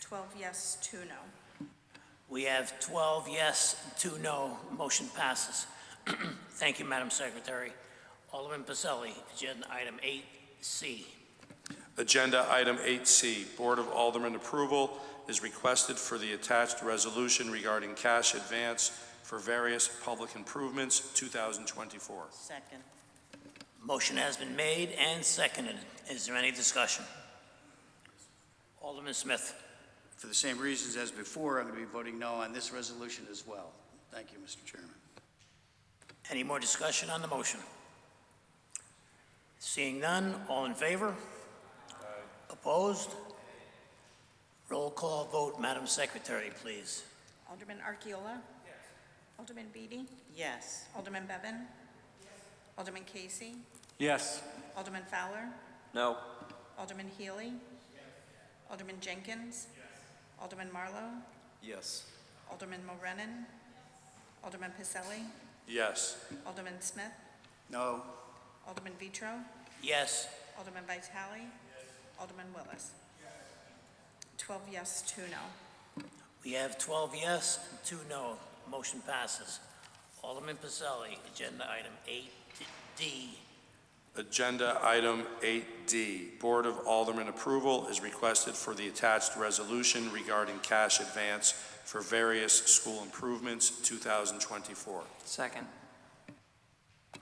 12 yes, 2 no. We have 12 yes, 2 no. Motion passes. Thank you, Madam Secretary. Alderman Pacelli, agenda item 8C. Agenda item 8C, Board of Aldermen approval is requested for the attached resolution regarding cash advance for various public improvements, 2024. Second. Motion has been made and seconded. Is there any discussion? Alderman Smith. For the same reasons as before, I'm going to be voting no on this resolution as well. Thank you, Mr. Chairman. Any more discussion on the motion? Seeing none, all in favor? Opposed? Roll call vote, Madam Secretary, please. Alderman Archiola? Yes. Alderman Beatty? Yes. Alderman Bevan? Yes. Alderman Casey? Yes. Alderman Fowler? No. Alderman Healy? Yes. Alderman Jenkins? Yes. Alderman Marlowe? Yes. Alderman Morenin? Alderman Pacelli? Yes. Alderman Smith? No. Alderman Vitro? Yes. Alderman Vitale? Yes. Alderman Willis? Yes. 12 yes, 2 no. We have 12 yes and 2 no. Motion passes. Alderman Pacelli, agenda item 8D. Agenda item 8D, Board of Aldermen approval is requested for the attached resolution regarding cash advance for various school improvements, 2024. Second.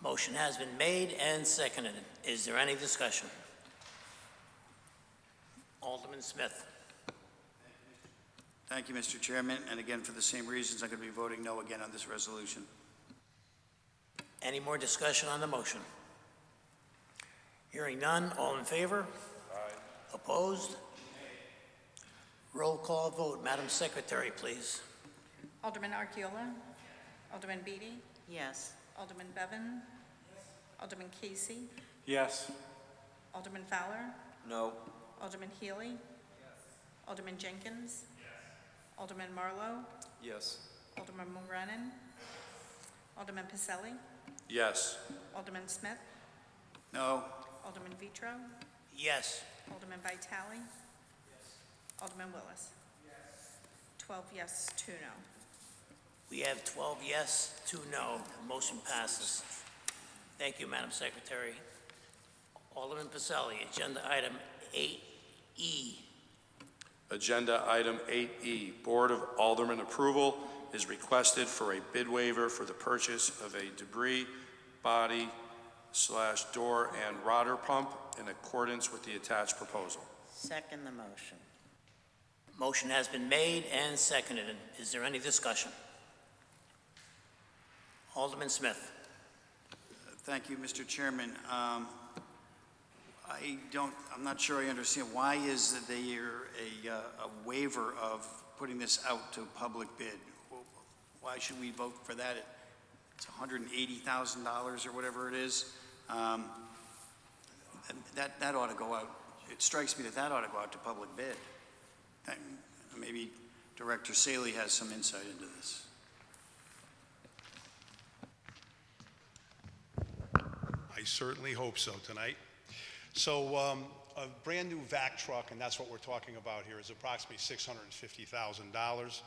Motion has been made and seconded. Is there any discussion? Alderman Smith. Thank you, Mr. Chairman. And again, for the same reasons, I'm going to be voting no again on this resolution. Any more discussion on the motion? Hearing none, all in favor? Aye. Opposed? Roll call vote. Madam Secretary, please. Alderman Archiola? Alderman Beatty? Yes. Alderman Bevan? Alderman Casey? Yes. Alderman Fowler? No. Alderman Healy? Alderman Jenkins? Alderman Marlowe? Yes. Alderman Morenin? Alderman Pacelli? Yes. Alderman Smith? No. Alderman Vitro? Yes. Alderman Vitale? Alderman Willis? 12 yes, 2 no. We have 12 yes, 2 no. Motion passes. Thank you, Madam Secretary. Alderman Pacelli, agenda item 8E. Agenda item 8E, Board of Aldermen approval is requested for a bid waiver for the purchase of a debris body / door and rotor pump in accordance with the attached proposal. Second the motion. Motion has been made and seconded. Is there any discussion? Alderman Smith. Thank you, Mr. Chairman. I'm not sure I understand. Why is there a waiver of putting this out to public bid? Why should we vote for that? It's $180,000 or whatever it is. That ought to go out. It strikes me that ought to go out to public bid. Maybe Director Saley has some insight into this. I certainly hope so tonight. So a brand new vac truck, and that's what we're talking about here, is approximately $650,000.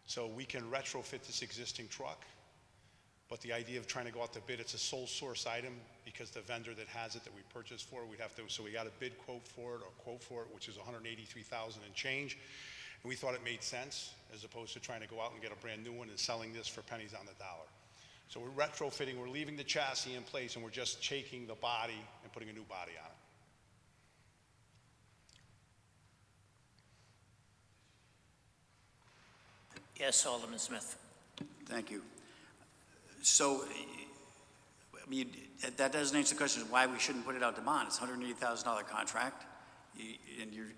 So we can retrofit this existing truck, but the idea of trying to go out to bid, it's a sole source item because the vendor that has it that we purchased for, so we got a bid quote for it, which is $183,000 and change. And we thought it made sense as opposed to trying to go out and get a brand new one and selling this for pennies on the dollar. So we're retrofitting, we're leaving the chassis in place, and we're just changing the body and putting a new body on it. Yes, Alderman Smith. Thank you. So, I mean, that doesn't answer the question of why we shouldn't put it out to bond. It's a $180,000 contract. And you're,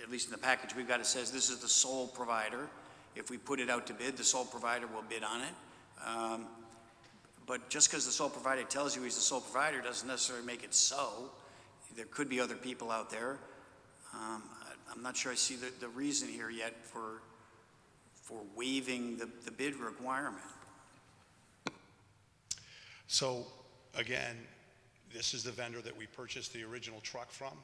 at least in the package we've got, it says this is the sole provider. If we put it out to bid, the sole provider will bid on it. But just because the sole provider tells you he's the sole provider doesn't necessarily make it so. There could be other people out there. I'm not sure I see the reason here yet for waiving the bid requirement. So again, this is the vendor that we purchased the original truck from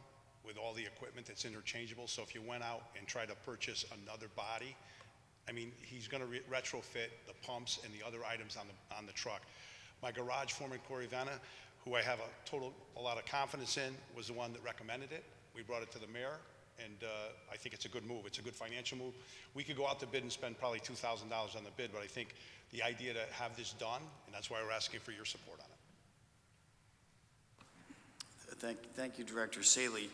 with all the equipment that's interchangeable. So if you went out and tried to purchase another body, I mean, he's going to retrofit the pumps and the other items on the truck. My garage foreman, Corey Venna, who I have a lot of confidence in, was the one that recommended it. We brought it to the mayor, and I think it's a good move. It's a good financial move. We could go out to bid and spend probably $2,000 on the bid, but I think the idea to have this done, and that's why we're asking for your support on it. Thank you, Director Saley.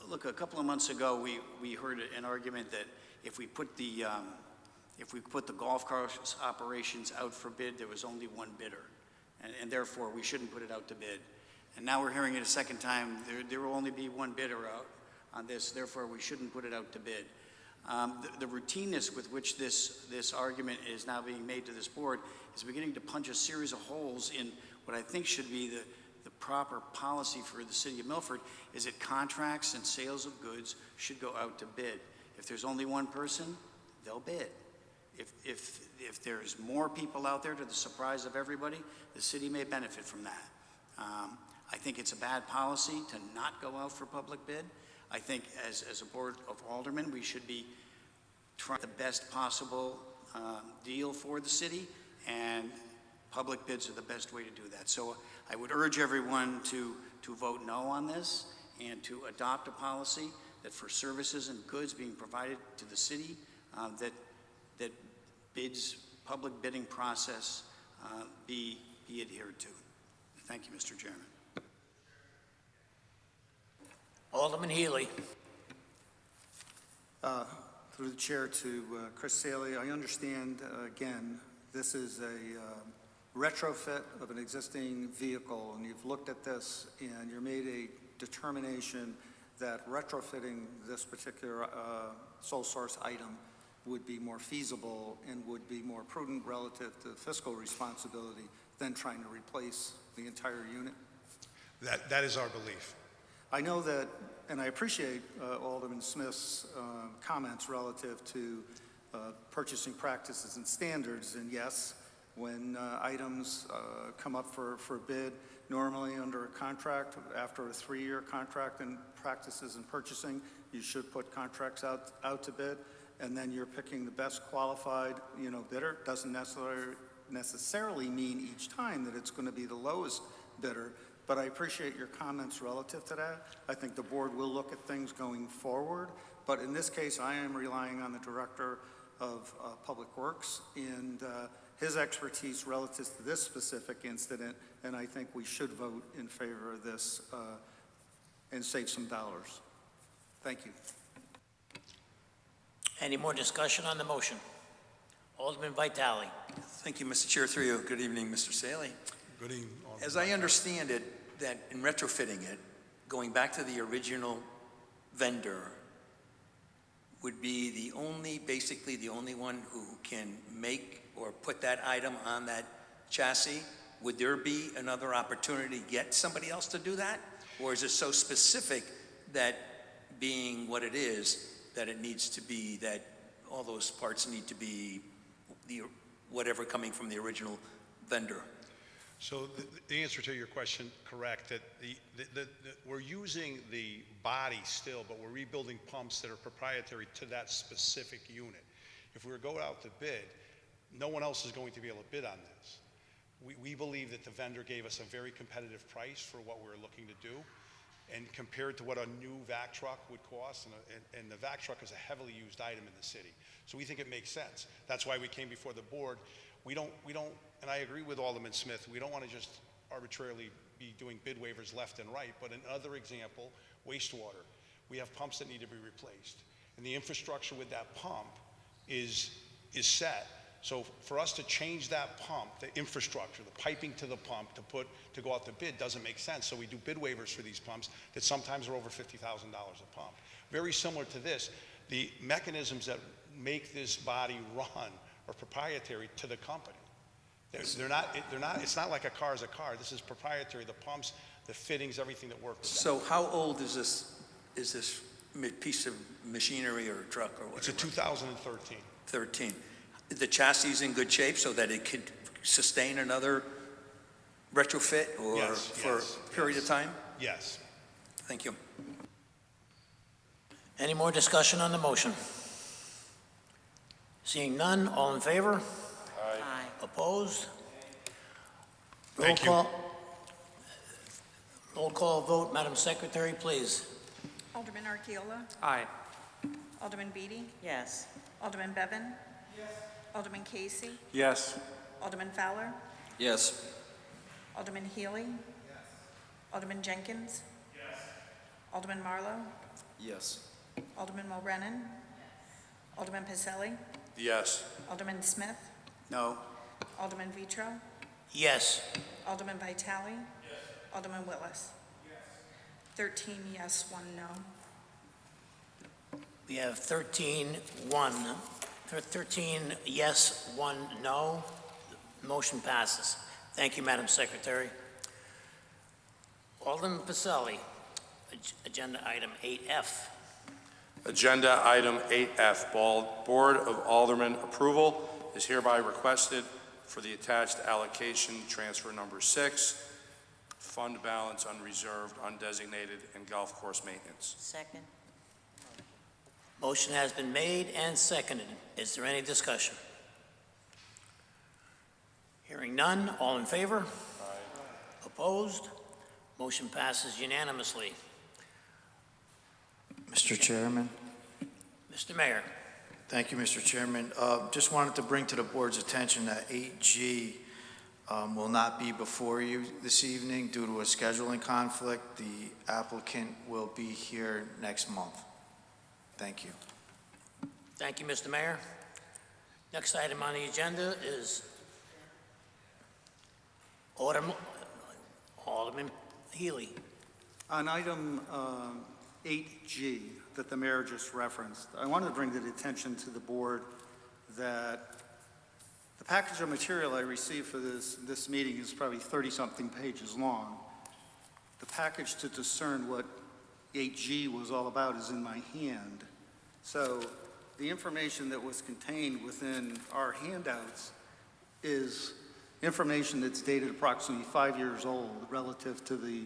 Look, a couple of months ago, we heard an argument that if we put the golf course operations out for bid, there was only one bidder, and therefore we shouldn't put it out to bid. And now we're hearing it a second time. There will only be one bidder out on this, therefore we shouldn't put it out to bid. The routineness with which this argument is now being made to this board is beginning to punch a series of holes in what I think should be the proper policy for the city of Milford, is that contracts and sales of goods should go out to bid. If there's only one person, they'll bid. If there's more people out there, to the surprise of everybody, the city may benefit from that. I think it's a bad policy to not go out for public bid. I think as a board of aldermen, we should be trying the best possible deal for the city, and public bids are the best way to do that. So I would urge everyone to vote no on this and to adopt a policy that for services and goods being provided to the city, that public bidding process be adhered to. Thank you, Mr. Chairman. Alderman Healy. Through the chair to Chris Saley, I understand, again, this is a retrofit of an existing vehicle, and you've looked at this and you made a determination that retrofitting this particular sole source item would be more feasible and would be more prudent relative to fiscal responsibility than trying to replace the entire unit? That is our belief. I know that, and I appreciate Alderman Smith's comments relative to purchasing practices and standards. And yes, when items come up for bid, normally under a contract, after a 3-year contract in practices and purchasing, you should put contracts out to bid, and then you're picking the best qualified, bidder. Doesn't necessarily mean each time that it's going to be the lowest bidder, but I appreciate your comments relative to that. I think the board will look at things going forward, but in this case, I am relying on the Director of Public Works and his expertise relative to this specific incident, and I think we should vote in favor of this and save some dollars. Thank you. Any more discussion on the motion? Alderman Vitale. Thank you, Mr. Chair. Through you. Good evening, Mr. Saley. Good evening. As I understand it, that in retrofitting it, going back to the original vendor would be basically the only one who can make or put that item on that chassis. Would there be another opportunity to get somebody else to do that? Or is it so specific that being what it is, that it needs to be, that all those parts need to be whatever coming from the original vendor? So the answer to your question, correct, that we're using the body still, but we're rebuilding pumps that are proprietary to that specific unit. If we were to go out to bid, no one else is going to be able to bid on this. We believe that the vendor gave us a very competitive price for what we're looking to do, and compared to what a new vac truck would cost, and the vac truck is a heavily used item in the city. So we think it makes sense. That's why we came before the board. We don't, and I agree with Alderman Smith, we don't want to just arbitrarily be doing bid waivers left and right, but another example, wastewater. We have pumps that need to be replaced, and the infrastructure with that pump is set. So for us to change that pump, the infrastructure, the piping to the pump to go out to bid doesn't make sense. So we do bid waivers for these pumps that sometimes are over $50,000 a pump. Very similar to this, the mechanisms that make this body run are proprietary to the company. It's not like a car is a car. This is proprietary, the pumps, the fittings, everything that works. So how old is this piece of machinery or truck or whatever? It's a 2013. 13. The chassis is in good shape so that it could sustain another retrofit or for a period of time? Yes. Thank you. Any more discussion on the motion? Seeing none, all in favor? Aye. Opposed? Thank you. Roll call vote, Madam Secretary, please. Alderman Archiola? Aye. Alderman Beatty? Yes. Alderman Bevan? Yes. Alderman Casey? Yes. Alderman Fowler? Yes. Alderman Healy? Yes. Alderman Jenkins? Yes. Alderman Marlowe? Yes. Alderman Mulrennan? Yes. Alderman Pacelli? Yes. Alderman Smith? No. Alderman Vitro? Yes. Alderman Vitale? Yes. Alderman Willis? Yes. 13 yes, 1 no. We have 13 yes, 1 no. Motion passes. Thank you, Madam Secretary. Alderman Pacelli, agenda item 8F. Agenda item 8F, Board of Aldermen approval is hereby requested for the attached allocation transfer number 6, fund balance unreserved, undesignated, and golf course maintenance. Second. Motion has been made and seconded. Is there any discussion? Hearing none, all in favor? Aye. Opposed? Motion passes unanimously. Mr. Chairman. Mr. Mayor. Thank you, Mr. Chairman. Just wanted to bring to the board's attention that 8G will not be before you this evening due to a scheduling conflict. The applicant will be here next month. Thank you. Thank you, Mr. Mayor. Next item on the agenda is Alderman Healy. On item 8G that the mayor just referenced, I wanted to bring to the attention to the board that the package of material I received for this meeting is probably 30-something pages long. The package to discern what 8G was all about is in my hand. So the information that was contained within our handouts is information that's dated approximately 5 years old relative to the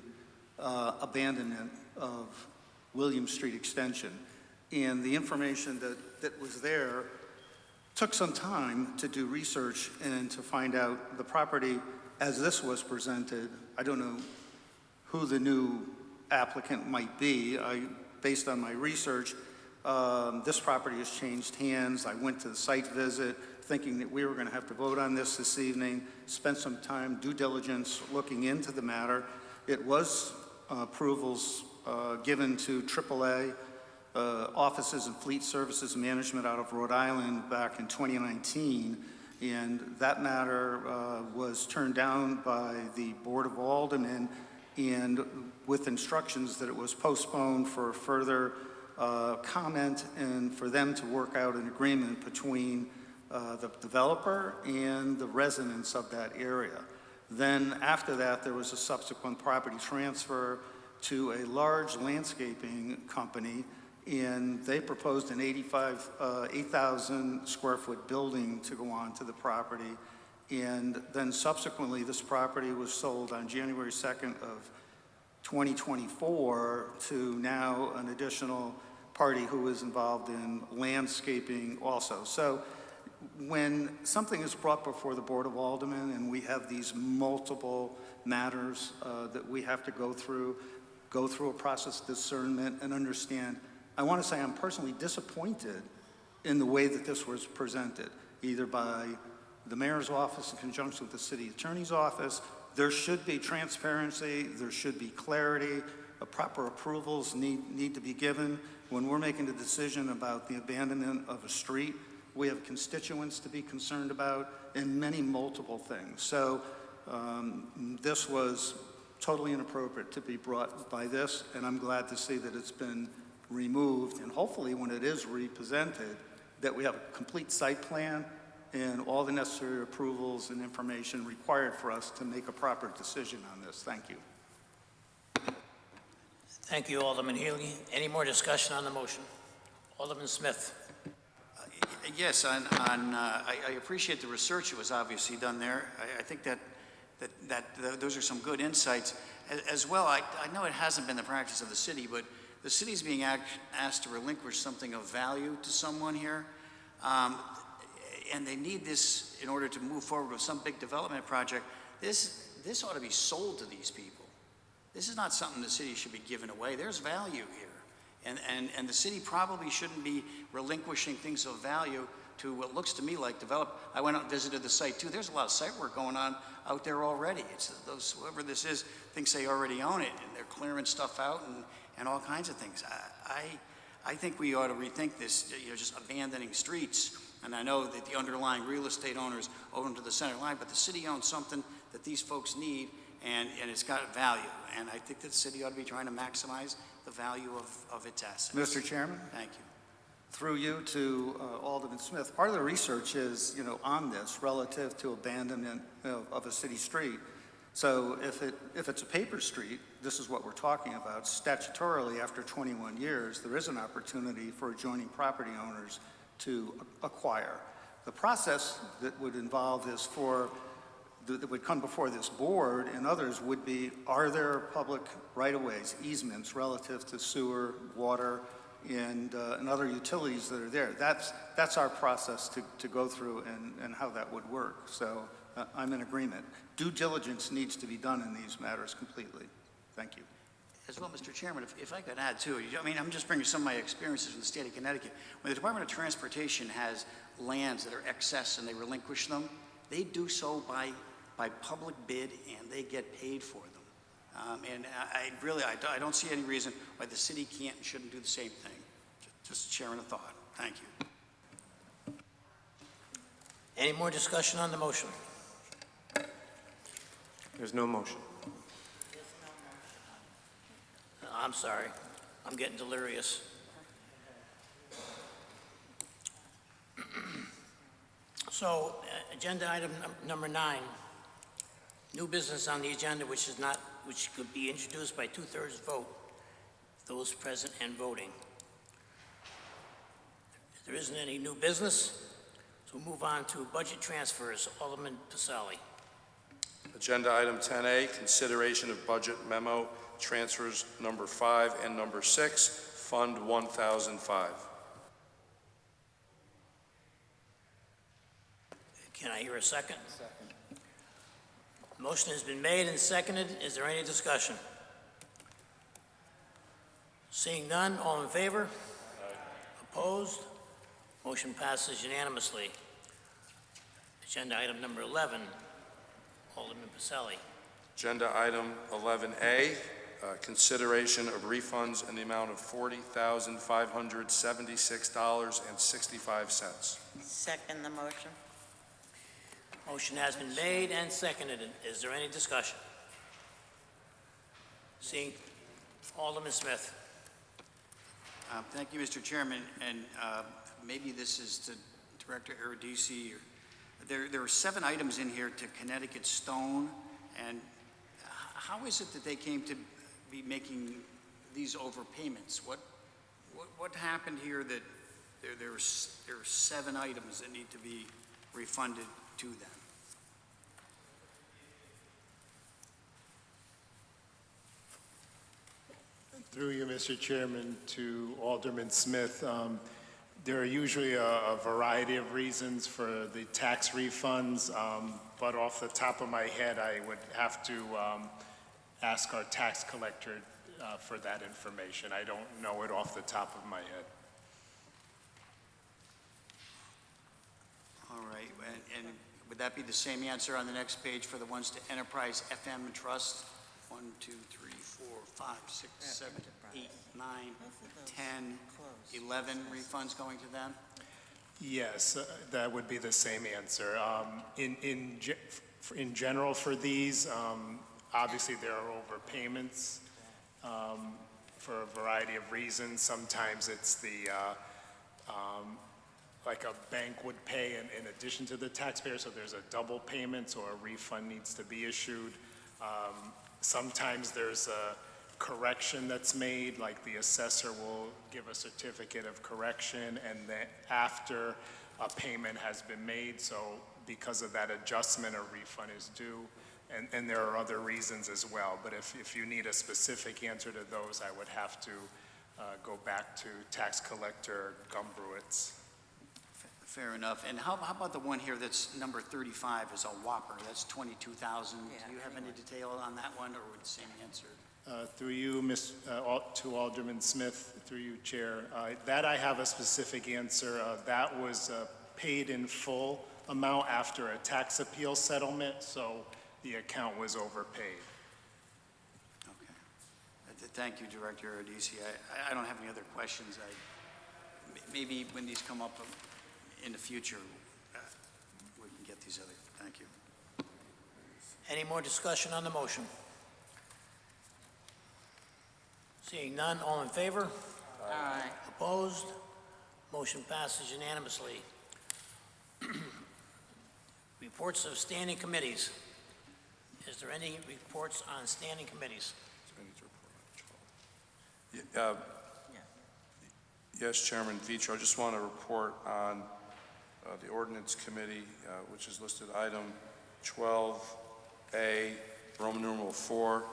abandonment of William Street Extension. And the information that was there took some time to do research and to find out the property as this was presented. I don't know who the new applicant might be. Based on my research, this property has changed hands. I went to the site visit thinking that we were going to have to vote on this evening, spent some time, due diligence, looking into the matter. It was approvals given to AAA Offices and Fleet Services Management out of Rhode Island back in 2019, and that matter was turned down by the Board of Aldermen, and with instructions that it was postponed for further comment and for them to work out an agreement between the developer and the residents of that area. Then after that, there was a subsequent property transfer to a large landscaping company, and they proposed an 8,000 square foot building to go on to the property. And then subsequently, this property was sold on January 2nd of 2024 to now an additional party who is involved in landscaping also. So when something is brought before the Board of Aldermen and we have these multiple matters that we have to go through a process of discernment and understand, I want to say I'm personally disappointed in the way that this was presented, either by the mayor's office in conjunction with the city attorney's office. There should be transparency, there should be clarity, proper approvals need to be given. When we're making a decision about the abandonment of a street, we have constituents to be concerned about and many multiple things. So this was totally inappropriate to be brought by this, and I'm glad to see that it's been removed, and hopefully when it is represented, that we have a complete site plan and all the necessary approvals and information required for us to make a proper decision on this. Thank you. Thank you, Alderman Healy. Any more discussion on the motion? Alderman Smith. Yes, I appreciate the research that was obviously done there. I think that those are some good insights. As well, I know it hasn't been the practice of the city, but the city's being asked to relinquish something of value to someone here. And they need this in order to move forward with some big development project. This ought to be sold to these people. This is not something the city should be giving away. There's value here. And the city probably shouldn't be relinquishing things of value to what looks to me like I went out and visited the site too. There's a lot of site work going on out there already. It's whoever this is thinks they already own it, and they're clearing stuff out and all kinds of things. I think we ought to rethink this, just abandoning streets. And I know that the underlying real estate owners own to the center line, but the city owns something that these folks need, and it's got value. And I think that the city ought to be trying to maximize the value of its assets. Mr. Chairman? Thank you. Through you to Alderman Smith, part of the research is, on this relative to abandonment of a city street. So if it's a paper street, this is what we're talking about. Statutorily, after 21 years, there is an opportunity for adjoining property owners to acquire. The process that would involve this that would come before this board and others would be, are there public right-of-ways, easements relative to sewer, water, and other utilities that are there? That's our process to go through and how that would work. So I'm in agreement. Due diligence needs to be done in these matters completely. Thank you. As well, Mr. Chairman, if I could add too, I'm just bringing some of my experiences from the state of Connecticut. When the Department of Transportation has lands that are excess and they relinquish them, they do so by public bid, and they get paid for them. And I don't see any reason why the city can't and shouldn't do the same thing. Just sharing a thought. Thank you. Any more discussion on the motion? There's no motion. I'm sorry. I'm getting delirious. So, agenda item number 9, new business on the agenda which could be introduced by 2/3 vote, those present and voting. If there isn't any new business, so we'll move on to budget transfers. Alderman Pasali. Agenda item 10A, consideration of budget memo transfers number 5 and number 6, Fund 1005. Can I hear a second? Second. Motion has been made and seconded. Is there any discussion? Seeing none, all in favor? Opposed? Motion passes unanimously. Agenda item number 11, Alderman Pacelli. Agenda item 11A, consideration of refunds in the amount of $40,576.65. Second the motion. Motion has been made and seconded. Is there any discussion? Seeing Alderman Smith. Thank you, Mr. Chairman, and maybe this is to Director Eridisi. There are 7 items in here to Connecticut Stone, and how is it that they came to be making these overpayments? What happened here that there are 7 items that need to be refunded to them? Through you, Mr. Chairman, to Alderman Smith, there are usually a variety of reasons for the tax refunds, but off the top of my head, I would have to ask our tax collector for that information. I don't know it off the top of my head. All right, and would that be the same answer on the next page for the ones to Enterprise FM Trust? 1, 2, 3, 4, 5, 6, 7, 8, 9, 10, 11 refunds going to them? Yes, that would be the same answer. In general for these, obviously there are overpayments for a variety of reasons. Sometimes it's the like a bank would pay in addition to the taxpayer, so there's a double payment, so a refund needs to be issued. Sometimes there's a correction that's made, like the assessor will give a certificate of correction, and then after a payment has been made, so because of that adjustment, a refund is due. And there are other reasons as well, but if you need a specific answer to those, I would have to go back to tax collector Gumbrowitz. Fair enough. And how about the one here that's number 35 is a whopper? That's 22,000. Do you have any detail on that one, or would the same answer? Through you, to Alderman Smith, through you, Chair. That I have a specific answer. That was paid in full amount after a tax appeal settlement, so the account was overpaid. Okay. Thank you, Director Eridisi. I don't have any other questions. Maybe when these come up in the future, we can get these other. Thank you. Any more discussion on the motion? Seeing none, all in favor? Aye. Opposed? Motion passes unanimously. Reports of standing committees. Is there any reports on standing committees? Yes, Chairman Vitro, I just want to report on the Ordinance Committee, which is listed item 12A, Roman numeral 4,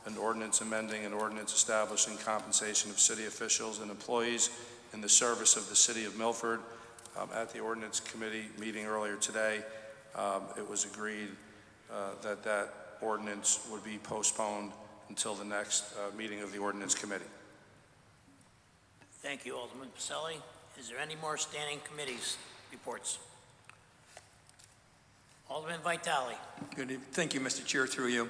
an ordinance amending an ordinance establishing compensation of city officials and employees in the service of the city of Milford. At the Ordinance Committee meeting earlier today, it was agreed that that ordinance would be postponed until the next meeting of the Ordinance Committee. Thank you, Alderman Pacelli. Is there any more standing committees reports? Alderman Vitale. Good evening. Thank you, Mr. Chair, through you.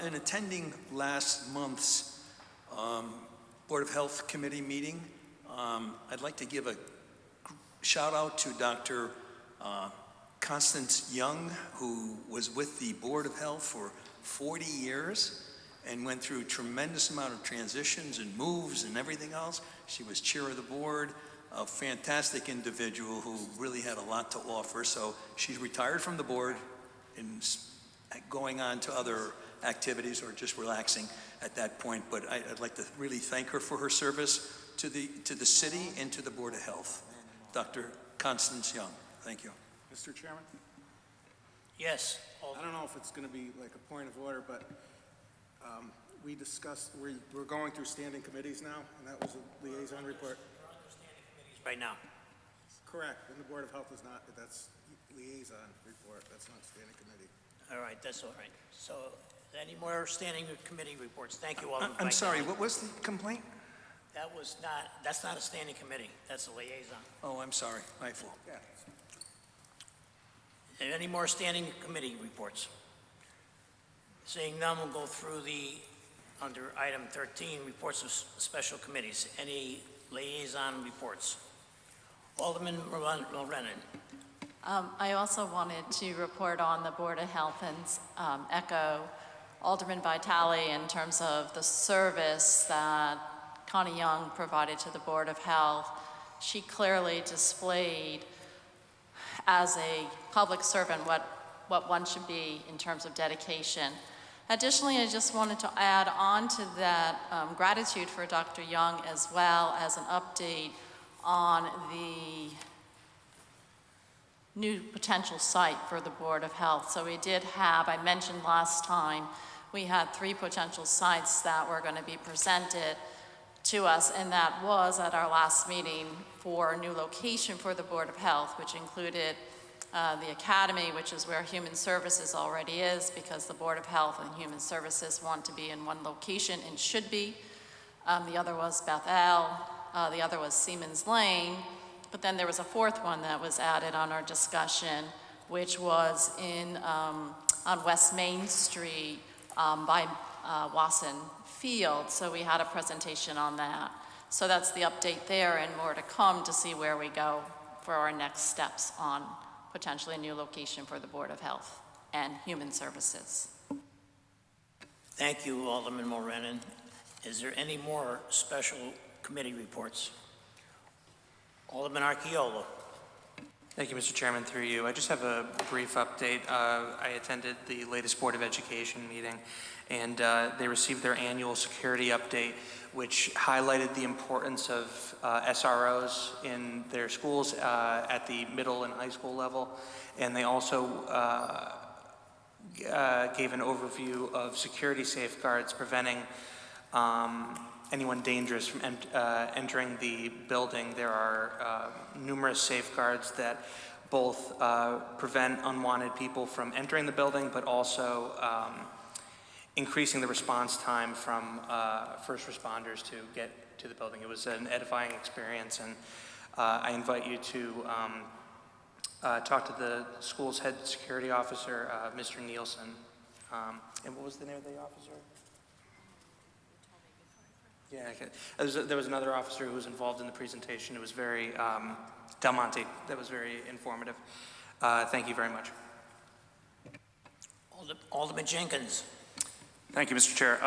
In attending last month's Board of Health Committee meeting, I'd like to give a shout out to Dr. Constance Young, who was with the Board of Health for 40 years and went through a tremendous amount of transitions and moves and everything else. She was chair of the board, a fantastic individual who really had a lot to offer. So she's retired from the board and going on to other activities or just relaxing at that point. But I'd like to really thank her for her service to the city and to the Board of Health. Dr. Constance Young, thank you. Mr. Chairman? Yes. I don't know if it's going to be like a point of order, but we discussed, we're going through standing committees now, and that was a liaison report. Right now. Correct, and the Board of Health is not, that's liaison report, that's not standing committee. All right, that's all right. So, any more standing committee reports? Thank you, Alderman. I'm sorry, what was the complaint? That's not a standing committee, that's a liaison. Oh, I'm sorry, my fault. Any more standing committee reports? Seeing none, we'll go through under item 13, reports of special committees. Any liaison reports? Alderman Mulrennan. I also wanted to report on the Board of Health and echo Alderman Vitale in terms of the service that Connie Young provided to the Board of Health. She clearly displayed as a public servant what one should be in terms of dedication. Additionally, I just wanted to add on to that gratitude for Dr. Young as well as an update on the new potential site for the Board of Health. So we did have, I mentioned last time, we had 3 potential sites that were going to be presented to us, and that was at our last meeting for a new location for the Board of Health, which included the Academy, which is where Human Services already is, because the Board of Health and Human Services want to be in one location and should be. The other was Bethel, the other was Siemens Lane, but then there was a 4th one that was added on our discussion, which was on West Main Street by Wasson Field, so we had a presentation on that. So that's the update there, and more to come to see where we go for our next steps on potentially a new location for the Board of Health and Human Services. Thank you, Alderman Mulrennan. Is there any more special committee reports? Alderman Archeolo. Thank you, Mr. Chairman, through you. I just have a brief update. I attended the latest Board of Education meeting, and they received their annual security update, which highlighted the importance of SROs in their schools at the middle and high school level. And they also gave an overview of security safeguards preventing anyone dangerous from entering the building. There are numerous safeguards that both prevent unwanted people from entering the building, but also increasing the response time from first responders to get to the building. It was an edifying experience, and I invite you to talk to the school's head security officer, Mr. Nielsen. And what was the name of the officer? Yeah, there was another officer who was involved in the presentation. It was very, Del Monte, that was very informative. Thank you very much. Alderman Jenkins. Thank you, Mr. Chair.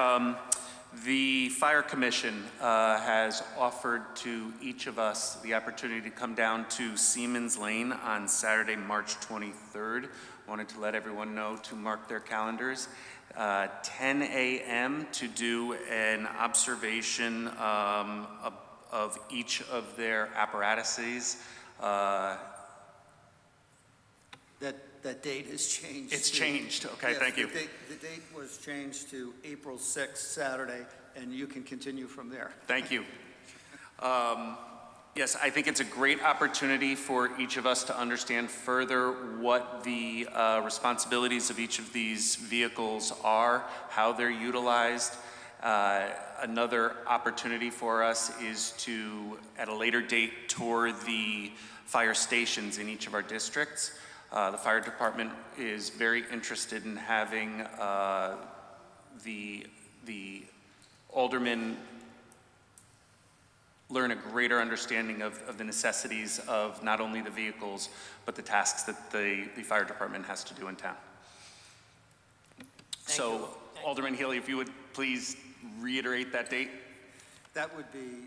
The Fire Commission has offered to each of us the opportunity to come down to Siemens Lane on Saturday, March 23rd. Wanted to let everyone know to mark their calendars. 10 a.m. to do an observation of each of their apparatuses. That date has changed. It's changed. Okay, yes, thank you. The date was changed to April 6th, Saturday, and you can continue from there. Thank you. Yes, I think it's a great opportunity for each of us to understand further what the responsibilities of each of these vehicles are, how they're utilized. Another opportunity for us is to, at a later date, tour the fire stations in each of our districts. The fire department is very interested in having the aldermen learn a greater understanding of the necessities of not only the vehicles, but the tasks that the fire department has to do in town. So, Alderman Healy, if you would please reiterate that date? That would be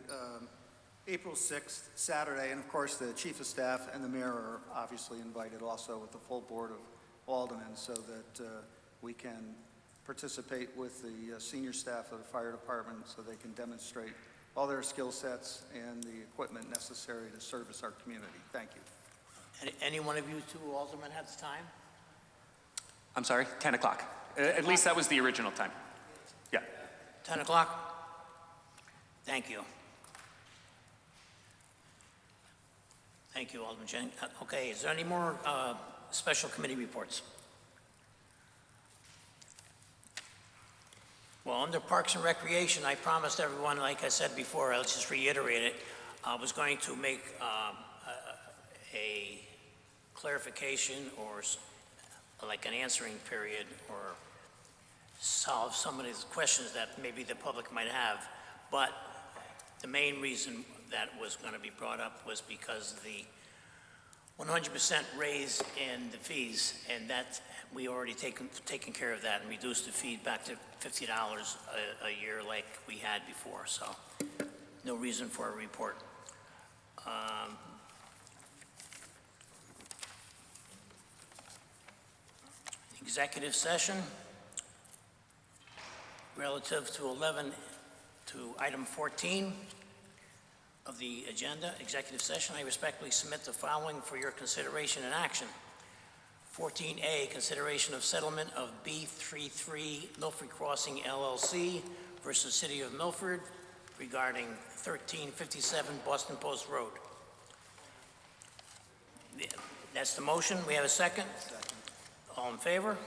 April 6th, Saturday, and of course, the chief of staff and the mayor are obviously invited also with the full board of aldermen so that we can participate with the senior staff of the fire department so they can demonstrate all their skill sets and the equipment necessary to service our community. Thank you. Any one of you two aldermen have the time? I'm sorry, 10 o'clock. At least that was the original time. Yeah. 10 o'clock? Thank you. Thank you, Alderman Jen. Okay, is there any more special committee reports? Well, under Parks and Recreation, I promised everyone, like I said before, I'll just reiterate it, I was going to make a clarification or like an answering period or solve some of these questions that maybe the public might have. But the main reason that was going to be brought up was because the 100% raise in the fees, and that we already taken care of that and reduced the fee back to $50 a year like we had before, so no reason for a report. Executive session relative to item 14 of the agenda, executive session, I respectfully submit the following for your consideration and action. 14A, consideration of settlement of B33 Milford Crossing LLC versus City of Milford regarding 1357 Boston Post Road. That's the motion. We have a second? All in favor?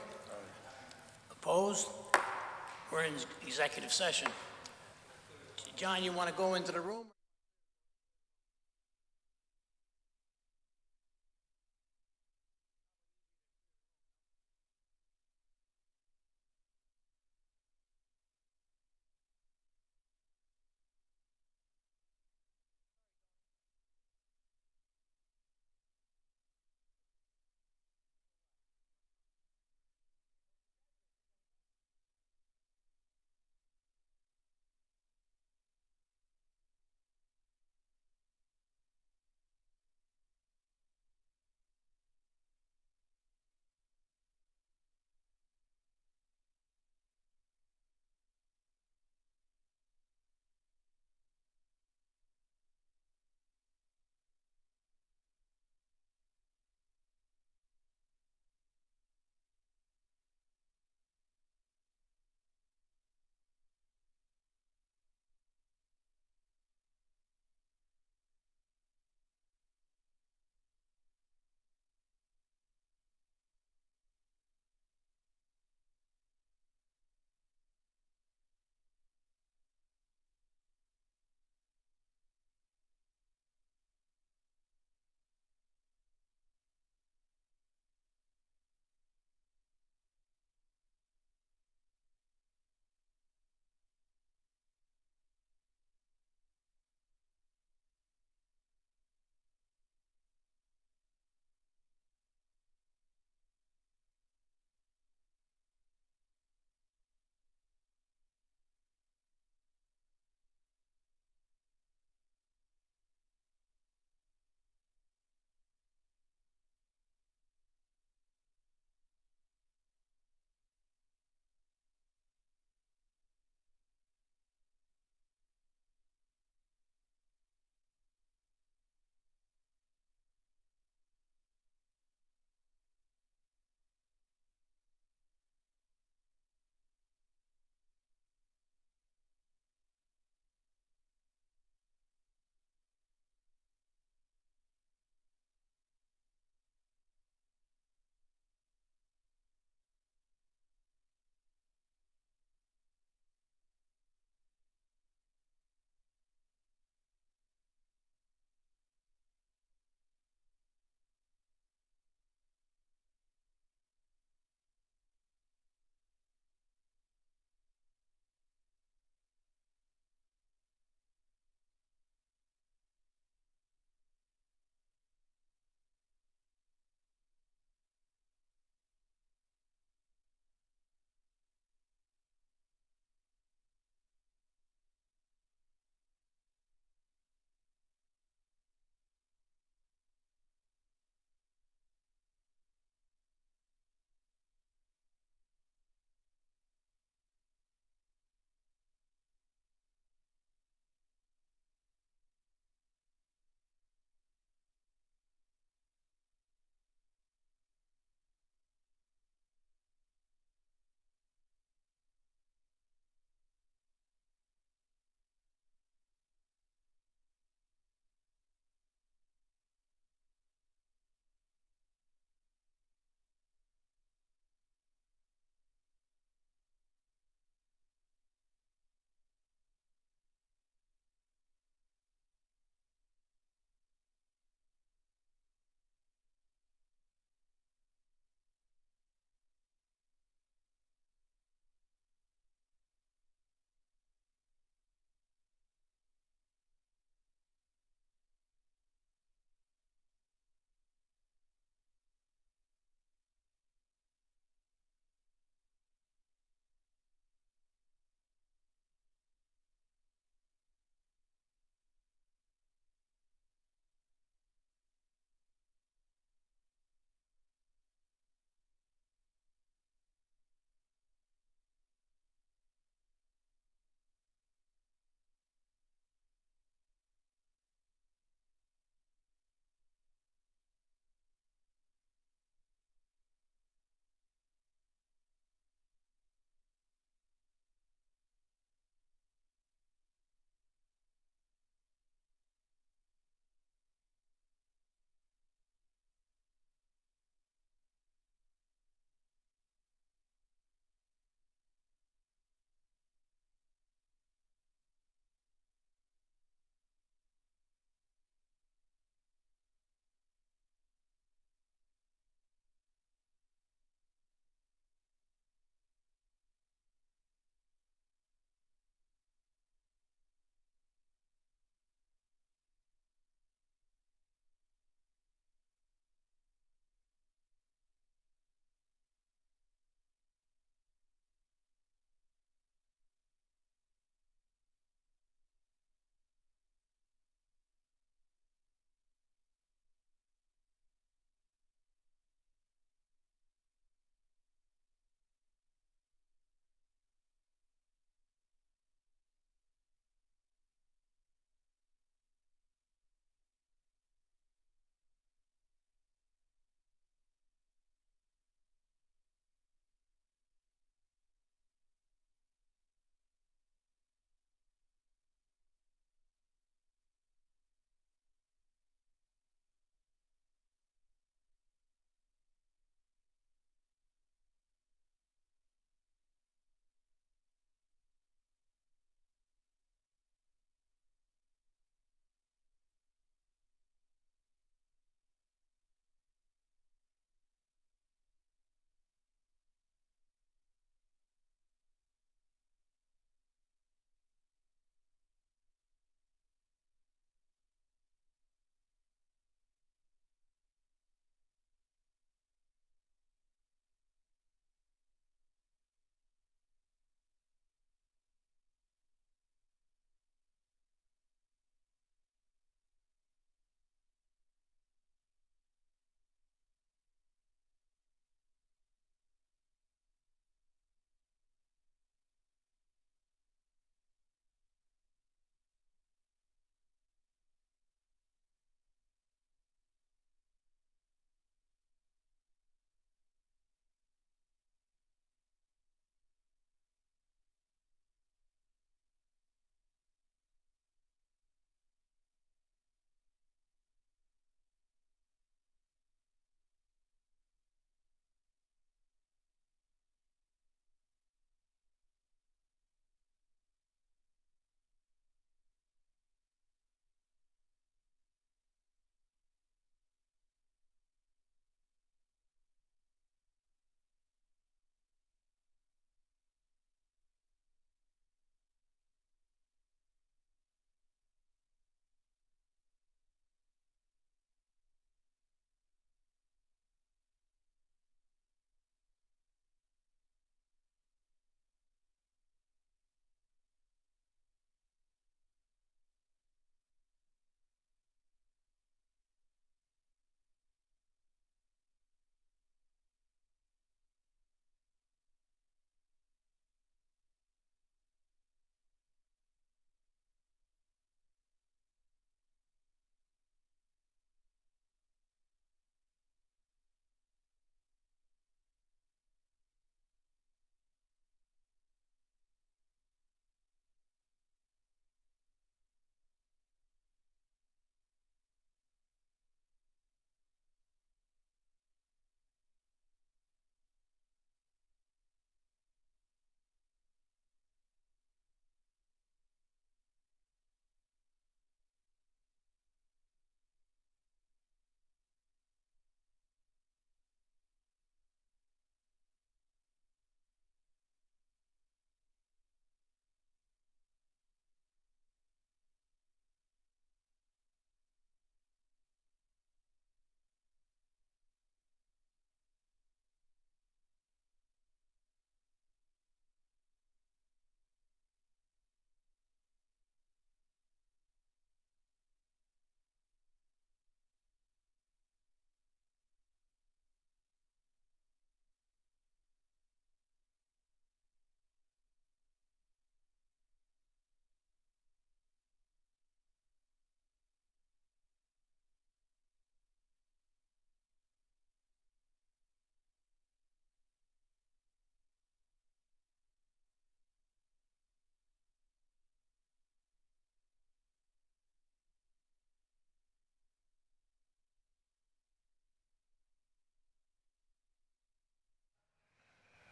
Opposed? We're in executive session. John, you want to go into the room?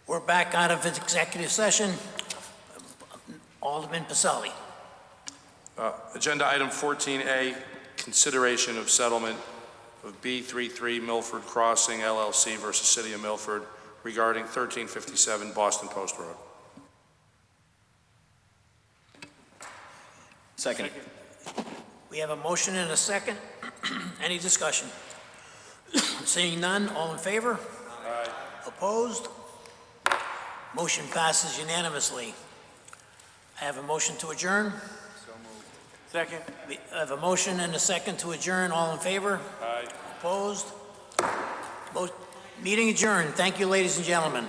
We're back out of executive session. Alderman Pasali. Agenda item 14A, consideration of settlement of B33 Milford Crossing LLC versus City of Milford regarding 1357 Boston Post Road. Second. We have a motion and a second. Any discussion? Seeing none, all in favor? Aye. Opposed? Motion passes unanimously. I have a motion to adjourn. Second. I have a motion and a second to adjourn. All in favor? Aye. Opposed? Meeting adjourned. Thank you, ladies and gentlemen.